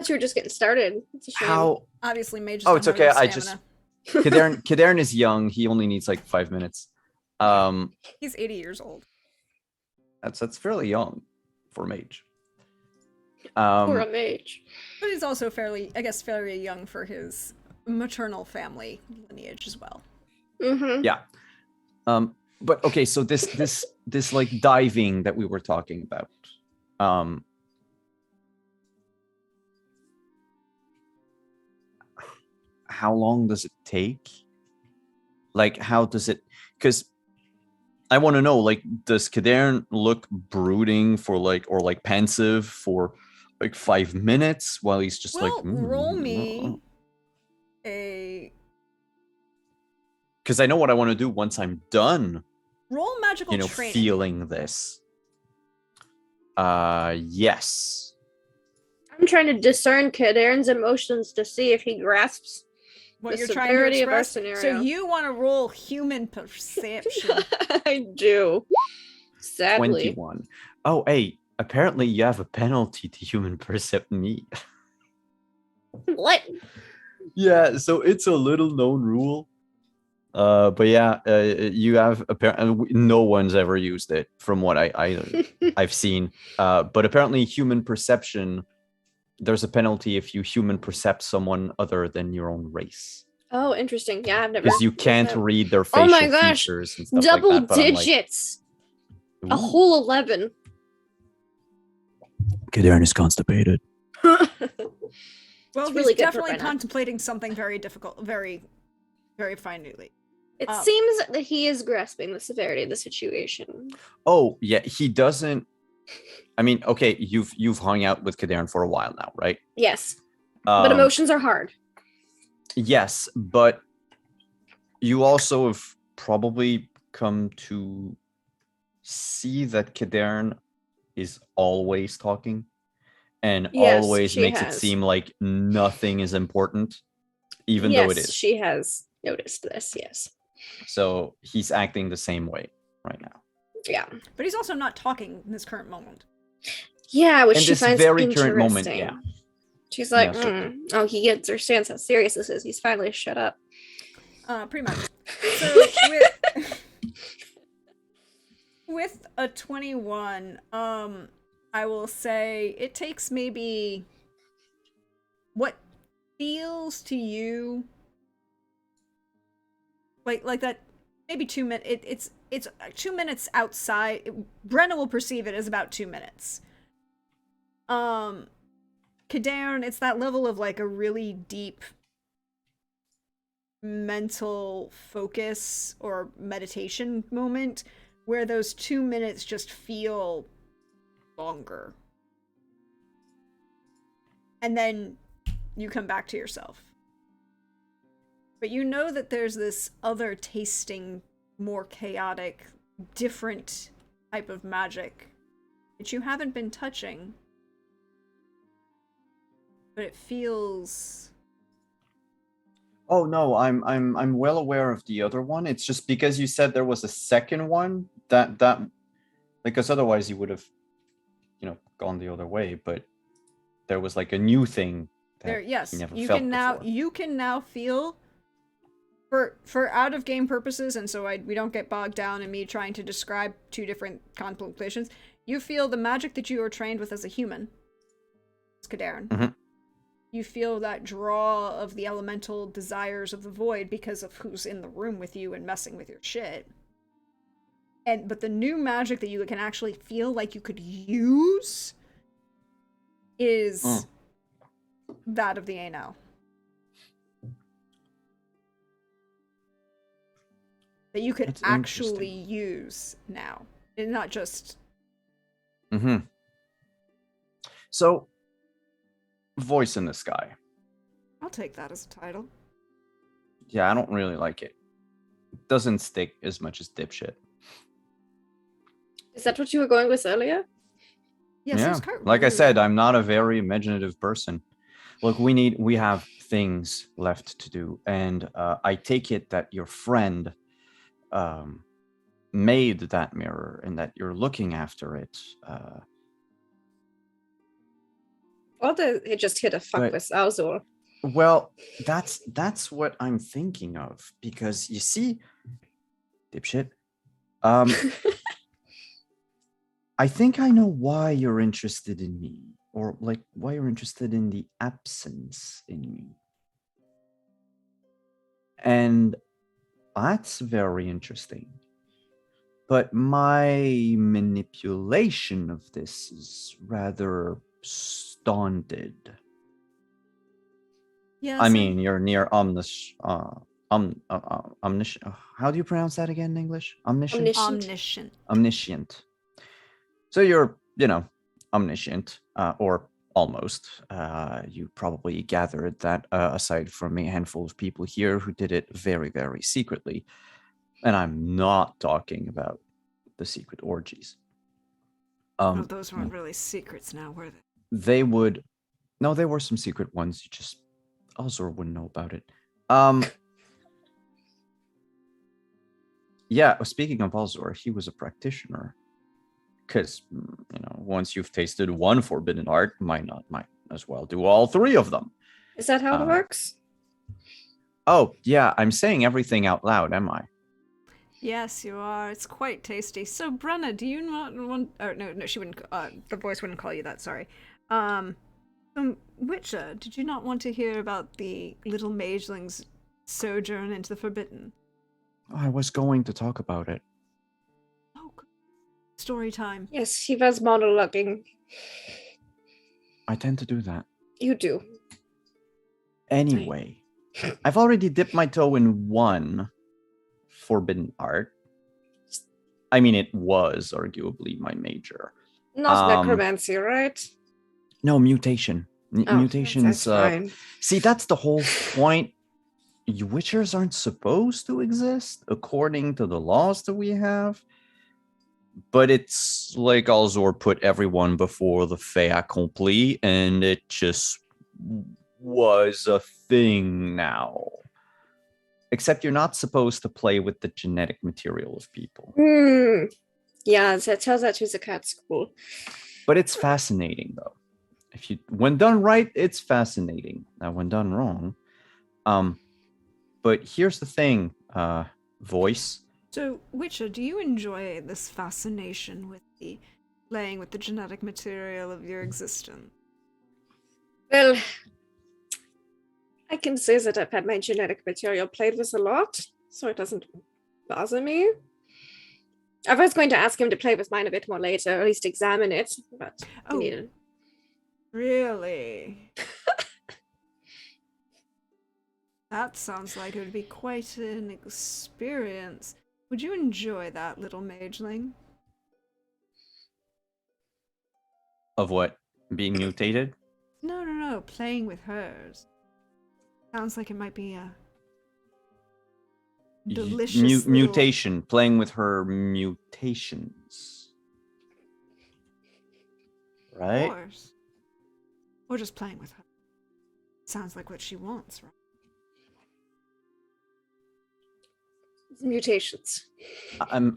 S4: you were just getting started. It's a shame.
S3: How
S1: Obviously, mages.
S3: Oh,
S1: don't
S3: it's
S1: have
S3: okay,
S1: enough
S3: I just-
S1: stamina.
S3: Kadern is young. He only needs like 5 minutes.
S1: He's 80 years old.
S3: That's fairly young for mage.
S4: Poor a mage.
S1: But he's also fairly young for his maternal family lineage as well.
S4: Mm-hmm.
S3: Yeah. But okay, so this like diving that we were talking about. How long does it take? Like, how does it? Because I want to know, like, does Kadern look brooding for like, or like pensive for like 5 minutes while he's just
S1: Well,
S3: like,
S1: roll me a
S3: because I know what I want to do once I'm done,
S1: roll magical training.
S3: feeling this. Yes.
S4: I'm trying to discern Kadern's emotions to see if he grasps
S1: What
S4: the
S1: you're trying to
S4: severity of our
S1: express. So
S4: scenario.
S1: you want to roll human perception.
S4: I do. Sadly.
S3: 21. Oh, hey, apparently you have a penalty to human percept me.
S4: What?
S3: Yeah, so it's a little known rule. But yeah, you have apparently no one's ever used it from what I've seen. But apparently human perception, there's a penalty if you human percept someone other than your own race.
S4: Oh, interesting. Yeah, I've never.
S3: Because you can't
S4: that.
S3: read their facial
S4: Oh my gosh,
S3: features and stuff
S4: double
S3: like that. But I'm like,
S4: digits. A
S3: ooh,
S4: whole 11.
S3: Kadern is constipated.
S1: Well,
S4: It's
S1: he's
S4: really good for
S1: definitely
S4: Brenna.
S1: contemplating something very difficult, very, very finely.
S4: It seems that he is grasping the severity of the situation.
S3: Oh yeah, he doesn't. I mean, okay, you've hung out with Kadern for a while now, right?
S4: Yes, but
S3: Um,
S4: emotions are hard.
S3: Yes, but you also have probably come to see that Kadern is always talking and
S4: Yes,
S3: always
S4: she
S3: makes it
S4: has.
S3: seem like nothing is important, even
S4: Yes,
S3: though it is.
S4: she has noticed this. Yes.
S3: So he's acting the same way right now.
S4: Yeah.
S1: But he's also not talking in this current moment.
S4: Yeah, which
S3: In
S4: she
S3: this
S4: finds
S3: very
S4: interesting.
S3: current moment, yeah.
S4: She's like,
S3: Yeah, so-
S4: oh, he understands how serious this is. He's finally shut up.
S1: Pretty much. So with a 21, I will say it takes maybe what feels to you like that maybe 2 minutes. It's 2 minutes outside. Brenna will perceive it as about 2 minutes. Kadern, it's that level of like a really deep mental focus or meditation moment where those 2 minutes just feel longer. And then you come back to yourself. But you know that there's this other tasting, more chaotic, different type of magic that you haven't been touching. But it feels
S3: Oh no, I'm well aware of the other one. It's just because you said there was a second one that because otherwise you would have, gone the other way. But there was like a new thing.
S1: there. Yes,
S3: he never
S1: you
S3: felt
S1: can now
S3: before.
S1: you can now feel for out of game purposes, and so we don't get bogged down in me trying to describe two different contemplations. You feel the magic that you were trained with as a human, Skadarin.
S3: Mhm.
S1: You feel that draw of the elemental desires of the void because of who's in the room with you and messing with your shit. But the new magic that you can actually feel like you could use is that of the Anel. That you could
S3: That's
S1: actually
S3: interesting.
S1: use now. And not just
S3: Mm-hmm. So, voice in the sky.
S1: I'll take that as a title.
S3: Yeah, I don't really like it. It doesn't stick as much as dipshit.
S4: Is that what you were going with earlier?
S1: Yes,
S3: Yeah,
S1: it's quite
S3: like I said,
S1: rude.
S3: I'm not a very imaginative person. Look, we have things left to do, and I take it that your friend made that mirror and that you're looking after it.
S4: Or it just hit a fuck
S3: But-
S4: with Alzor.
S3: Well, that's what I'm thinking of, because you see, dipshit. I think I know why you're interested in me, or like why you're interested in the absence in me. And that's very interesting. But my manipulation of this is rather stunted.
S1: Yes,
S3: I mean, you're near omniscient. How do you pronounce that again in English? Omniscient?
S1: omniscient.
S3: Omniscient. So you're, omniscient, or almost. You probably gathered that aside from a handful of people here who did it very, very secretly. And I'm not talking about the secret orgies.
S1: Oh, those weren't really secrets now, were they?
S3: They would. No, there were some secret ones. You just Alzor wouldn't know about it. Yeah, speaking of Alzor, he was a practitioner. Because, once you've tasted one forbidden art, might as well do all three of them.
S4: Is that how it works?
S3: Oh, yeah, I'm saying everything out loud, am I?
S1: Yes, you are. It's quite tasty. So, Brenna, do you not want... Oh, no, she wouldn't... the voice wouldn't call you that, sorry. Witcher, did you not want to hear about the little mageling's sojourn into the Forbidden?
S3: I was going to talk about it.
S1: Oh, good. Story time.
S4: Yes, he was monologuing.
S3: I tend to do that.
S4: You do.
S3: Anyway, I've already dipped my toe in one forbidden art. I mean, it was arguably my major.
S4: Not necromancy, right?
S3: No, mutation. Mutations.
S4: That's fine.
S3: See, that's the whole point. Witchers aren't supposed to exist according to the laws that we have. But it's like Alzor put everyone before the fait accompli, and it just was a thing now. Except you're not supposed to play with the genetic material of people.
S4: Yeah, that tells that to the cat school.
S3: But it's fascinating, though. When done right, it's fascinating. Now, when done wrong, but here's the thing, voice.
S1: So, Witcher, do you enjoy this fascination with the playing with the genetic material of your existence?
S4: Well, I can say that I've had my genetic material played with a lot, so it doesn't bother me. I was going to ask him to play with mine a bit more later, or at least examine it, but he needed.
S1: Really? That sounds like it would be quite an experience. Would you enjoy that, little mageling?
S3: Of what? Being mutated?
S1: No, playing with hers. Sounds like it might be a delicious
S3: mutation. Playing with her mutations. Right?
S1: Of course. Or just playing with her. Sounds like what she wants, right?
S4: Mutations.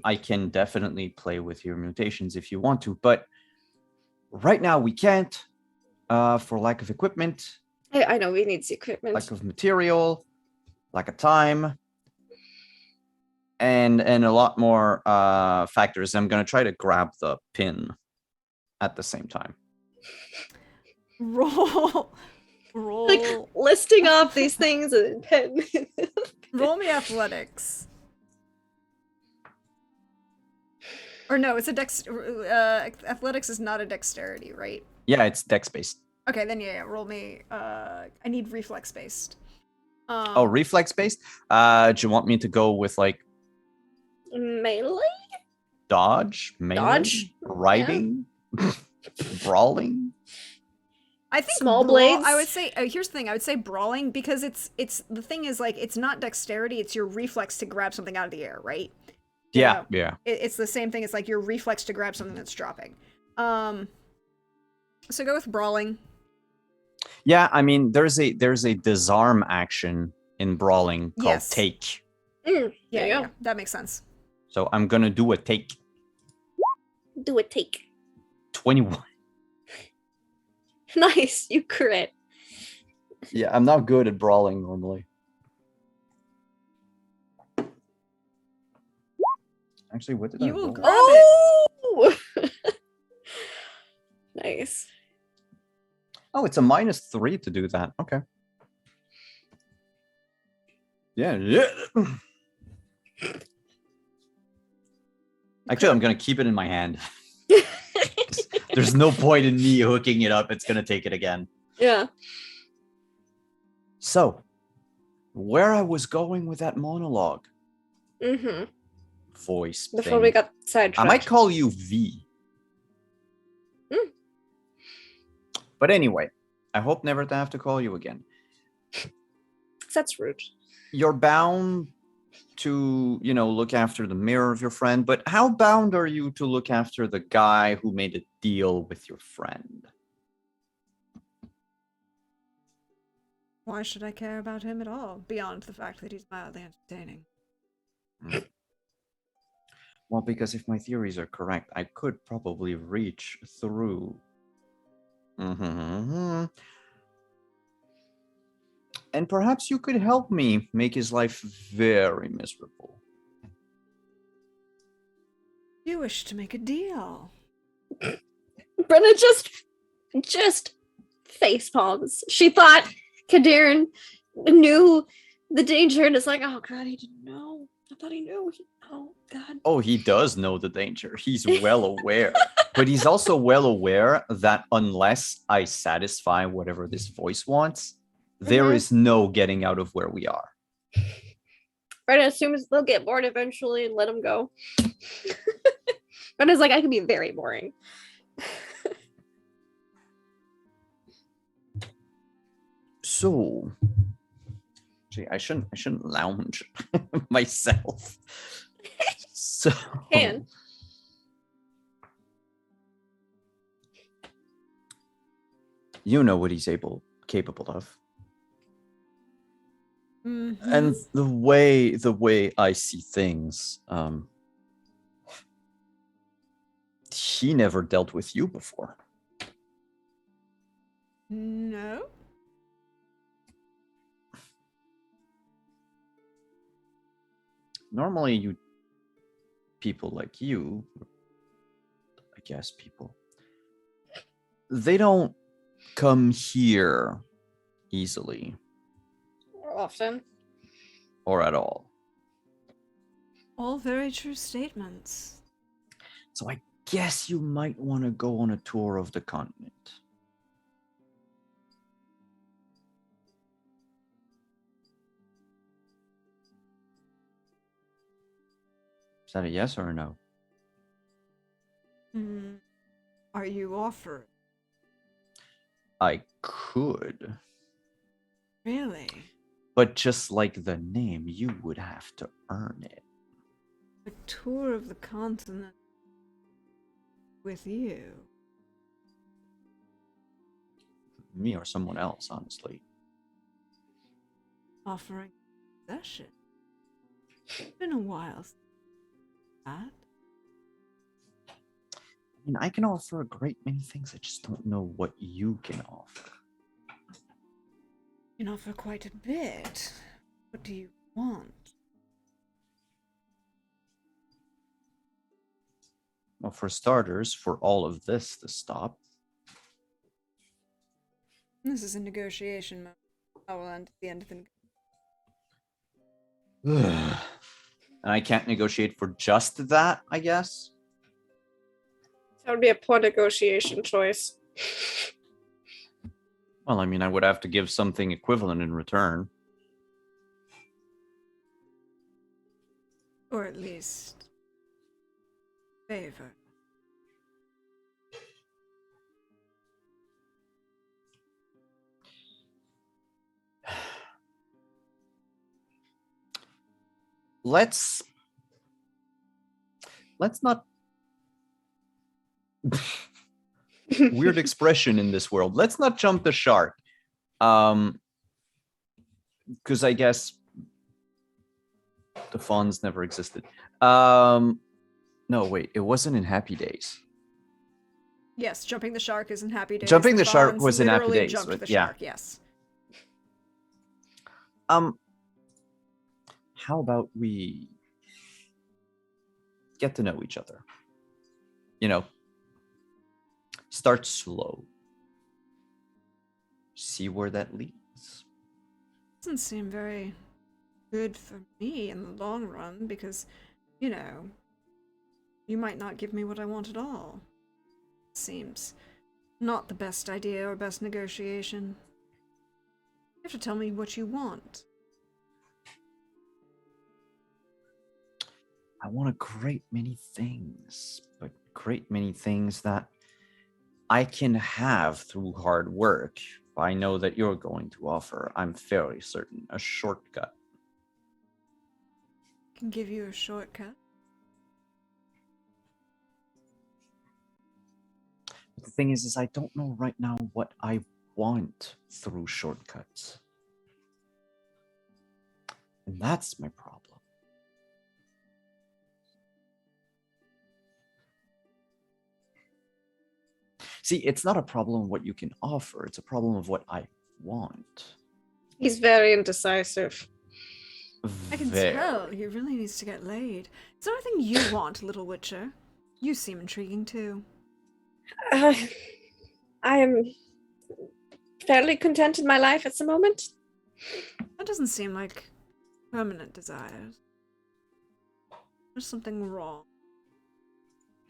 S3: I can definitely play with your mutations if you want to, but right now we can't, for lack of equipment.
S4: I know we need the equipment.
S3: Lack of material, lack of time, and a lot more factors. I'm gonna try to grab the pin at the same time.
S1: Roll.
S4: Like listing off these things and pen.
S1: Roll me athletics. Or no, it's a athletics is not a dexterity, right?
S3: Yeah, it's dex based.
S1: Okay, then yeah, roll me. I need reflex based.
S3: Oh, reflex based. Do you want me to go with like
S4: Melee?
S3: dodge, melee,
S4: Dodge?
S3: riding, brawling?
S1: I think
S4: Small
S1: brawl-
S4: blades?
S1: I would say here's the thing. I would say brawling because it's the thing is like it's not dexterity. It's your reflex to grab something out of the air, right? You
S3: Yeah,
S1: know,
S3: yeah.
S1: it's the same thing. It's like your reflex to grab something that's dropping. So go with brawling.
S3: Yeah, I mean, there's a disarm action in brawling called
S1: Yes.
S3: take.
S4: There
S1: Yeah,
S4: you go.
S1: yeah, that makes sense.
S3: So I'm gonna do a take.
S4: Do a take.
S3: 21.
S4: Nice, you crit.
S3: Yeah, I'm not good at brawling normally. Actually, what did I
S1: You will
S3: roll?
S1: grab it.
S4: Oh! Nice.
S3: Oh, it's a -3 to do that. Okay. Yeah. Actually, I'm gonna keep it in my hand. There's no point in me hooking it up. It's gonna take it again.
S4: Yeah.
S3: So, where I was going with that monologue
S4: Mm-hmm.
S3: voice
S4: Before
S3: thing.
S4: we got
S3: I
S4: sidetracked.
S3: might call you V.
S4: Mm.
S3: But anyway, I hope never to have to call you again.
S4: That's rude.
S3: You're bound to, look after the mirror of your friend, but how bound are you to look after the guy who made a deal with your friend?
S1: Why should I care about him at all, beyond the fact that he's mildly entertaining?
S3: Well, because if my theories are correct, I could probably reach through. And perhaps you could help me make his life very miserable.
S1: You wish to make a deal.
S4: Brenna just face palms. She thought Kadarin knew the danger and is like, oh god, he didn't know. I thought he knew. Oh god.
S3: Oh, he does know the danger. He's well aware. But he's also well aware that unless I satisfy whatever this voice wants, there is no getting out of where we are.
S4: Brenna assumes they'll get bored eventually and let him go. Brenna's like, I can be very boring.
S3: So, gee, I shouldn't lounge myself. So,
S4: Can.
S3: you know what he's capable of.
S1: Mm-hmm.
S3: And the way I see things, he never dealt with you before.
S1: No.
S3: Normally, people like you, I guess people, they don't come here easily
S4: Often.
S3: or at all.
S1: All very true statements.
S3: So I guess you might want to go on a tour of the continent. Is that a yes or a no?
S1: Are you offering?
S3: I could,
S1: Really?
S3: but just like the name, you would have to earn it.
S1: A tour of the continent with you?
S3: Me or someone else, honestly.
S1: Offering possession? It's been a while since that.
S3: I mean, I can offer a great many things. I just don't know what you can offer.
S1: You can offer quite a bit. What do you want?
S3: Well, for starters, for all of this to stop.
S1: This is a negotiation mode. I will end at the end of the.
S3: And I can't negotiate for just that, I guess.
S4: That would be a poor negotiation choice.
S3: Well, I mean, I would have to give something equivalent in return.
S1: Or at least favor.
S3: Let's not weird expression in this world. Let's not jump the shark. Because I guess the fawns never existed. No, wait, it wasn't in Happy Days.
S1: Yes, jumping the shark is in Happy Days.
S3: Jumping the shark
S1: Fawns
S3: was in Happy
S1: literally
S3: Days,
S1: Jumped
S3: but
S1: the
S3: yeah.
S1: shark, yes.
S3: How about we get to know each other? You know, start slow. See where that leads.
S1: Doesn't seem very good for me in the long run because, you know, you might not give me what I want at all. Seems not the best idea or best negotiation. You have to tell me what you want.
S3: I want a great many things, but great many things that I can have through hard work. I know that you're going to offer, I'm fairly certain, a shortcut.
S1: I can give you a shortcut.
S3: But the thing is I don't know right now what I want through shortcuts. And that's my problem. See, it's not a problem of what you can offer. It's a problem of what I want.
S4: He's very indecisive.
S1: I can tell he really needs to get laid. Is there anything you want, Little Witcher? You seem intriguing too.
S4: I am fairly content in my life at the moment.
S1: That doesn't seem like permanent desires. There's something wrong.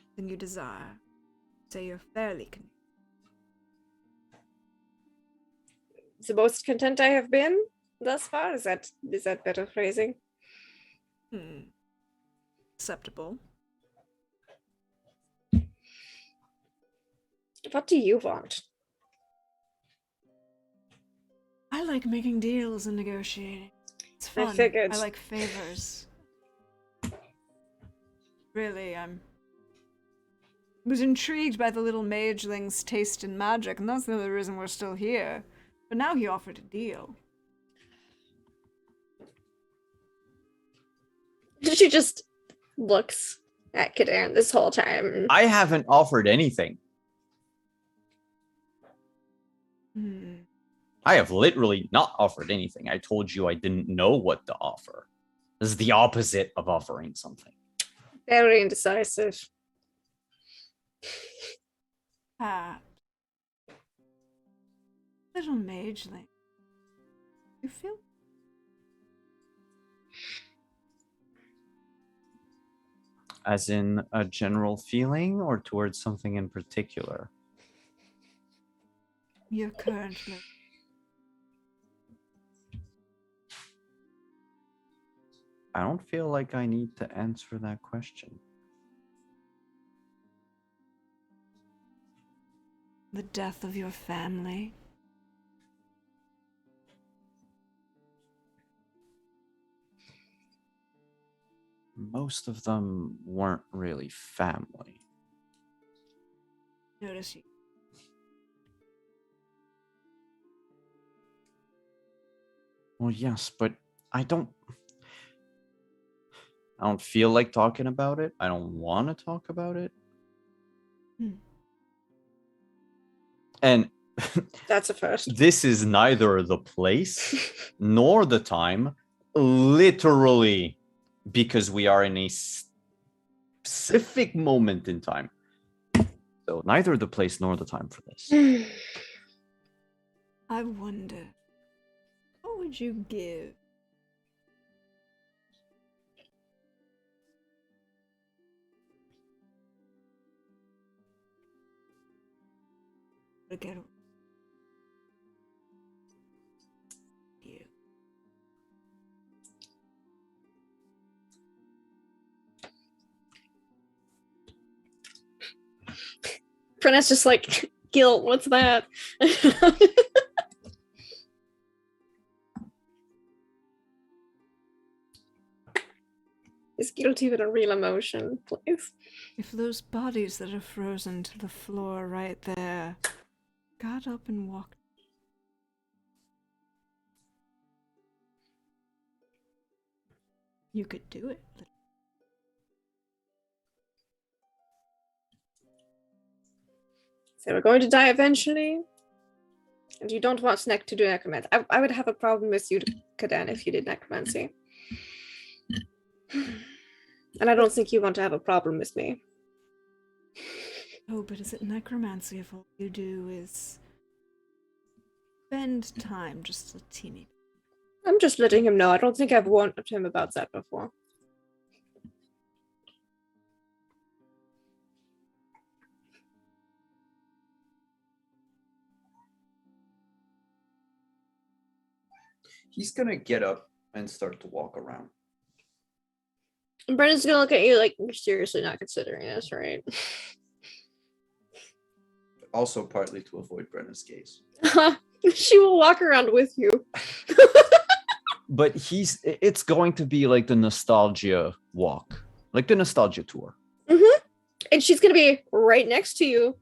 S1: Something you desire. Say you're fairly content.
S4: The most content I have been thus far. Is that better phrasing?
S1: Acceptable.
S4: What do you want?
S1: I like making deals and negotiating. It's fun.
S4: I figured.
S1: I like favors. Really, was intrigued by the little mageling's taste in magic, and that's the other reason we're still here. But now he offered a deal.
S4: She just looks at Kadan this whole time.
S3: I haven't offered anything. I have literally not offered anything. I told you I didn't know what to offer. This is the opposite of offering something.
S4: Very indecisive.
S1: Little mageling. You feel?
S3: As in a general feeling or towards something in particular?
S1: You're currently.
S3: I don't feel like I need to answer that question.
S1: The death of your family.
S3: Most of them weren't really family.
S1: Notice you.
S3: Well, yes, but I don't feel like talking about it. I don't want to talk about it. And
S4: that's a first.
S3: This is neither the place nor the time, literally, because we are in a specific moment in time. So neither the place nor the time for this.
S1: I wonder, what would you give to get you?
S4: Brenna's just like, guilt, what's that? Is guilt even a real emotion, please?
S1: If those bodies that are frozen to the floor right there got up and walked, you could do it.
S4: So we're going to die eventually. And you don't want Sneck to do necromancy. I would have a problem with you, Kaden, if you did necromancy. And I don't think you want to have a problem with me.
S1: Oh, but is it necromancy if all you do is spend time just a teeny?
S4: I'm just letting him know. I don't think I've warned him about that before.
S3: He's gonna get up and start to walk around.
S4: And Brendan's gonna look at you like, you're seriously not considering this, right?
S3: Also partly to avoid Brenna's gaze.
S4: She will walk around with you.
S3: But it's going to be like the nostalgia walk, like the nostalgia tour.
S4: Mm-hmm. And she's gonna be right next to you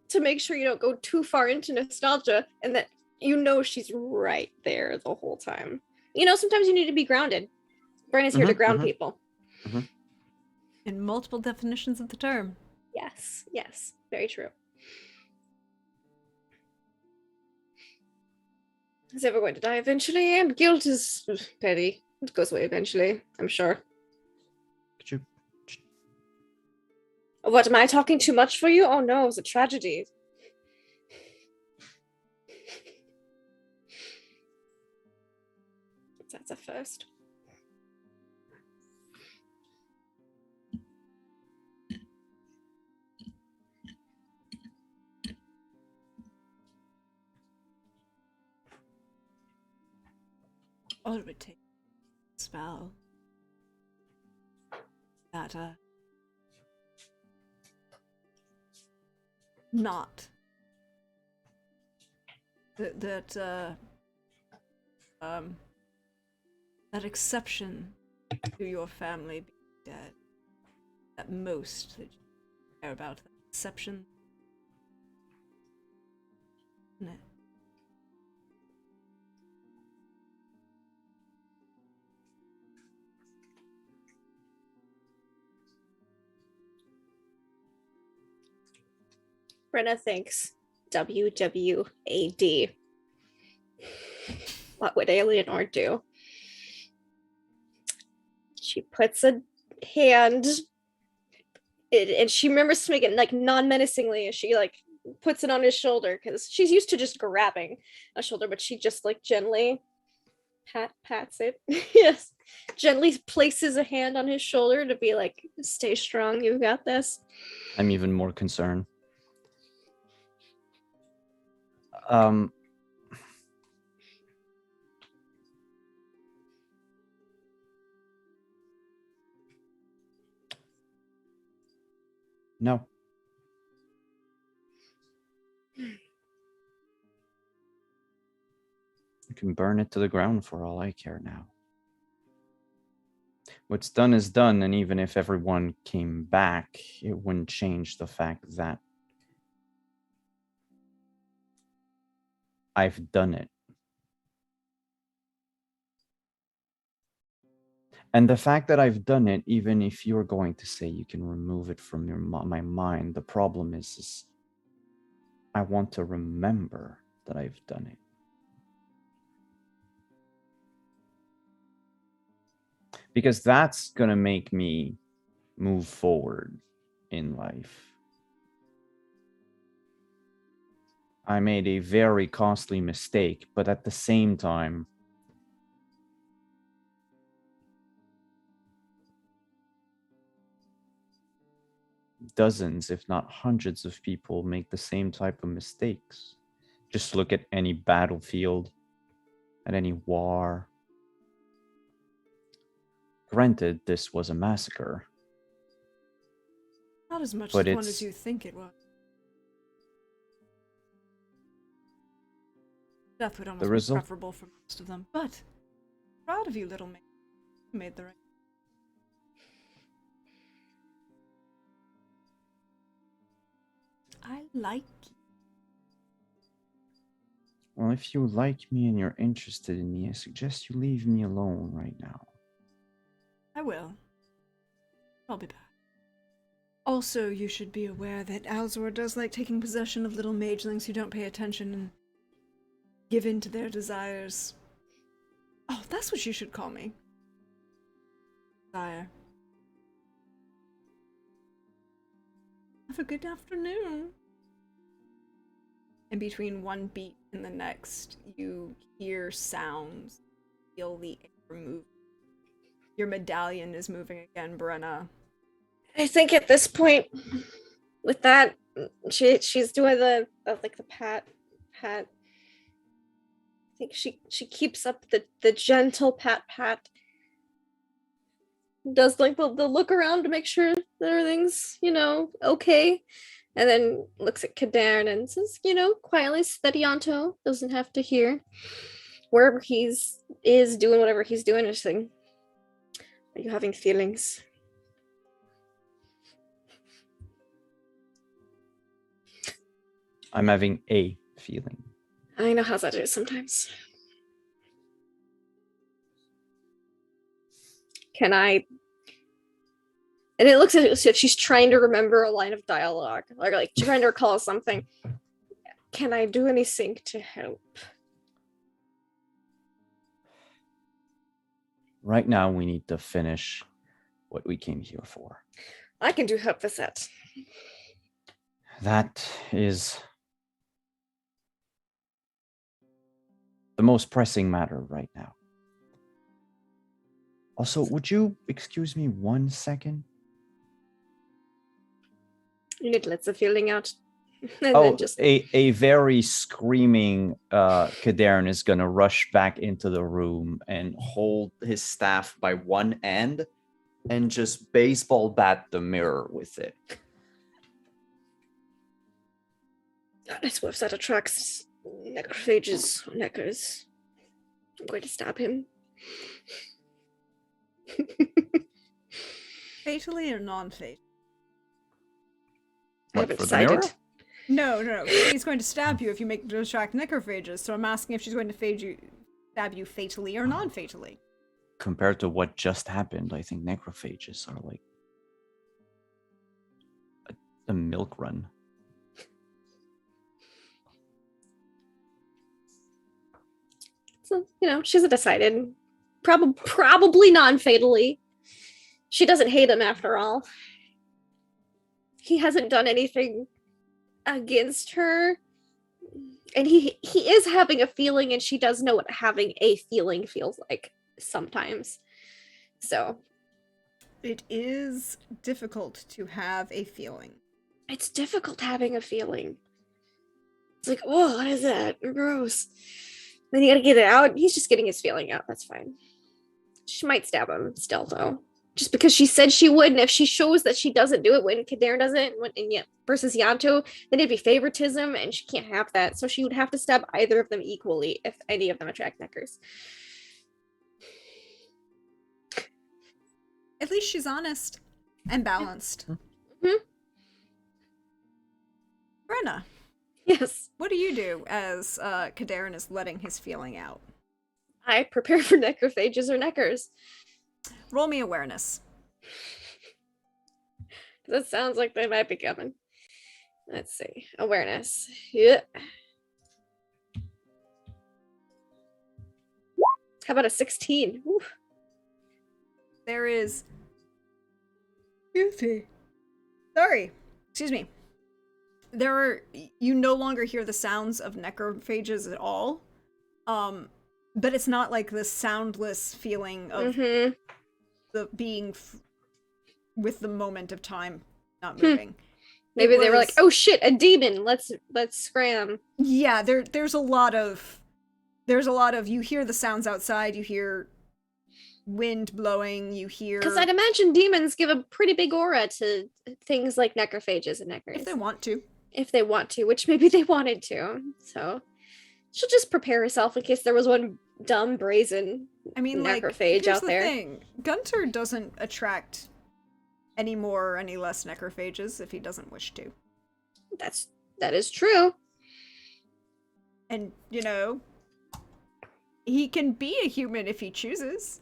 S4: to make sure you don't go too far into nostalgia and that you know she's right there the whole time. You know, sometimes you need to be grounded. Brenna's here to ground people.
S1: In multiple definitions of the term.
S4: Yes, yes, very true. Is ever going to die eventually? And guilt is petty. It goes away eventually, I'm sure.
S3: Could you?
S4: What, am I talking too much for you? Oh no, it's a tragedy. That's a first.
S1: All it would take a spell that not that that exception to your family being dead, at most that you care about, that exception. No.
S4: Brenna thinks WWAD. What would Eleanor do? She puts a hand and she remembers to make it like non-menacingly as she like puts it on his shoulder because she's used to just grabbing a shoulder, but she just like gently pats it. Yes, gently places a hand on his shoulder to be like, stay strong, you got this.
S3: I'm even more concerned. No. You can burn it to the ground for all I care now. What's done is done, and even if everyone came back, it wouldn't change the fact that I've done it. And the fact that I've done it, even if you're going to say you can remove it from my mind, the problem is I want to remember that I've done it. Because that's going to make me move forward in life. I made a very costly mistake, but at the same time, dozens, if not hundreds of people make the same type of mistakes. Just look at any battlefield, at any war. Granted, this was a massacre.
S1: Not as much
S3: But
S1: as one as
S3: it's-
S1: you think it was. Death would almost be
S3: result-
S1: preferable for most of them, but proud of you, little man. You made the right. I like you.
S3: Well, if you like me and you're interested in me, I suggest you leave me alone right now.
S1: I will. I'll be back. Also, you should be aware that Alzor does like taking possession of little magelings who don't pay attention and give in to their desires. Oh, that's what you should call me. Desire. Have a good afternoon. And between one beat and the next, you hear sounds, feel the air move. Your medallion is moving again, Brenna.
S4: I think at this point, with that, she's doing the like the pat. I think she keeps up the gentle pat. Does like the look around to make sure that everything's okay, and then looks at Kadern and says, quietly, steady on toe, doesn't have to hear. Wherever is doing whatever he's doing, just saying, are you having feelings?
S3: I'm having a feeling.
S4: I know how that is sometimes. Can I? And it looks as if she's trying to remember a line of dialogue, or like she's trying to recall something. Can I do anything to help?
S3: Right now, we need to finish what we came here for.
S4: I can do help with that.
S3: That is the most pressing matter right now. Also, would you excuse me 1 second?
S4: You need to let the feeling out. And
S3: Oh,
S4: then just
S3: a very screaming Kadern is gonna rush back into the room and hold his staff by one end and just baseball bat the mirror with it.
S4: this website attracts necrophages, neckers. I'm going to stab him.
S1: Fatally or non-fatally?
S4: I
S3: What,
S4: haven't
S3: for the mirror?
S4: decided.
S1: No. She's going to stab you if you make attract necrophages. So I'm asking if she's going to stab you fatally or non-fatally.
S3: Compared to what just happened, I think necrophages are like a milk run.
S4: So, she's decided. Probably non-fatally. She doesn't hate him after all. He hasn't done anything against her. And he is having a feeling, and she does know what having a feeling feels like sometimes. So
S1: It is difficult to have a feeling.
S4: it's difficult having a feeling. It's like, oh, what is that? Gross. Then you gotta get it out. He's just getting his feeling out. That's fine. She might stab him still, though. Just because she said she would, and if she shows that she doesn't do it when Kadern doesn't, and yet versus Yanto, then it'd be favoritism, and she can't have that. So she would have to stab either of them equally if any of them attract neckers.
S1: At least she's honest and balanced.
S4: Mhm.
S1: Brenna,
S4: Yes,
S1: what do you do as Kadern is letting his feeling out?
S4: I prepare for necrophages or neckers.
S1: Roll me awareness.
S4: That sounds like they might be coming. Let's see. Awareness. Yeah. How about a 16? Whew.
S1: There is beauty. Sorry. Excuse me. you no longer hear the sounds of necrophages at all. But it's not like the soundless feeling of
S4: Mm-hmm.
S1: the being with the moment of time not moving.
S4: Maybe they were like,
S1: was-
S4: "Oh shit, a demon! Let's scram."
S1: Yeah, there's a lot of you hear the sounds outside, you hear wind blowing, you hear
S4: Because I'd imagine demons give a pretty big aura to things like necrophages and necros.
S1: if they want to.
S4: If they want to, which maybe they wanted to. So she'll just prepare herself in case there was one dumb brazen.
S1: I mean, like,
S4: Necrophage
S1: here's
S4: out
S1: the
S4: there.
S1: thing. Gunter doesn't attract any more or any less necrophages if he doesn't wish to.
S4: That is true.
S1: And, he can be a human if he chooses.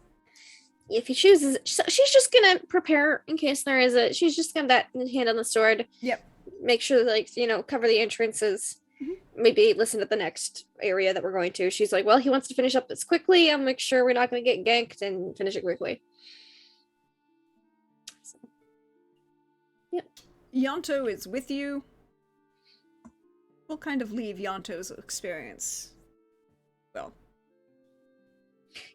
S4: If he chooses, so she's just gonna prepare in case there is a. She's just gonna that hand on the sword.
S1: Yep.
S4: Make sure, like, cover the entrances.
S1: Mhm.
S4: Maybe listen to the next area that we're going to. She's like, well, he wants to finish up this quickly. I'll make sure we're not going to get ganked and finish it quickly. So,
S1: Yonto is with you. We'll kind of leave Yonto's experience. Well,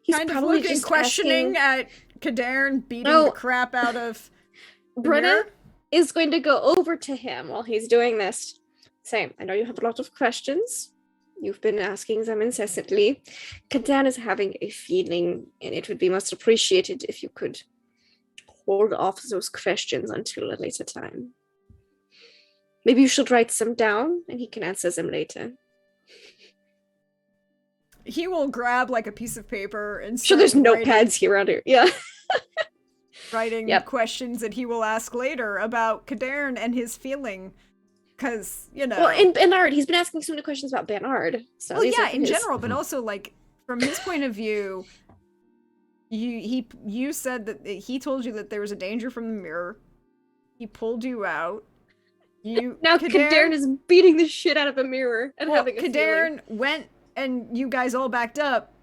S4: he's
S1: kind of
S4: probably
S1: looking
S4: just
S1: questioning
S4: asking-
S1: at Kadern beating
S4: Oh.
S1: the crap out of the
S4: Brenna
S1: mirror.
S4: is going to go over to him while he's doing this. Say, I know you have a lot of questions. You've been asking them incessantly. Kadan is having a feeling, and it would be most appreciated if you could hold off those questions until a later time. Maybe you should write some down, and he can answer them later.
S1: He will grab like a piece of paper and
S4: Sure, there's
S1: start
S4: notepads here around here. Yeah.
S1: writing
S4: Yep.
S1: questions that he will ask later about Kadern and his feeling. Because,
S4: Well, and Bernard, he's been asking so many questions about Bernard. So
S1: well,
S4: these
S1: yeah,
S4: are
S1: in
S4: his-
S1: general, but also like from his point of view, you said that he told you that there was a danger from the mirror. He pulled you out.
S4: Now Kadern is beating the shit out of a mirror and
S1: well,
S4: having a feeling.
S1: Kadern went and you guys all backed up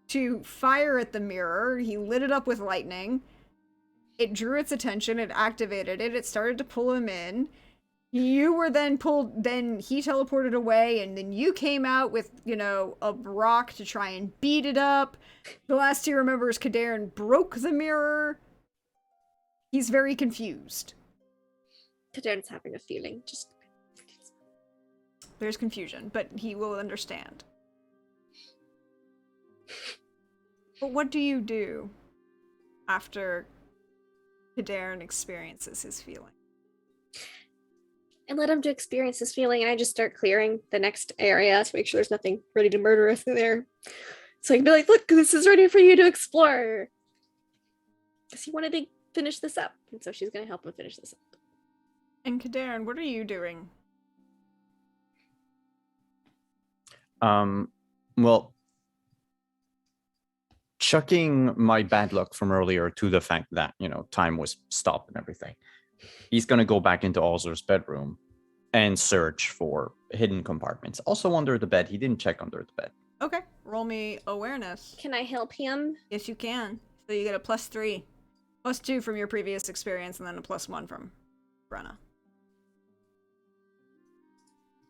S1: to fire at the mirror. He lit it up with lightning. It drew its attention. It activated it. It started to pull him in. You were then pulled, then he teleported away, and then you came out with, a rock to try and beat it up. The last he remembers, Kadern broke the mirror. He's very confused.
S4: Kadern's having a feeling. Just
S1: There's confusion, but he will understand. But what do you do after Kadern experiences his feeling?
S4: and let him to experience this feeling, and I just start clearing the next area to make sure there's nothing ready to murder us in there. So I can be like, look, this is ready for you to explore. Because he wanted to finish this up. And so she's going to help him finish this up.
S1: And Kadern, what are you doing?
S3: Well, chucking my bad luck from earlier to the fact that, time was stopped and everything, he's going to go back into Alzur's bedroom and search for hidden compartments. Also under the bed. He didn't check under the bed.
S1: Okay, roll me awareness.
S4: Can I help him?
S1: Yes, you can. So you get a +3. +2 from your previous experience, and then a +1 from Brenna.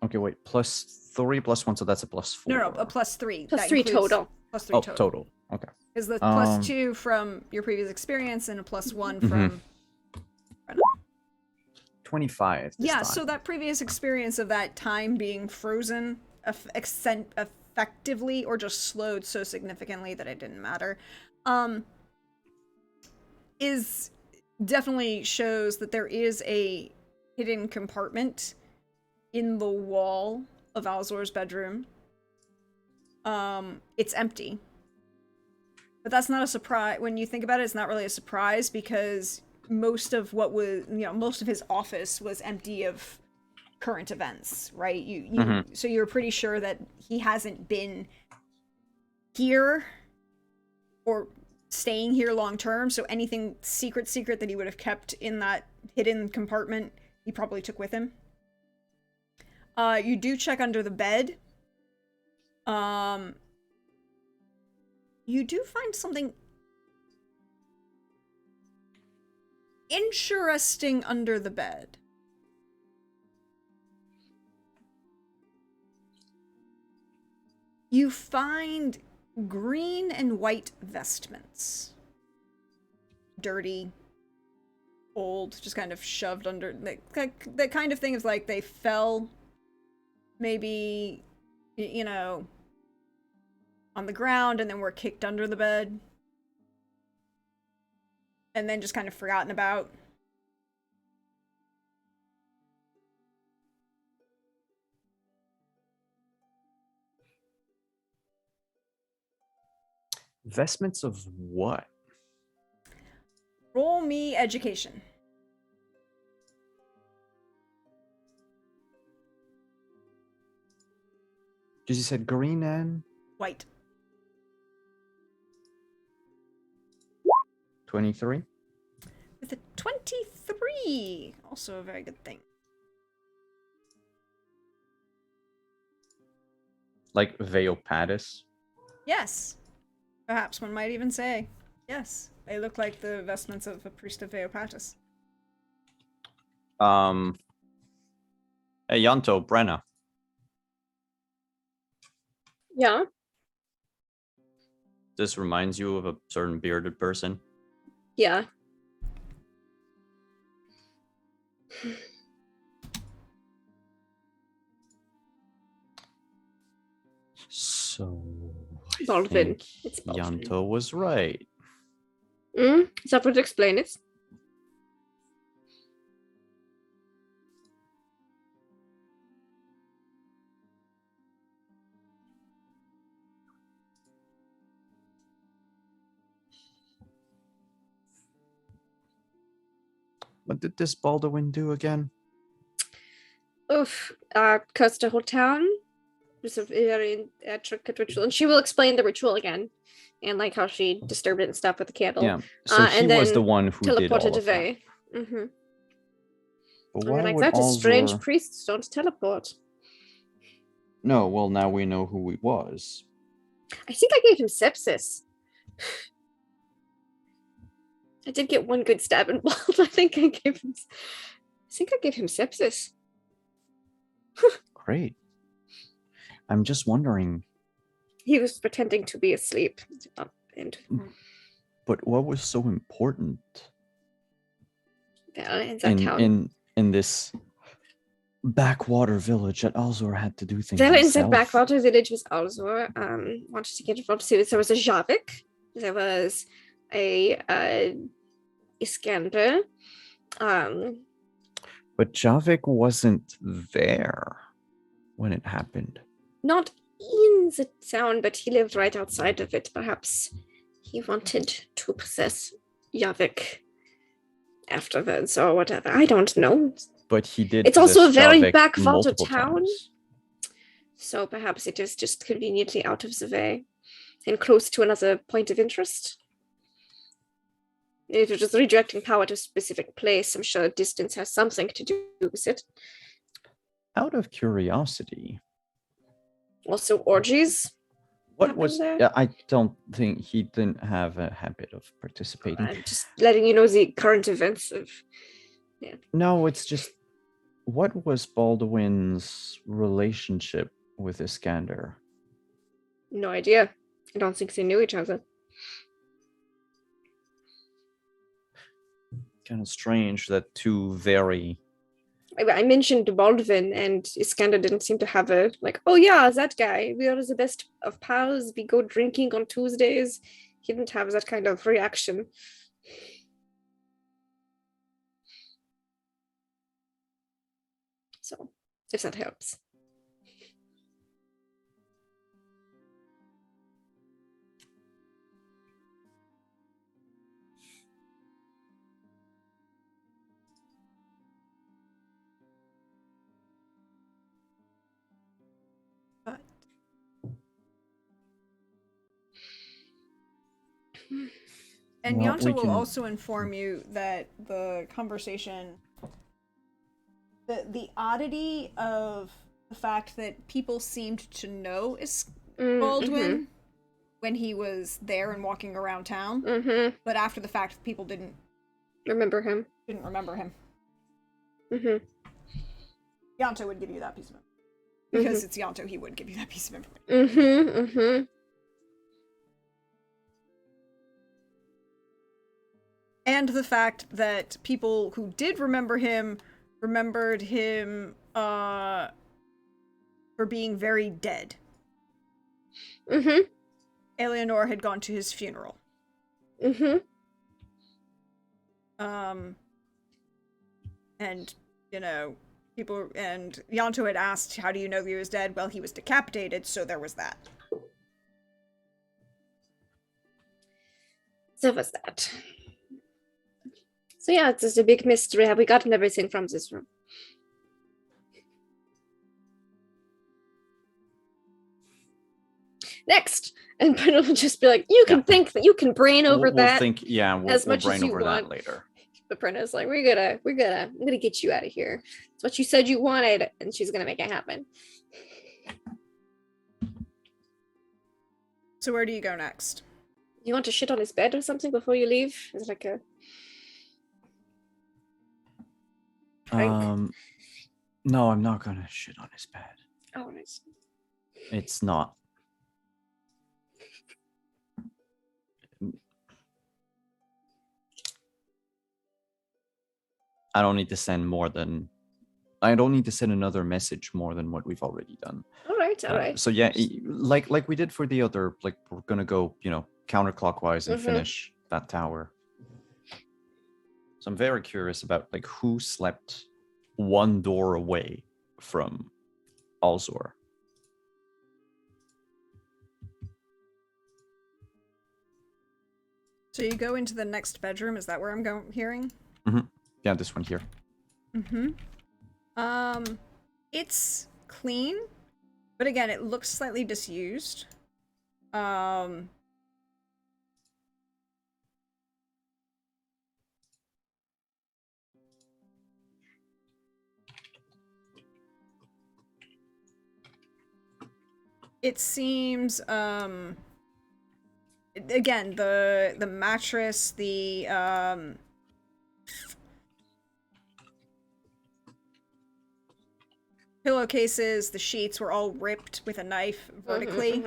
S3: Okay, wait. +3 +1, so that's a +4.
S1: No, a +3.
S4: Plus 3 total.
S1: +3
S3: Oh,
S1: total.
S3: total. Okay.
S1: Is the
S3: Um,
S1: +2 from your previous experience and a +1
S3: Mhm.
S1: from Brenna.
S3: 25. this
S1: Yeah,
S3: time.
S1: so that previous experience of that time being frozen effectively or just slowed so significantly that it didn't matter, is definitely shows that there is a hidden compartment in the wall of Alzor's bedroom. It's empty. But that's not a surprise. When you think about it, it's not really a surprise because most of what was, most of his office was empty of current events, right? So you're pretty sure that he hasn't been here or staying here long term. So anything secret that he would have kept in that hidden compartment, he probably took with him. You do check under the bed. You do find something interesting under the bed. You find green and white vestments. Dirty, old, just kind of shoved under. That kind of thing is like they fell, maybe, you know, on the ground and then were kicked under the bed. And then just kind of forgotten about.
S3: Vestments of what?
S1: Roll me education.
S3: Because you said green and
S1: White.
S3: 23.
S1: With a 23. Also a very good thing.
S3: Like Veopatis.
S1: Yes. Perhaps one might even say. Yes. They look like the vestments of a priest of Veopatis.
S3: Hey, Yanto, Brenna.
S4: Yeah.
S3: This reminds you of a certain bearded person.
S4: Yeah.
S3: So I
S4: Baldwin.
S3: think
S4: It's Baldwin.
S3: Yanto was right.
S4: That would explain it.
S3: What did this Baldwin do again?
S4: Oof. Cursed the whole town. It was a very intricate ritual. And she will explain the ritual again. And like how she disturbed it and stuff with the candle.
S3: Yeah. So he
S4: and
S3: was
S4: then
S3: the one who did all
S4: teleported to
S3: of that.
S4: Vey. Mm-hmm.
S3: But
S4: And
S3: why
S4: they're like,
S3: would
S4: that is strange.
S3: Alzur...
S4: Priests don't teleport.
S3: No, well, now we know who he was.
S4: I think I gave him sepsis. I did get one good stab involved. I think I gave him sepsis.
S3: Great. I'm just wondering,
S4: He was pretending to be asleep. And
S3: but what was so important
S4: in that town.
S3: in this backwater village that Alzur had to do things
S4: There in that
S3: himself?
S4: backwater village was Alzur. Wanted to get involved too. There was a Javik. There was a Iskander.
S3: But Javik wasn't there when it happened.
S4: Not in the town, but he lived right outside of it. Perhaps he wanted to possess Javik afterwards or whatever. I don't know.
S3: But he did.
S4: It's also a
S3: possess
S4: very
S3: Javik
S4: backwater
S3: multiple
S4: town.
S3: times.
S4: So perhaps it is just conveniently out of the way and close to another point of interest. If you're just redirecting power to a specific place, I'm sure distance has something to do with it.
S3: Out of curiosity,
S4: Also, orgies.
S3: what
S4: happened
S3: was?
S4: there?
S3: I don't think he didn't have a habit of participating.
S4: I'm just letting you know the current events of.
S3: No, it's just, what was Baldwin's relationship with Iskander?
S4: No idea. I don't think they knew each other.
S3: Kind of strange that two very...
S4: I mentioned Baldwin, and Iskander didn't seem to have a like, oh yeah, that guy. We are the best of pals. We go drinking on Tuesdays. He didn't have that kind of reaction. So, if that helps.
S1: But and
S3: Well,
S1: Yonta
S3: we
S1: will
S3: can-
S1: also inform you that the conversation, the oddity of the fact that people seemed to know is Baldwin when he was there and walking around town, but after the fact, people didn't
S4: Remember him.
S1: remember him.
S4: Mm-hmm.
S1: Yonta would give you that piece of it. Because it's Yanto, he would give you that piece of information. And the fact that people who did remember him remembered him for being very dead. Eleanor had gone to his funeral. And, you know, people, and Yanto had asked, how do you know he was dead? Well, he was decapitated, so there was that.
S4: So was that. So yeah, it's just a big mystery. Have we gotten everything from this room? Next, and Brenna will just be like, "You can think that you can brain over that
S3: We'll
S4: much
S3: brain
S4: as you
S3: over that
S4: want."
S3: later.
S4: But Brenna's like, I'm gonna get you out of here. It's what you said you wanted, and she's gonna make it happen.
S1: So where do you go next?
S4: You want to shit on his bed or something before you leave? Is it like a prank?
S3: No, I'm not gonna shit on his bed.
S4: Oh, nice.
S3: It's not. I don't need to send another message more than what we've already done.
S4: All right.
S3: So yeah, like we did for the other, like we're gonna go, counterclockwise and finish that tower. So I'm very curious about like who slept one door away from Alzor.
S1: So you go into the next bedroom, is that where I'm hearing?
S3: Yeah, this one here.
S1: It's clean, but again, it looks slightly disused. It seems, again, the mattress, the, pillowcases, the sheets were all ripped with a knife vertically,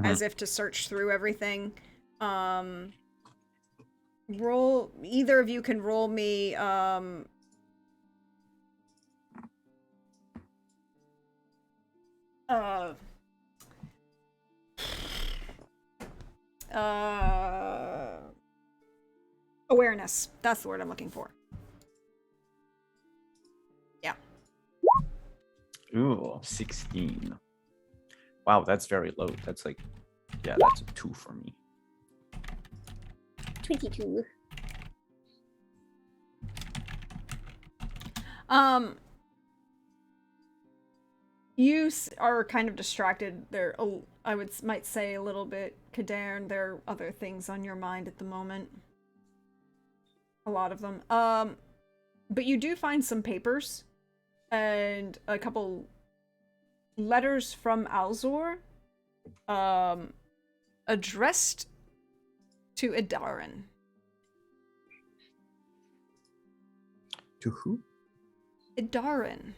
S1: as if to search through everything. Either of you can roll me, awareness. That's the word I'm looking for. Yeah.
S3: Ooh, 16. Wow, that's very low. That's like, yeah, that's a 2 for me.
S4: 22.
S1: You are kind of distracted. There, might say a little bit, Cadarn. There are other things on your mind at the moment. A lot of them. But you do find some papers and a couple letters from Alzor, addressed to Idarin.
S3: To who?
S1: Idarin.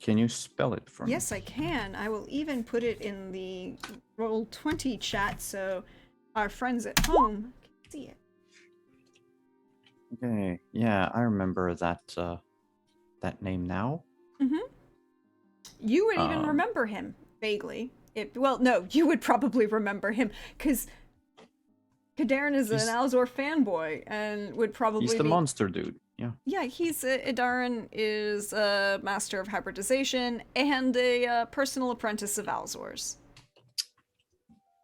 S3: Can you spell it for me?
S1: Yes, I can. I will even put it in the Roll20 chat so our friends at home can see it.
S3: Okay, yeah, I remember that that name now.
S1: You would even remember him vaguely. Well, no, you would probably remember him because Cadarn is an Alzor fanboy and would probably
S3: He's the monster dude. Yeah.
S1: Yeah, Idarin is a master of hybridization and a personal apprentice of Alzor's.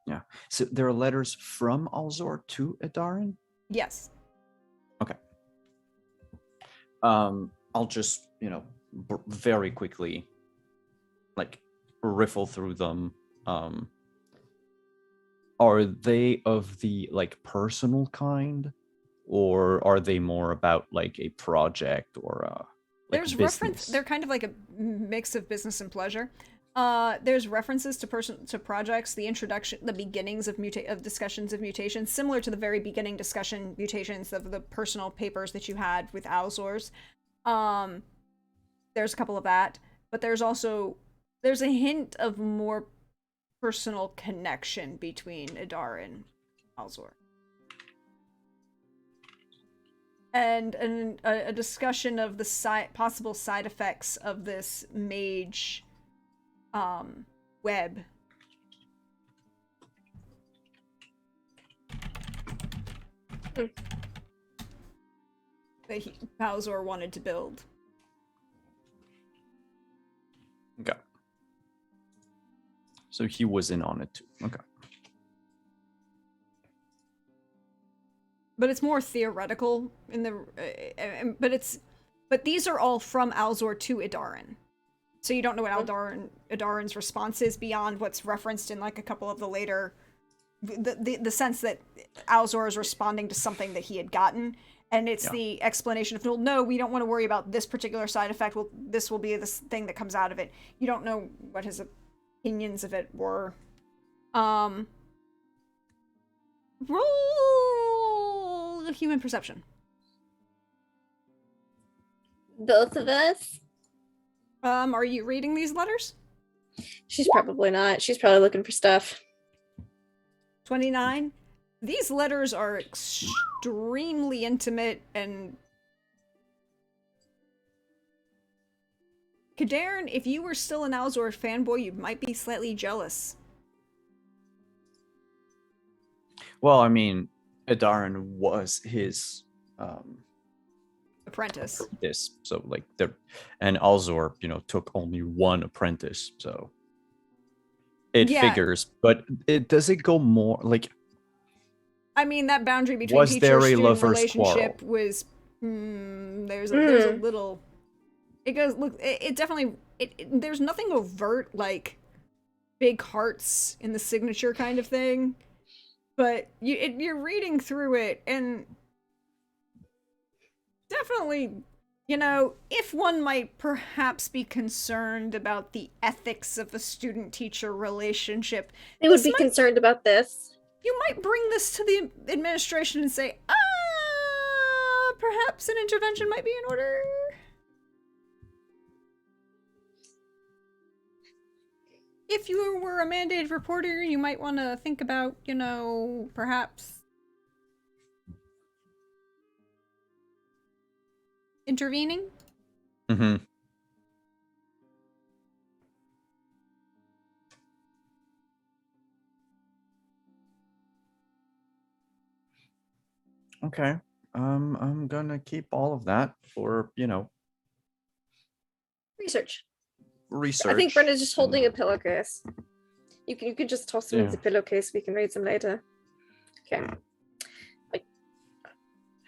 S3: Yeah. So there are letters from Alzor to Idarin?
S1: Yes.
S3: Okay. I'll just, very quickly, like, riffle through them. Are they of the, like, personal kind? Or are they more about like a project or
S1: there's
S3: business?
S1: reference? They're kind of like a mix of business and pleasure. There's references to projects, the introduction, the beginnings of discussions of mutations, similar to the very beginning mutations of the personal papers that you had with Alzor's. there's a couple of that, but there's a hint of more personal connection between Idar and Alzor. And a discussion of the possible side effects of this mage web. That Balzor wanted to build.
S3: Okay. So he was in on it too. Okay.
S1: But it's more theoretical in the but these are all from Alzor to Idarin. So you don't know what Idarin's response is beyond what's referenced in like a couple of the later the sense that Alzor is responding to something that he had gotten, and it's the explanation of, well, no, we don't want to worry about this particular side effect. Well, this will be this thing that comes out of it. You don't know what his opinions of it were. Roll human perception.
S4: Both of us?
S1: Are you reading these letters?
S4: She's probably not. She's probably looking for stuff.
S1: 29. These letters are extremely intimate, and Kadarin, if you were still an Alzor fanboy, you might be slightly jealous.
S3: Well, I mean, Idarin was his
S1: Apprentice.
S3: So like and Alzor, took only one apprentice, so it figures. But does it go more like?
S1: I mean, that boundary between
S3: Was
S1: teacher
S3: there a
S1: student
S3: lover's
S1: relationship
S3: quarrel?
S1: was there's a little. It goes look. It definitely. There's nothing overt like big hearts in the signature kind of thing, but you're reading through it and definitely, if one might perhaps be concerned about the ethics of a student-teacher relationship,
S4: They would be concerned about this.
S1: you might bring this to the administration and say, perhaps an intervention might be in order. If you were a mandated reporter, you might want to think about, perhaps intervening.
S3: Mm-hmm. Okay. I'm gonna keep all of that for
S4: Research.
S3: research.
S4: I think Brenda's just holding a pillowcase. You can just toss them into the pillowcase. We can read them later. Okay.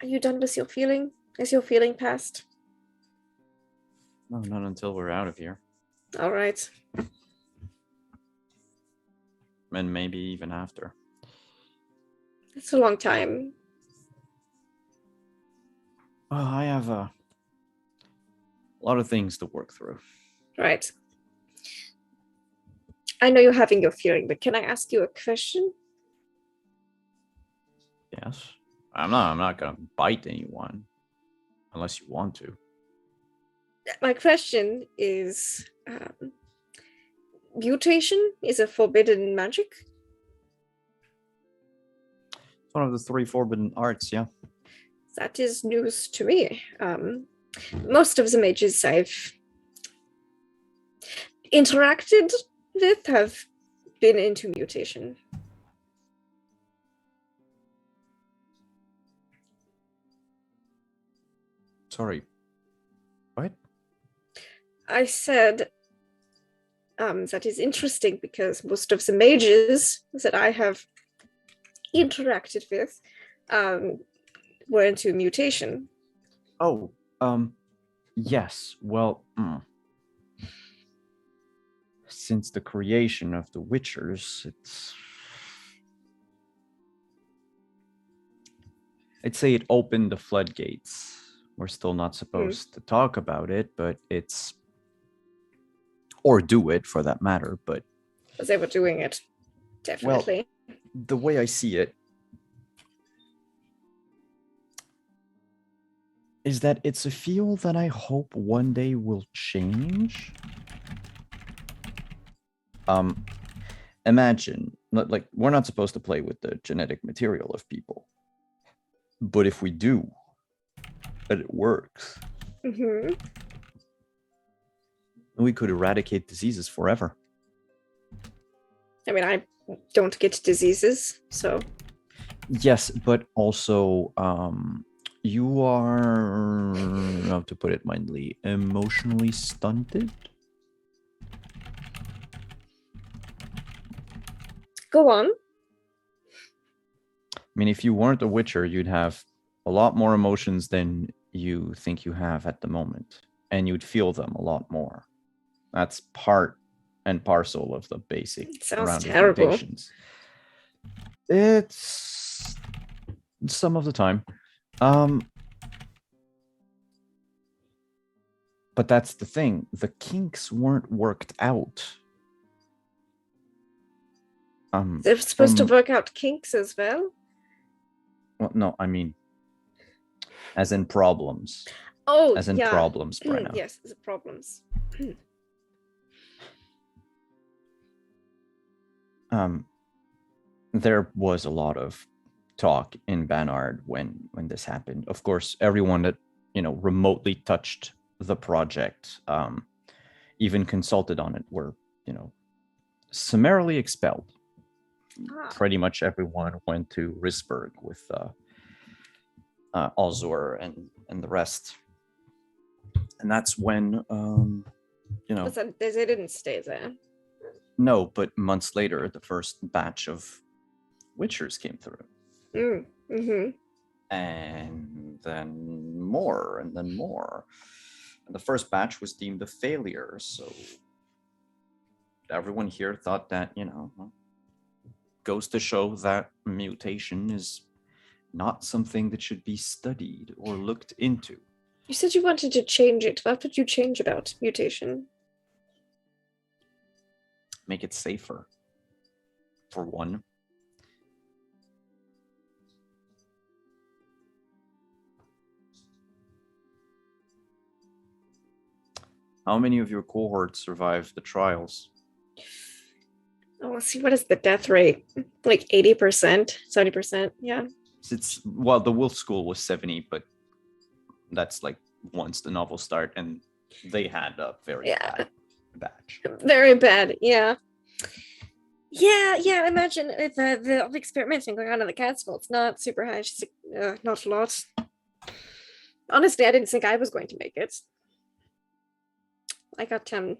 S4: Are you done with your feeling? Is your feeling passed?
S3: No, not until we're out of here,
S4: All right.
S3: and maybe even after.
S4: It's a long time.
S3: Well, I have a lot of things to work through.
S4: Right. I know you're having your feeling, but can I ask you a question?
S3: Yes. I'm not gonna bite anyone unless you want to.
S4: My question is, mutation is a forbidden magic?
S3: It's one of the 3 forbidden arts, yeah.
S4: That is news to me. Most of the mages I've interacted with have been into mutation.
S3: Sorry. What?
S4: I said that is interesting because most of the mages that I have interacted with were into mutation.
S3: Oh, yes. Well, since the creation of the Witchers, I'd say it opened the floodgates. We're still not supposed to talk about it, but or do it for that matter, but...
S4: Because they were doing it, definitely.
S3: Well, the way I see it, is that it's a field that I hope one day will change. Imagine, like, we're not supposed to play with the genetic material of people, but if we do, and it works,
S4: Mm-hmm.
S3: we could eradicate diseases forever.
S4: I mean, I don't get diseases, so
S3: Yes, but also, you are, how to put it mildly, emotionally stunted.
S4: go on.
S3: I mean, if you weren't a Witcher, you'd have a lot more emotions than you think you have at the moment, and you'd feel them a lot more. That's part and parcel of the basic
S4: It sounds
S3: round of
S4: terrible.
S3: mutations. It's some of the time. But that's the thing. The kinks weren't worked out.
S4: They're supposed to
S3: from-
S4: work out kinks as well.
S3: Well, no, I mean, as in problems.
S4: Oh,
S3: As in
S4: yeah.
S3: problems, Brenna.
S4: Yes, the problems.
S3: There was a lot of talk in Banard when this happened. Of course, everyone that remotely touched the project, even consulted on it, were summarily expelled.
S4: Ah.
S3: Pretty much everyone went to Risberg with Alzur and the rest, and that's when
S4: They didn't stay there.
S3: no, but months later, the first batch of Witchers came through.
S4: Mm-hmm.
S3: And then more, and then more. And the first batch was deemed a failure, so everyone here thought that, goes to show that mutation is not something that should be studied or looked into.
S4: You said you wanted to change it. What would you change about mutation?
S3: Make it safer, for one. How many of your cohorts survived the trials?
S4: Oh, let's see, what is the death rate? Like 80%, 70%, yeah.
S3: Well, the Wolf School was 70, but that's like once the novel start, and they had a very bad batch.
S4: Very bad, yeah. Yeah, imagine if the experimenting going on in the Catskill, it's not super high. She's like, not a lot. Honestly, I didn't think I was going to make it. I got
S3: But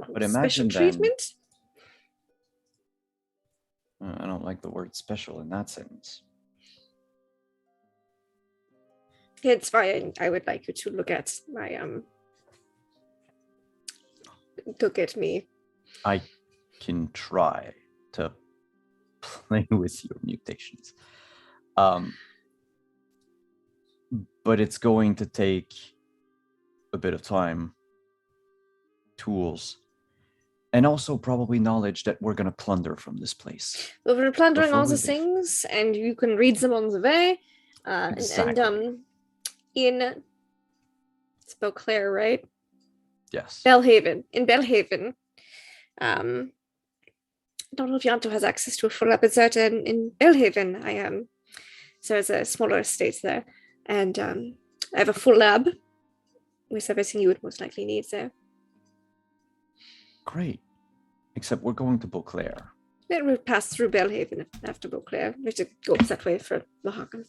S4: special
S3: imagine then,
S4: treatment.
S3: I don't like the word special in that sentence.
S4: It's fine. I would like you to look at my look at me.
S3: I can try to play with your mutations. But it's going to take a bit of time, tools, and also probably knowledge that we're going to plunder from this place.
S4: Well, we're plundering
S3: Before
S4: all
S3: we
S4: the
S3: leave.
S4: things, and you can read them on the way.
S3: Exactly.
S4: And in it's Beauclair, right?
S3: Yes.
S4: Bellhaven. In Bellhaven. I don't know if Yanto has access to a full lab, but in Bellhaven, I am. So it's a smaller estate there. And I have a full lab with everything you would most likely need there.
S3: Great. Except we're going to Beauclair.
S4: Then we'll pass through Bellhaven after Beauclair. We have to go up that way for Mahakam.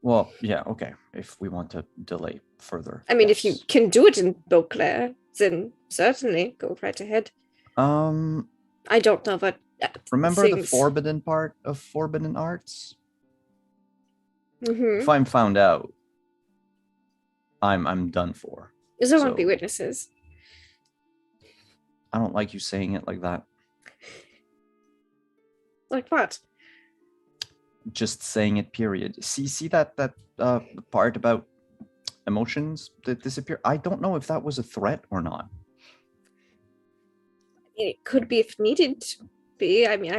S3: Well, yeah, okay. If we want to delay further.
S4: I mean, if you
S3: yes.
S4: can do it in Beauclair, then certainly go right ahead. I don't know what.
S3: Remember the
S4: things-
S3: forbidden part of Forbidden Arts?
S4: Mhm.
S3: If I'm found out, I'm done for.
S4: There won't be
S3: So-
S4: witnesses.
S3: I don't like you saying it like that.
S4: Like what?
S3: Just saying it, period. See that part about emotions that disappear? I don't know if that was a threat or not.
S4: It could be if needed to be. I mean,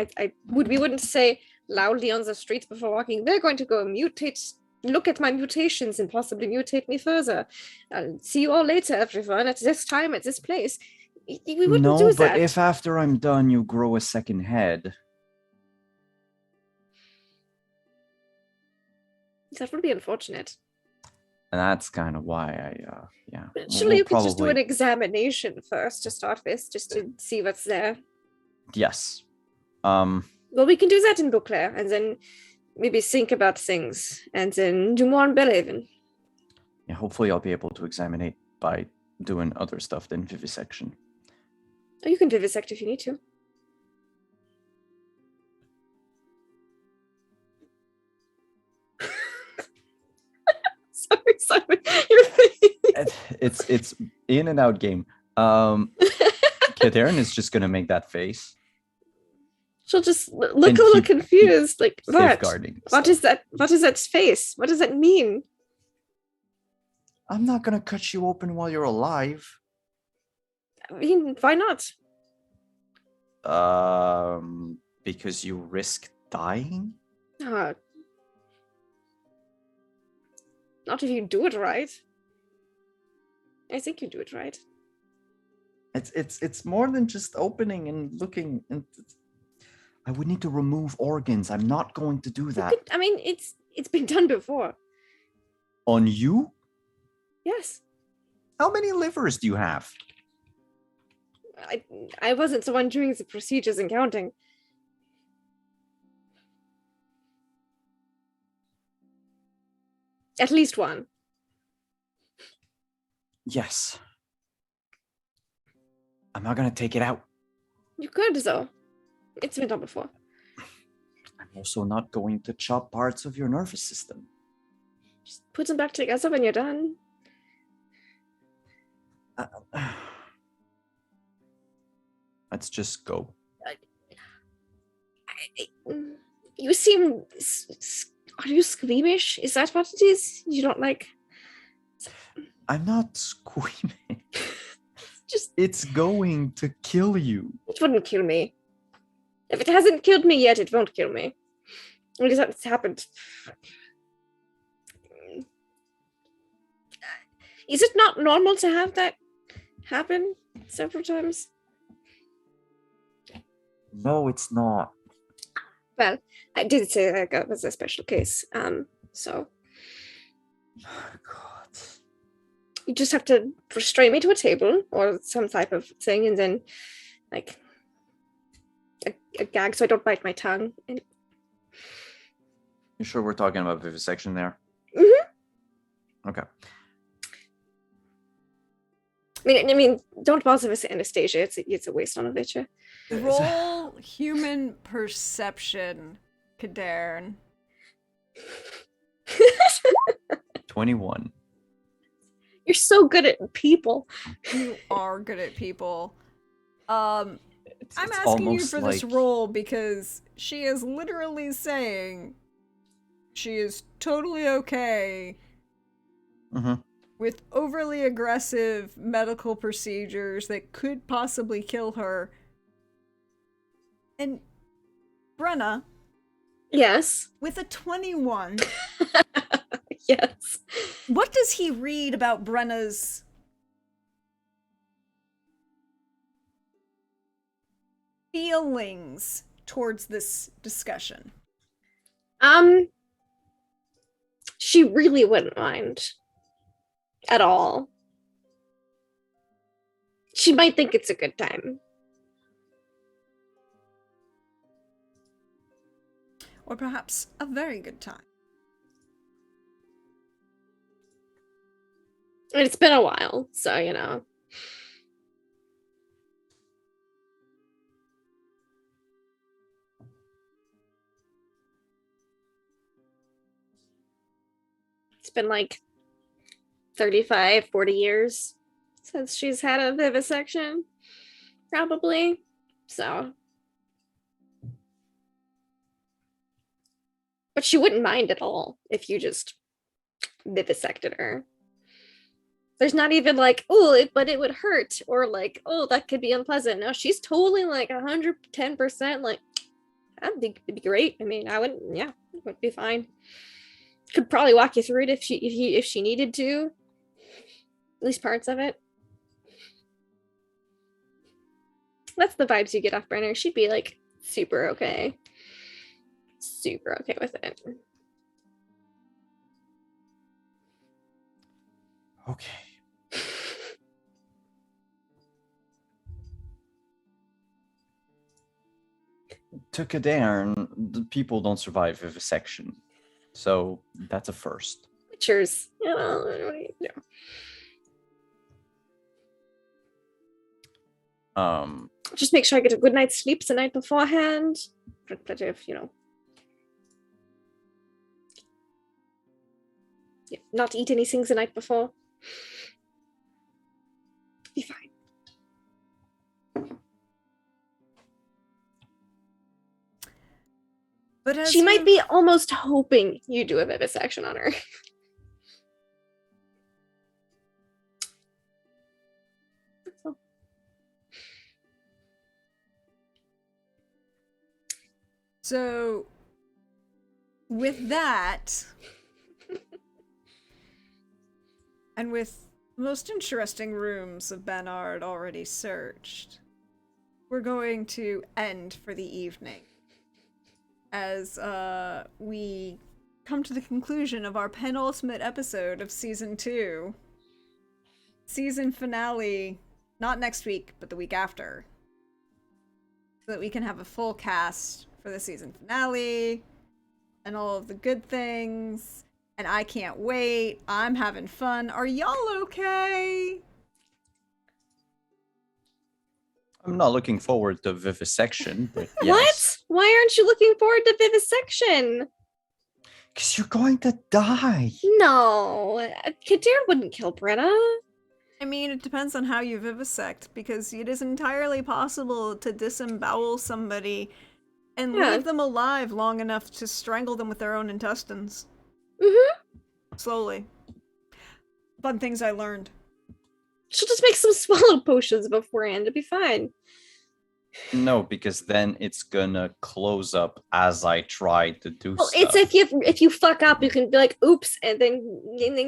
S4: we wouldn't say loudly on the streets before walking, they're going to go mutate look at my mutations and possibly mutate me further. I'll see you all later, everyone, at this time, at this place. We wouldn't
S3: No,
S4: do
S3: but
S4: that.
S3: if after I'm done you grow a second head,
S4: That would be unfortunate.
S3: and that's kind of why yeah.
S4: But
S3: we'll
S4: surely you could just do an
S3: probably-
S4: examination first to start with, just to see what's there.
S3: Yes.
S4: Well, we can do that in Beauclair, and then maybe think about things, and then do more in Bellhaven.
S3: Yeah, hopefully I'll be able to examine it by doing other stuff than vivisection.
S4: Oh, you can vivisect if you need to. Sorry, Simon. Your face.
S3: It's in and out game. Katherin is just gonna make that face.
S4: She'll just look
S3: And
S4: a little
S3: keep
S4: confused, like what?
S3: Safeguarding.
S4: What is that? What is that face? What does that mean?
S3: I'm not gonna cut you open while you're alive.
S4: I mean, why not?
S3: Because you risk dying.
S4: Not if you do it right. I think you do it right.
S3: It's more than just opening and looking. And I would need to remove organs. I'm not going to do that
S4: I mean, it's been done before.
S3: on you.
S4: Yes.
S3: How many livers do you have?
S4: I wasn't the one doing the procedures and counting. At least one.
S3: Yes. I'm not gonna take it out.
S4: You could, though. It's been done before.
S3: I'm also not going to chop parts of your nervous system.
S4: Just put them back together when you're done.
S3: Let's just go.
S4: You seem... Are you squeamish? Is that what it is? You don't like...
S3: I'm not screaming.
S4: Just...
S3: It's going to kill you.
S4: It wouldn't kill me. If it hasn't killed me yet, it won't kill me. At least that's happened. Is it not normal to have that happen several times?
S3: No, it's not.
S4: Well, I did say that it was a special case. So
S3: God.
S4: you just have to restrain me to a table or some type of thing, and then like a gag so I don't bite my tongue. And
S3: You sure we're talking about vivisection there?
S4: Mhm.
S3: Okay.
S4: I mean, don't bother with Anastasia. It's a waste on a bitch.
S1: Roll human perception, Kadarn.
S3: 21.
S4: You're so good at people.
S1: You are good at people. I'm
S3: It's
S1: asking you
S3: almost
S1: for this
S3: like-
S1: role because she is literally saying she is totally okay
S3: Mhm.
S1: with overly aggressive medical procedures that could possibly kill her. And Brenna,
S4: Yes.
S1: with a 21,
S4: Yes.
S1: what does he read about Brenna's feelings towards this discussion?
S4: She really wouldn't mind at all. She might think it's a good time.
S1: Or perhaps a very good time.
S4: And it's been a while, so you know. It's been like 35, 40 years since she's had a vivisection, probably. So. But she wouldn't mind at all if you just vivisected her. There's not even like, oh, but it would hurt, or like, oh, that could be unpleasant. No, she's totally like 110%. Like, I think it'd be great. I mean, I wouldn't, yeah, it would be fine. Could probably walk you through it if she needed to. At least parts of it. That's the vibes you get off Brenner. She'd be like super okay. Super okay with it.
S3: Okay. To Cadarn, the people don't survive vivisection. So that's a first.
S4: Pictures. You know, what do you do? Just make sure I get a good night's sleep the night beforehand. But if, not eat any things the night before. Be fine.
S1: But
S4: She might be almost hoping you do a vivisection on her.
S1: So, with that, and with the most interesting rooms of Bernard already searched, we're going to end for the evening. As we come to the conclusion of our penultimate episode of Season 2. Season finale, not next week, but the week after. So that we can have a full cast for the season finale and all of the good things. And I can't wait. I'm having fun. Are y'all okay?
S3: I'm not looking forward to vivisection, but
S4: What?
S3: yes.
S4: Why aren't you looking forward to vivisection?
S3: Because you're going to die.
S4: No, Kadir wouldn't kill Britta.
S1: I mean, it depends on how you vivisect, because it is entirely possible to disembowel somebody and leave them alive long enough to strangle them with their own intestines.
S4: Mm-hmm.
S1: Slowly. Fun things I learned.
S4: She'll just make some swallow potions beforehand. It'll be fine.
S3: No, because then it's gonna close up as I try to do
S4: Well,
S3: stuff.
S4: it's if you fuck up, you can be like, "Oops," and then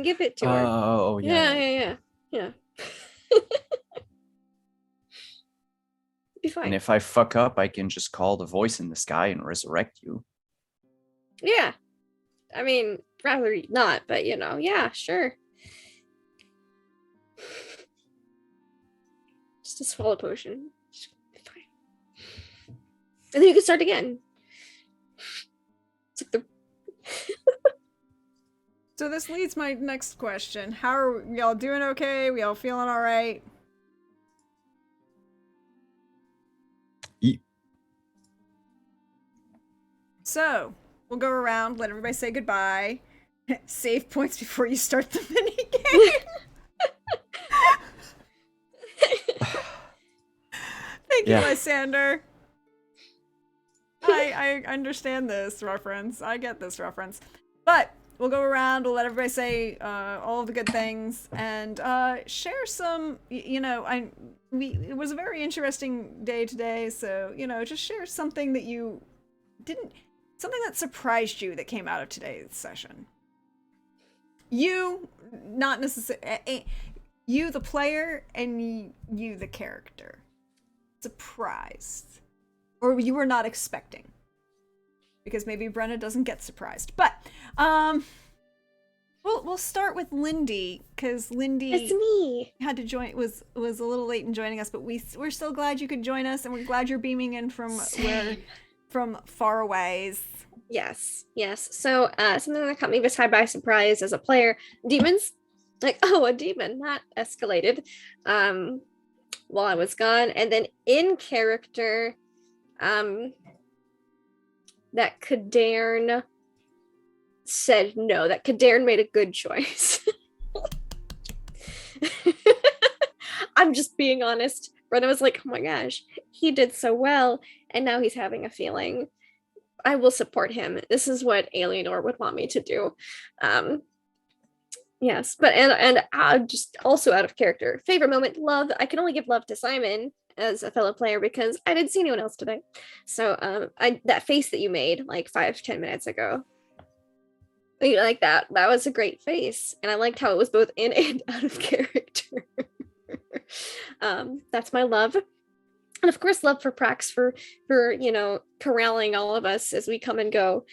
S4: give it to her.
S3: Oh, yeah.
S4: Yeah. Be fine.
S3: And if I fuck up, I can just call the voice in the sky and resurrect you.
S4: Yeah. I mean, rather not, but yeah, sure. Just a swallow potion. Be fine. And then you can start again. It's like the
S1: So this leads my next question. How are y'all doing okay? We all feeling all right? So, we'll go around, let everybody say goodbye. Save points before you start the mini game. Thank you, Lysander. I understand this reference. I get this reference. But we'll go around, we'll let everybody say all of the good things and share some, it was a very interesting day today, so, just share something that you something that surprised you that came out of today's session. You, not necessarily, you the player and you the character. Surprised. Or you were not expecting. Because maybe Brenna doesn't get surprised. But, we'll start with Lindy, because Lindy
S4: It's me.
S1: had to join, was a little late in joining us, but we're still glad you could join us, and we're glad you're beaming in from far aways.
S4: Yes. So something that caught me by surprise as a player, demons. Like, oh, a demon, that escalated while I was gone. And then in character, that Cadarn said no, that Cadarn made a good choice. I'm just being honest. Brenna was like, oh my gosh, he did so well, and now he's having a feeling. I will support him. This is what Alienor would want me to do. Yes, but and just also out of character. Favorite moment, love. I can only give love to Simon as a fellow player because I didn't see anyone else today. So that face that you made like 5-10 minutes ago, Like that. That was a great face, and I liked how it was both in and out of character. That's my love, and of course, love for Prax for corralling all of us as we come and go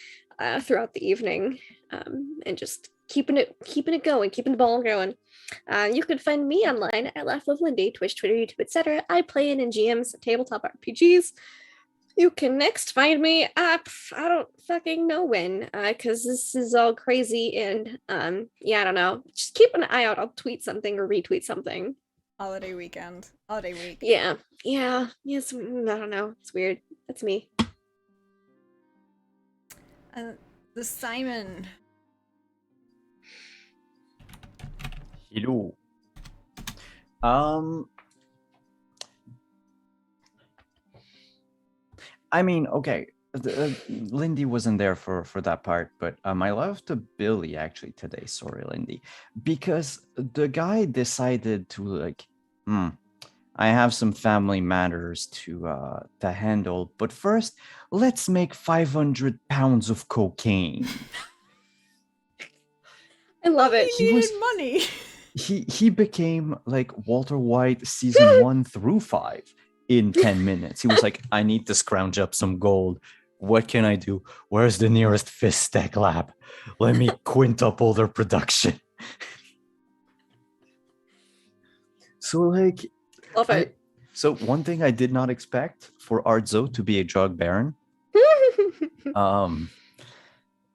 S4: throughout the evening, and just keeping it going, keeping the ball going. You can find me online at Laugh with Lindy, Twitch, Twitter, YouTube, etc. I play in GMs, tabletop RPGs. You can next find me I don't fucking know when, because this is all crazy, and yeah, I don't know. Just keep an eye out. I'll tweet something or retweet something.
S1: Holiday weekend. Holiday week.
S4: Yeah. Yes, I don't know. It's weird. That's me.
S1: The Simon.
S3: Hello. I mean, okay, Lindy wasn't there for that part, but I love to Billy actually today. Sorry, Lindy, because the guy decided to like, I have some family matters to handle, but first, let's make 500 pounds of cocaine.
S4: I love it.
S1: He needed money.
S3: He became like Walter White season 1 through 5 in 10 minutes. He was like, I need to scrounge up some gold. What can I do? Where's the nearest fist tech lab? Let me quintuple their production. So like,
S4: love it.
S3: So one thing I did not expect for Artzo to be a drug baron.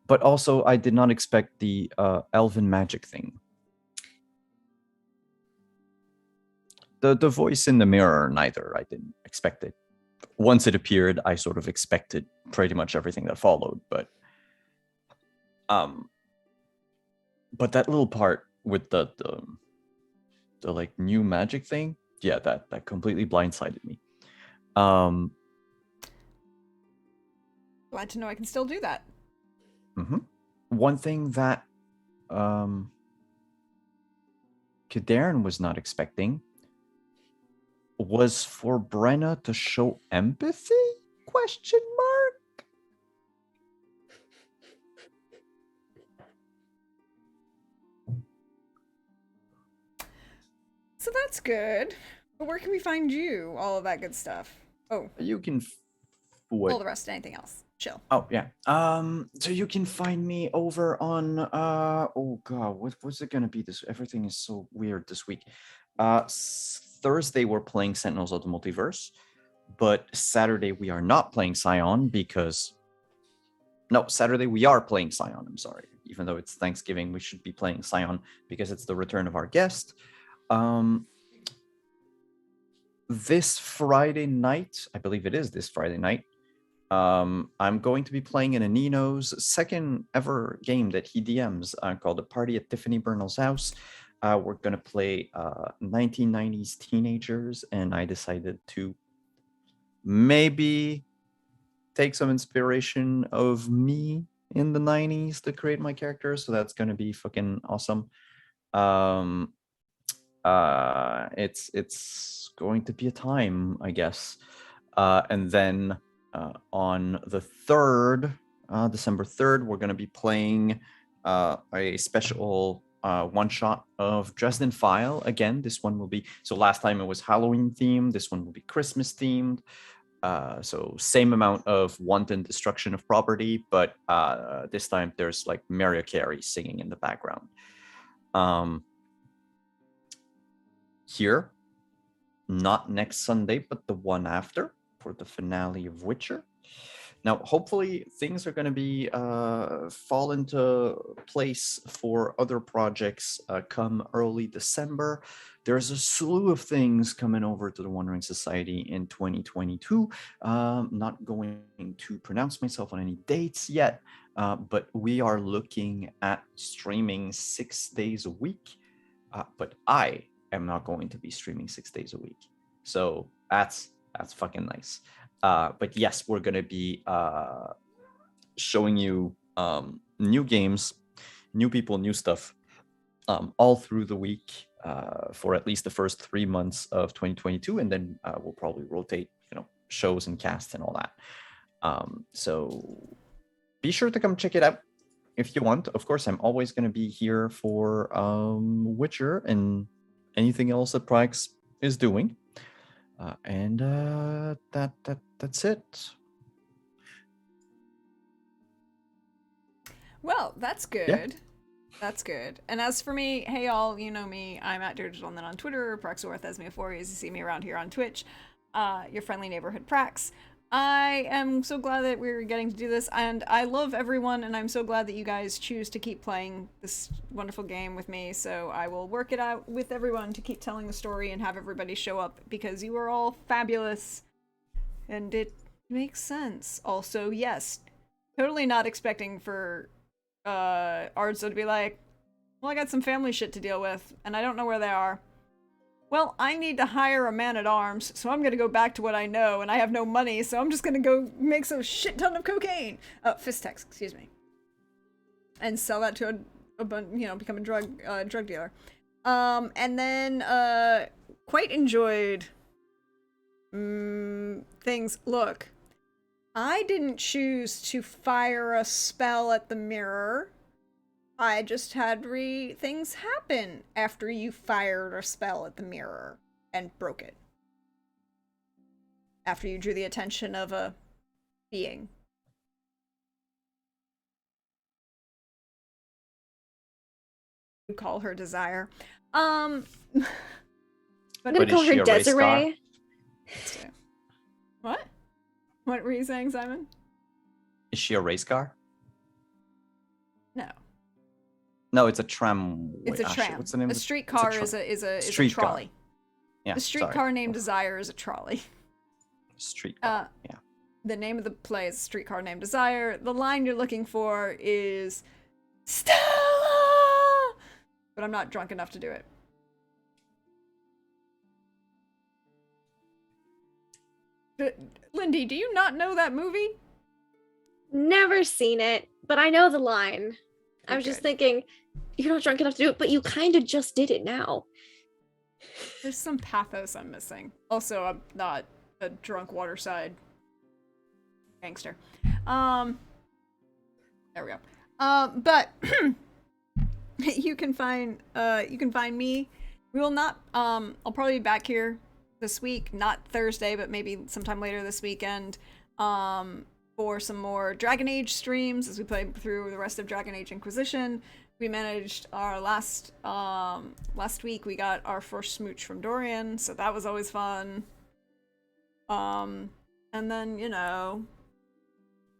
S3: But also I did not expect the elven magic thing. The voice in the mirror, neither. I didn't expect it. Once it appeared, I sort of expected pretty much everything that followed. But that little part with the like new magic thing, yeah, that completely blindsided me.
S1: Glad to know I can still do that.
S3: One thing that Kadarin was not expecting was for Brenna to show empathy? Question mark.
S1: So that's good. But where can we find you? All of that good stuff. Oh,
S3: You can
S1: all the rest. Anything else? Chill.
S3: Oh yeah. So you can find me over on oh god, what's it gonna be this? Everything is so weird this week. Thursday we're playing Sentinels of the Multiverse, but Saturday we are not playing Scion because Saturday we are playing Scion. I'm sorry. Even though it's Thanksgiving, we should be playing Scion because it's the return of our guest. This Friday night, I believe it is this Friday night, I'm going to be playing in Anino's second ever game that he DMs called A Party at Tiffany Burnell's House. We're going to play 1990s teenagers, and I decided to maybe take some inspiration of me in the 90s to create my character, so that's going to be fucking awesome. It's going to be a time, I guess. And then on the 3rd, December 3rd, we're going to be playing a special one-shot of Dresden File. Again, this one will be, so last time it was Halloween themed, this one will be Christmas themed. So same amount of wanton destruction of property, but this time there's like Mariah Carey singing in the background. Here, not next Sunday, but the one after, for the finale of Witcher. Now, hopefully things are going to be fall into place for other projects come early December. There's a slew of things coming over to the Wandering Society in 2022. Not going to pronounce myself on any dates yet, but we are looking at streaming 6 days a week. But I am not going to be streaming 6 days a week. So that's fucking nice. But yes, we're going to be showing you new games, new people, new stuff all through the week for at least the first 3 months of 2022. And then we'll probably rotate, shows and casts and all that. So be sure to come check it out. if you want, of course, I'm always going to be here for Witcher and anything else that Prax is doing. That's it.
S1: Well, that's good. That's good. And as for me, hey y'all, you know me. I'm at Dear Gentleman on Twitter, Praxorth Esmiophores. You see me around here on Twitch. Your friendly neighborhood Prax. I am so glad that we're getting to do this, and I love everyone, and I'm so glad that you guys choose to keep playing this wonderful game with me, so I will work it out with everyone to keep telling the story and have everybody show up, because you are all fabulous, and it makes sense. Also, yes, totally not expecting for Ardzo to be like, well, I got some family shit to deal with, and I don't know where they are. Well, I need to hire a man-at-arms, so I'm gonna go back to what I know, and I have no money, so I'm just gonna go make some shit ton of cocaine! Fistex, excuse me. And sell that to become a drug dealer. And then, quite enjoyed things. Look, I didn't choose to fire a spell at the mirror. I just had things happen after you fired a spell at the mirror and broke it. After you drew the attention of a being. You call her Desire.
S4: I'm
S3: But
S4: gonna
S3: is
S4: call
S3: she
S4: her
S3: a race car?
S4: Desiree.
S1: What? What were you saying, Simon?
S3: Is she a race car?
S1: No.
S3: No, it's a tram.
S1: It's a
S3: shit,
S1: tram.
S3: what's the name?
S1: A
S3: of it?
S1: streetcar
S3: It's
S1: is a
S3: Streetcar.
S1: trolley.
S3: Yeah,
S1: The streetcar named Desire is a trolley.
S3: Streetcar. Yeah.
S1: The name of the play is Streetcar Named Desire. The line you're looking for is Stella! But I'm not drunk enough to do it. Lindy, do you not know that movie?
S4: Never seen it, but I know the line. I was just
S1: Good.
S4: thinking, you're not drunk enough to do it, but you kind of just did it now.
S1: There's some pathos I'm missing. Also, I'm not a drunk waterside gangster. There we go. But you can find me. We will not I'll probably be back here this week, not Thursday, but maybe sometime later this weekend, for some more Dragon Age streams as we play through the rest of Dragon Age Inquisition. We managed our last week we got our first smooch from Dorian, so that was always fun. And then,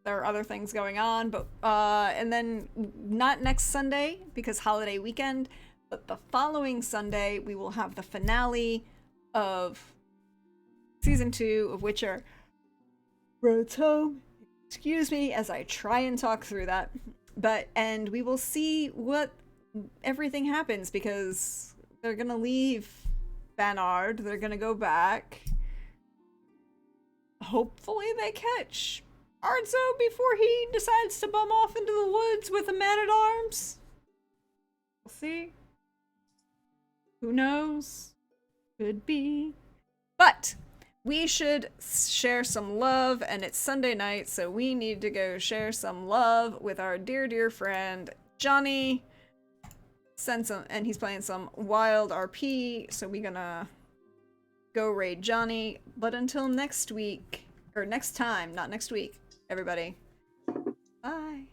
S1: there are other things going on, but and then not next Sunday because holiday weekend, but the following Sunday we will have the finale of season 2 of Witcher Roads Home. Excuse me as I try and talk through that. And we will see what everything happens, because they're gonna leave Banard, they're gonna go back. Hopefully they catch Ardzo before he decides to bum off into the woods with a man-at-arms. We'll see. Who knows? Could be. But we should share some love, and it's Sunday night, so we need to go share some love with our dear, dear friend, Johnny. And he's playing some wild RP, so we're gonna go raid Johnny. But until next week, or next time, not next week, everybody. Bye.